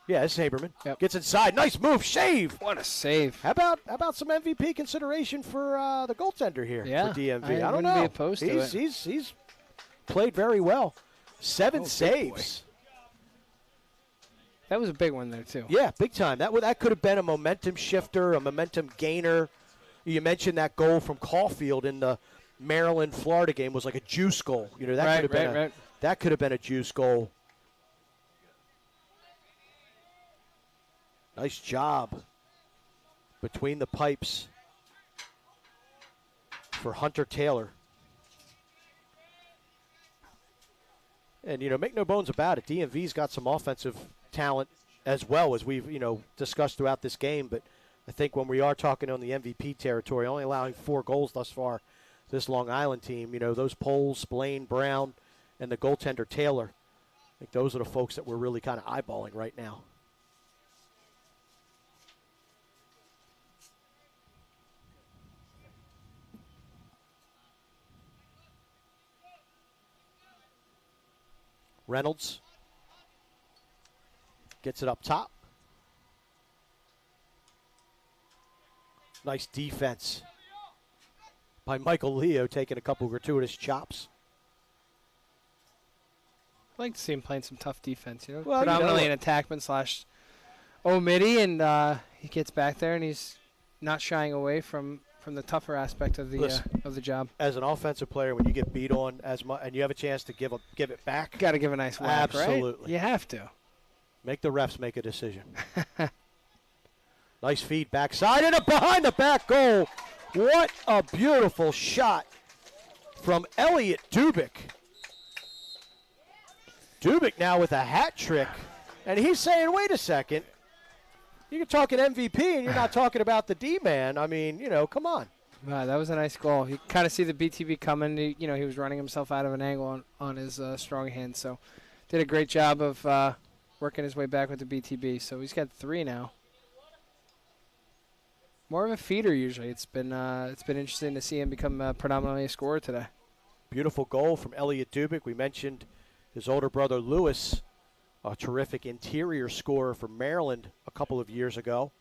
Yeah, this is Haberman. Yep. Gets inside. Nice move. Shave. What a save. How about some MVP consideration for the goaltender here for DMV? I don't wouldn't know. be opposed to it. He's played very well. 7 saves. That was a big one there, too. Yeah, big time. That could have been a momentum shifter, a momentum gainer. You mentioned that goal from Caulfield in the Maryland-Florida game was like a juice goal. That could have been a juice goal. Nice job between the pipes for Hunter Taylor. And, make no bones about it. DMV's got some offensive talent as well, as we've, discussed throughout this game. But I think when we are talking on the MVP territory, only allowing 4 goals thus far, this Long Island team, those Poles, Splain, Brown, and the goaltender Taylor I think those are the folks that we're really kind of eyeballing right now. Reynolds gets it up top. Nice defense by Michael Leo, taking a couple gratuitous chops. I'd like to see him playing some tough defense, you know. Well, predominantly an attackman / midi, and he gets back there and he's not shying away from the tougher aspect of the job. As an offensive player, when you get beat on as much and you have a chance to give it back, Got to give a nice whack, absolutely. Right? You have to. Make the refs make a decision. Nice feed backside and a behind the back goal. What a beautiful shot from Elliot Dubik. Dubik now with a hat trick, and he's saying, wait a second. You're talking MVP, and you're not talking about the D-man. I mean, come on. Wow, that was a nice goal. You kind of see the BTB coming. He was running himself out of an angle on his strong hand. So did a great job of working his way back with the BTB. So he's got 3 now. More of a feeder usually. It's been interesting to see him become predominantly a scorer today. Beautiful goal from Elliot Dubik. We mentioned his older brother Lewis, a terrific interior scorer for Maryland a couple of years ago.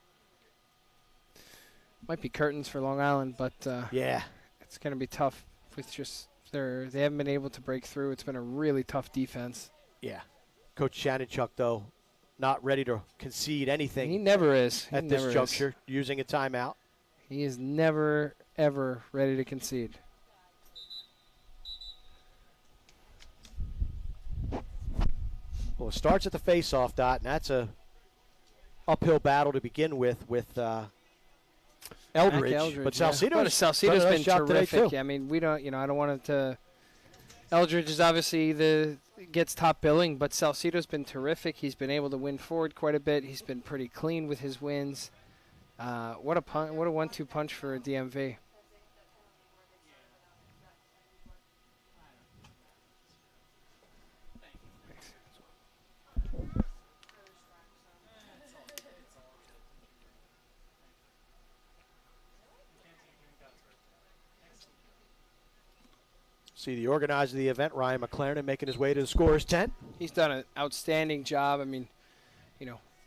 Might be curtains for Long Island, but yeah, it's going to be tough with just they haven't been able to break through. It's been a really tough defense. Yeah. Coach Shannonchuk, though, not ready to concede anything. He never is. At this juncture, using a timeout. He is never, ever ready to concede. Well, it starts at the face-off dot, and that's a uphill battle to begin with Eldridge. But Salcedo's been terrific. Too. I mean, we don't, I don't want it to. Eldridge is obviously gets top billing, but Salcedo's been terrific. He's been able to win forward quite a bit. He's been pretty clean with his wins. What a 1-2 punch for a DMV. See the organizer of the event, Ryan McLaren, making his way to the scorer's tent. He's done an outstanding job. I mean,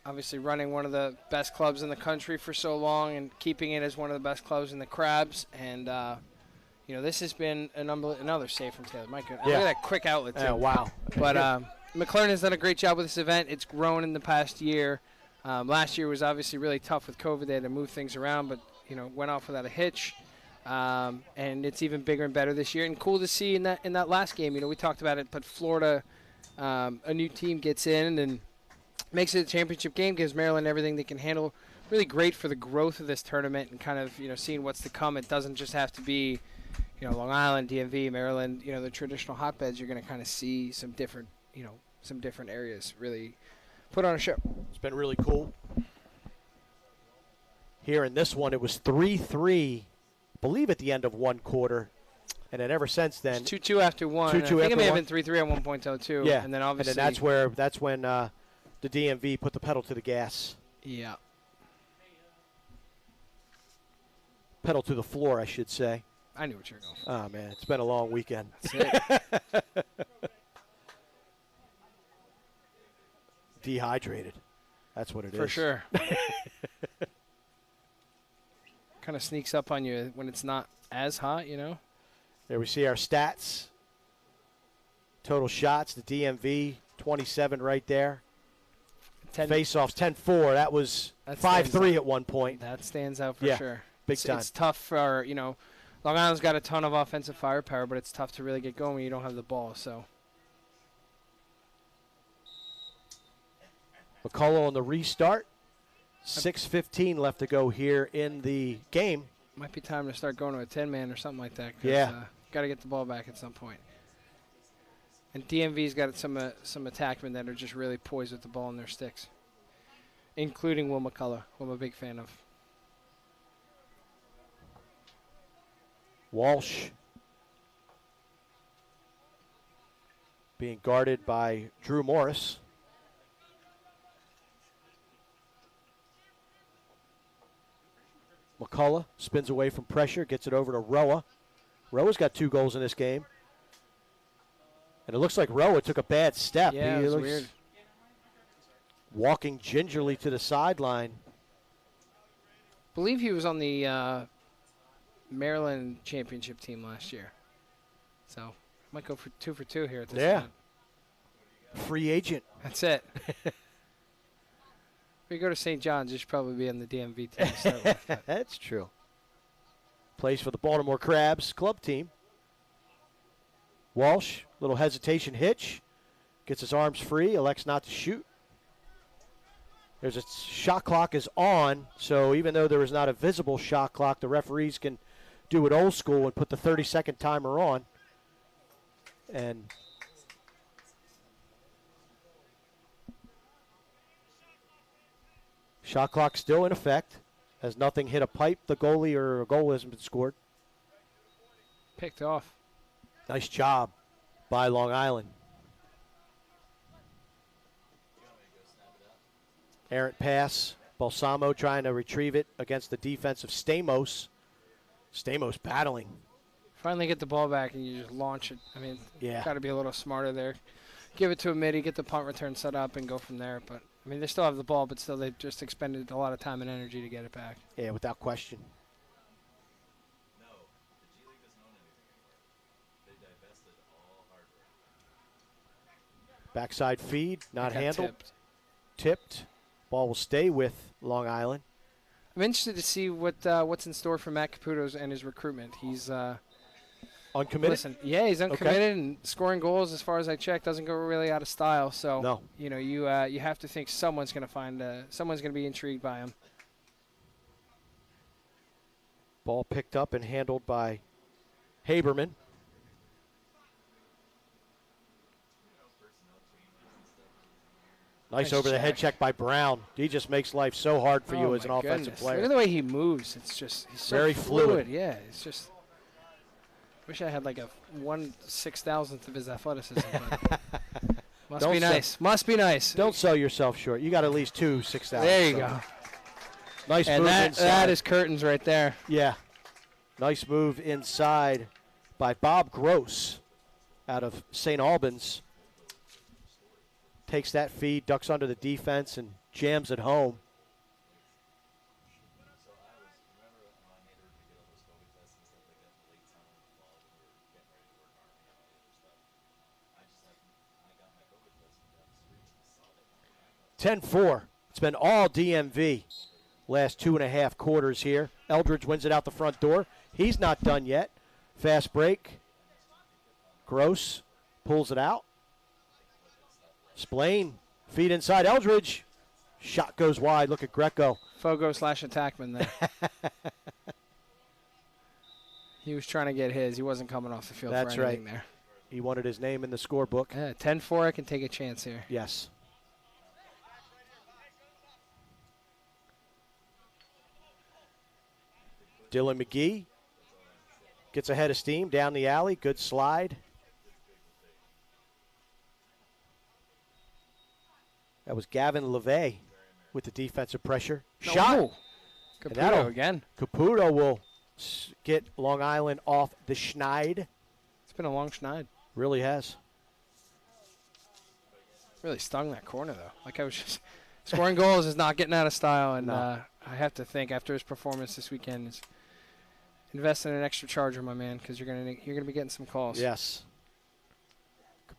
obviously running one of the best clubs in the country for so long and keeping it as one of the best clubs in the Crabs. And, this has been another save from Taylor. My goodness. Yeah. Look at that quick outlet, too. Wow. But McLaren has done a great job with this event. It's grown in the past year. Last year was obviously really tough with COVID. They had to move things around, but, went off without a hitch. And it's even bigger and better this year. And cool to see in that last game. We talked about it, but Florida, a new team gets in and makes it a championship game, gives Maryland everything they can handle. Really great for the growth of this tournament and kind of, seeing what's to come. It doesn't just have to be, Long Island, DMV, Maryland, the traditional hotbeds. You're going to kind of see some different areas really put on a show. It's been really cool. Here in this one, it was 3-3. Believe at the end of one quarter, and then ever since then, 2-2 after one. 2-2 I think after it may have one. been 3-3 at one point too. Yeah, and then obviously that's when the DMV put the pedal to the gas. Yeah. Pedal to the floor, I should say. I knew what you were going for. Oh man, it's been a long weekend. That's it. Dehydrated. That's what it is. For sure. Kind of sneaks up on you when it's not as hot, There we see our stats. Total shots, the DMV, 27 right there. Face-offs, 10-4. That was 5-3 at one point. That stands out for sure. Big time. It's tough for, Long Island's got a ton of offensive firepower, but it's tough to really get going when you don't have the ball, so. McCullough on the restart. 6:15 left to go here in the game. Might be time to start going to a 10-man or something like that. Yeah. Got to get the ball back at some point. And DMV's got some attackmen that are just really poised with the ball in their sticks, including Will McCullough, who I'm a big fan of. Walsh. being guarded by Drew Morris. McCullough spins away from pressure, gets it over to Roa. Roa's got 2 goals in this game. And it looks like Roa took a bad step. Yeah, He it was looks weird. walking gingerly to the sideline. Believe he was on the Maryland championship team last year. So, might go for 2 for 2 here at this point. Free agent. That's it. If you go to St. John's, you should probably be on the DMV team to start with, but That's true. Plays for the Baltimore Crabs club team. Walsh, little hesitation hitch. Gets his arms free, elects not to shoot. There's a shot clock is on, so even though there is not a visible shot clock, the referees can do it old school and put the 30-second timer on. And shot clock still in effect. Has nothing hit a pipe, the goalie, or a goal hasn't been scored. picked off. Nice job by Long Island. Errant pass. Balsamo trying to retrieve it against the defense of Stamos. Stamos battling. Finally get the ball back and you just launch it. I mean, Yeah. got to be a little smarter there. Give it to a midi, get the punt return set up, and go from there. But, I mean, they still have the ball, but still they just expended a lot of time and energy to get it back. Yeah, without question. Backside feed, not It got handled. tipped. Ball will stay with Long Island. I'm interested to see what's in store for Matt Caputo and his recruitment. He's Uncommitted? listen, yeah, he's uncommitted and scoring goals. As far as I check, doesn't go really out of style. So No. you know, you have to think someone's going to someone's going to be intrigued by him. Ball picked up and handled by Haberman. Nice over the head check by Brown. He just makes life so hard for you as an my offensive goodness. player. Look at the way he moves. It's just he's so Very fluid. Yeah, it's just. Wish I had like a 1/6000th of his athleticism. But must Don't be sell- nice. Must be nice. Don't sell yourself short. You got at least 2 6,000. There you go. Nice And move that inside. is curtains right there. Yeah. Nice move inside by Bob Gross out of St. Albans. Takes that feed, ducks under the defense, and jams it home. (10-4). It's been all DMV last 2.5 quarters here. Eldridge wins it out the front door. He's not done yet. Fast break. Gross pulls it out. Splain, feed inside Eldridge. Shot goes wide. Look at Greco. Fogo/attackman there. He was trying to get his. He wasn't coming off the field That's for anything right. there. He wanted his name in the scorebook. Yeah, 10-4, I can take a chance here. Yes. Dylan McGee gets ahead of steam down the alley. Good slide. That was Gavin LeVay with the defensive pressure. Shot. Oh, And Caputo again. Caputo will get Long Island off the schneid. It's been a long schneid. Really has. Really stung that corner, though. Like I was just scoring goals is not getting out of style, and No. I have to think after his performance this weekend is invest in an extra charger, my man, because you're gonna be getting some calls. Yes.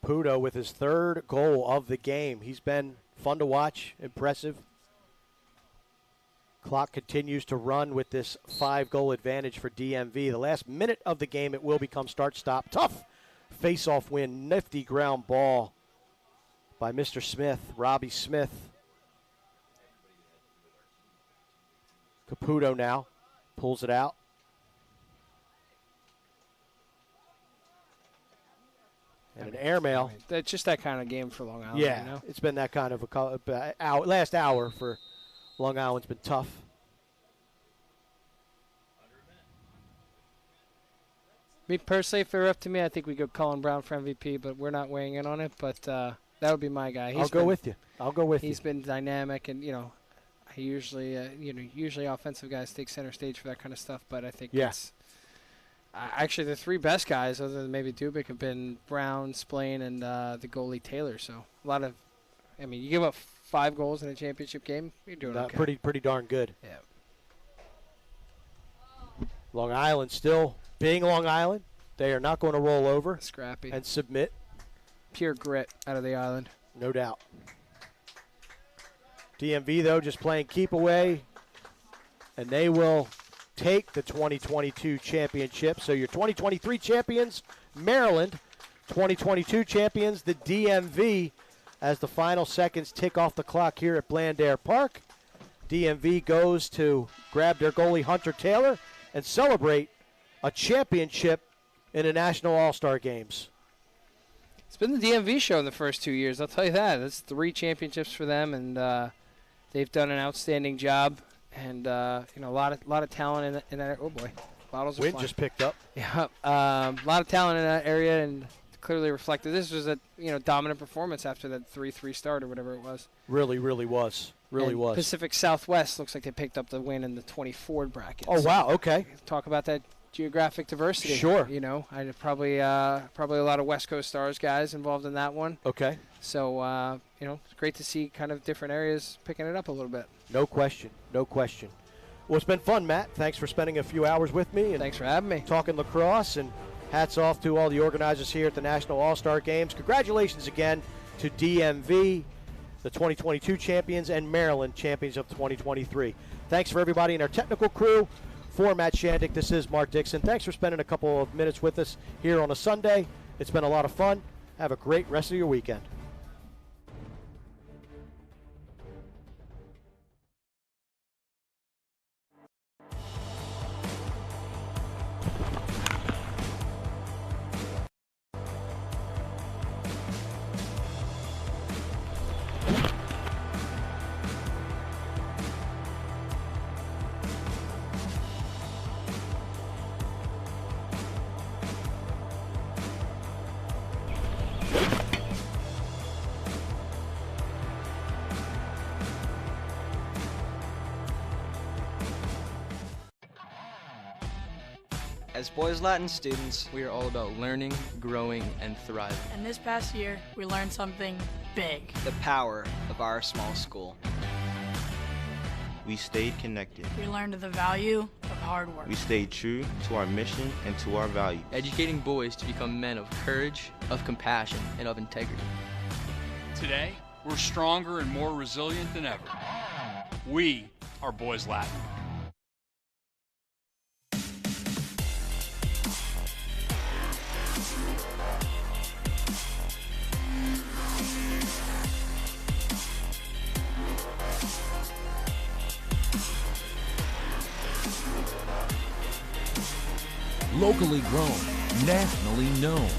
Caputo with his 3rd goal of the game. He's been fun to watch, impressive. Clock continues to run with this 5-goal advantage for DMV. The last minute of the game, it will become start-stop. Tough face-off win, nifty ground ball by Mr. Smith, Robbie Smith. Caputo now pulls it out. And an airmail. That's just that kind of game for Long Island. Yeah, You know? it's been that kind of last hour for Long Island's been tough. Me personally, if it were up to me, I think we go Colin Brown for MVP, but we're not weighing in on it. But that would be my guy. I'll go with you. He's been dynamic, and he usually usually offensive guys take center stage for that kind of stuff. But I think actually the three best guys, other than maybe Dubik, have been Brown, Splain, and the goalie Taylor. So a lot of, you give up 5 goals in a championship game, you're doing okay. Pretty darn good. Yeah. Long Island still being Long Island. They are not going to roll over. Scrappy. And submit. Pure grit out of the island. No doubt. DMV, though, just playing keep away. And they will take the 2022 championship. So your 2023 champions, Maryland. 2022 champions, the DMV, as the final seconds tick off the clock here at Blandair Park. DMV goes to grab their goalie, Hunter Taylor, and celebrate a championship in the National All-Star Games. It's been the DMV show in the first 2 years, I'll tell you that. That's 3 championships for them, and they've done an outstanding job. And a lot of talent in that. Oh boy, bottles are Wind flying. just picked up. Yeah, a lot of talent in that area, and clearly reflected. This was a dominant performance after that 3-3 start or whatever it was. Really was. Really And was. Pacific Southwest looks like they picked up the win in the 20 Ford bracket. Oh wow, okay. Talk about that geographic diversity. Sure. I had probably a lot of West Coast Stars guys involved in that one. Okay. So it's great to see kind of different areas picking it up a little bit. No question. Well, it's been fun, Matt. Thanks for spending a few hours with me. And thanks for having me. Talking lacrosse, and hats off to all the organizers here at the National All-Star Games. Congratulations again to DMV, the 2022 champions, and Maryland champions of 2023. Thanks for everybody in our technical crew. For Matt Shandick, this is Mark Dixon. Thanks for spending a couple of minutes with us here on a Sunday. It's been a lot of fun. Have a great rest of your weekend. As Boys Latin students, we are all about learning, growing, and thriving. And this past year, we learned something big. The power of our small school. We stayed connected. We learned the value of hard work. We stayed true to our mission and to our values. Educating boys to become men of courage, of compassion, and of integrity. Today, we're stronger and more resilient than ever. We are Boys Latin. Locally grown, nationally known.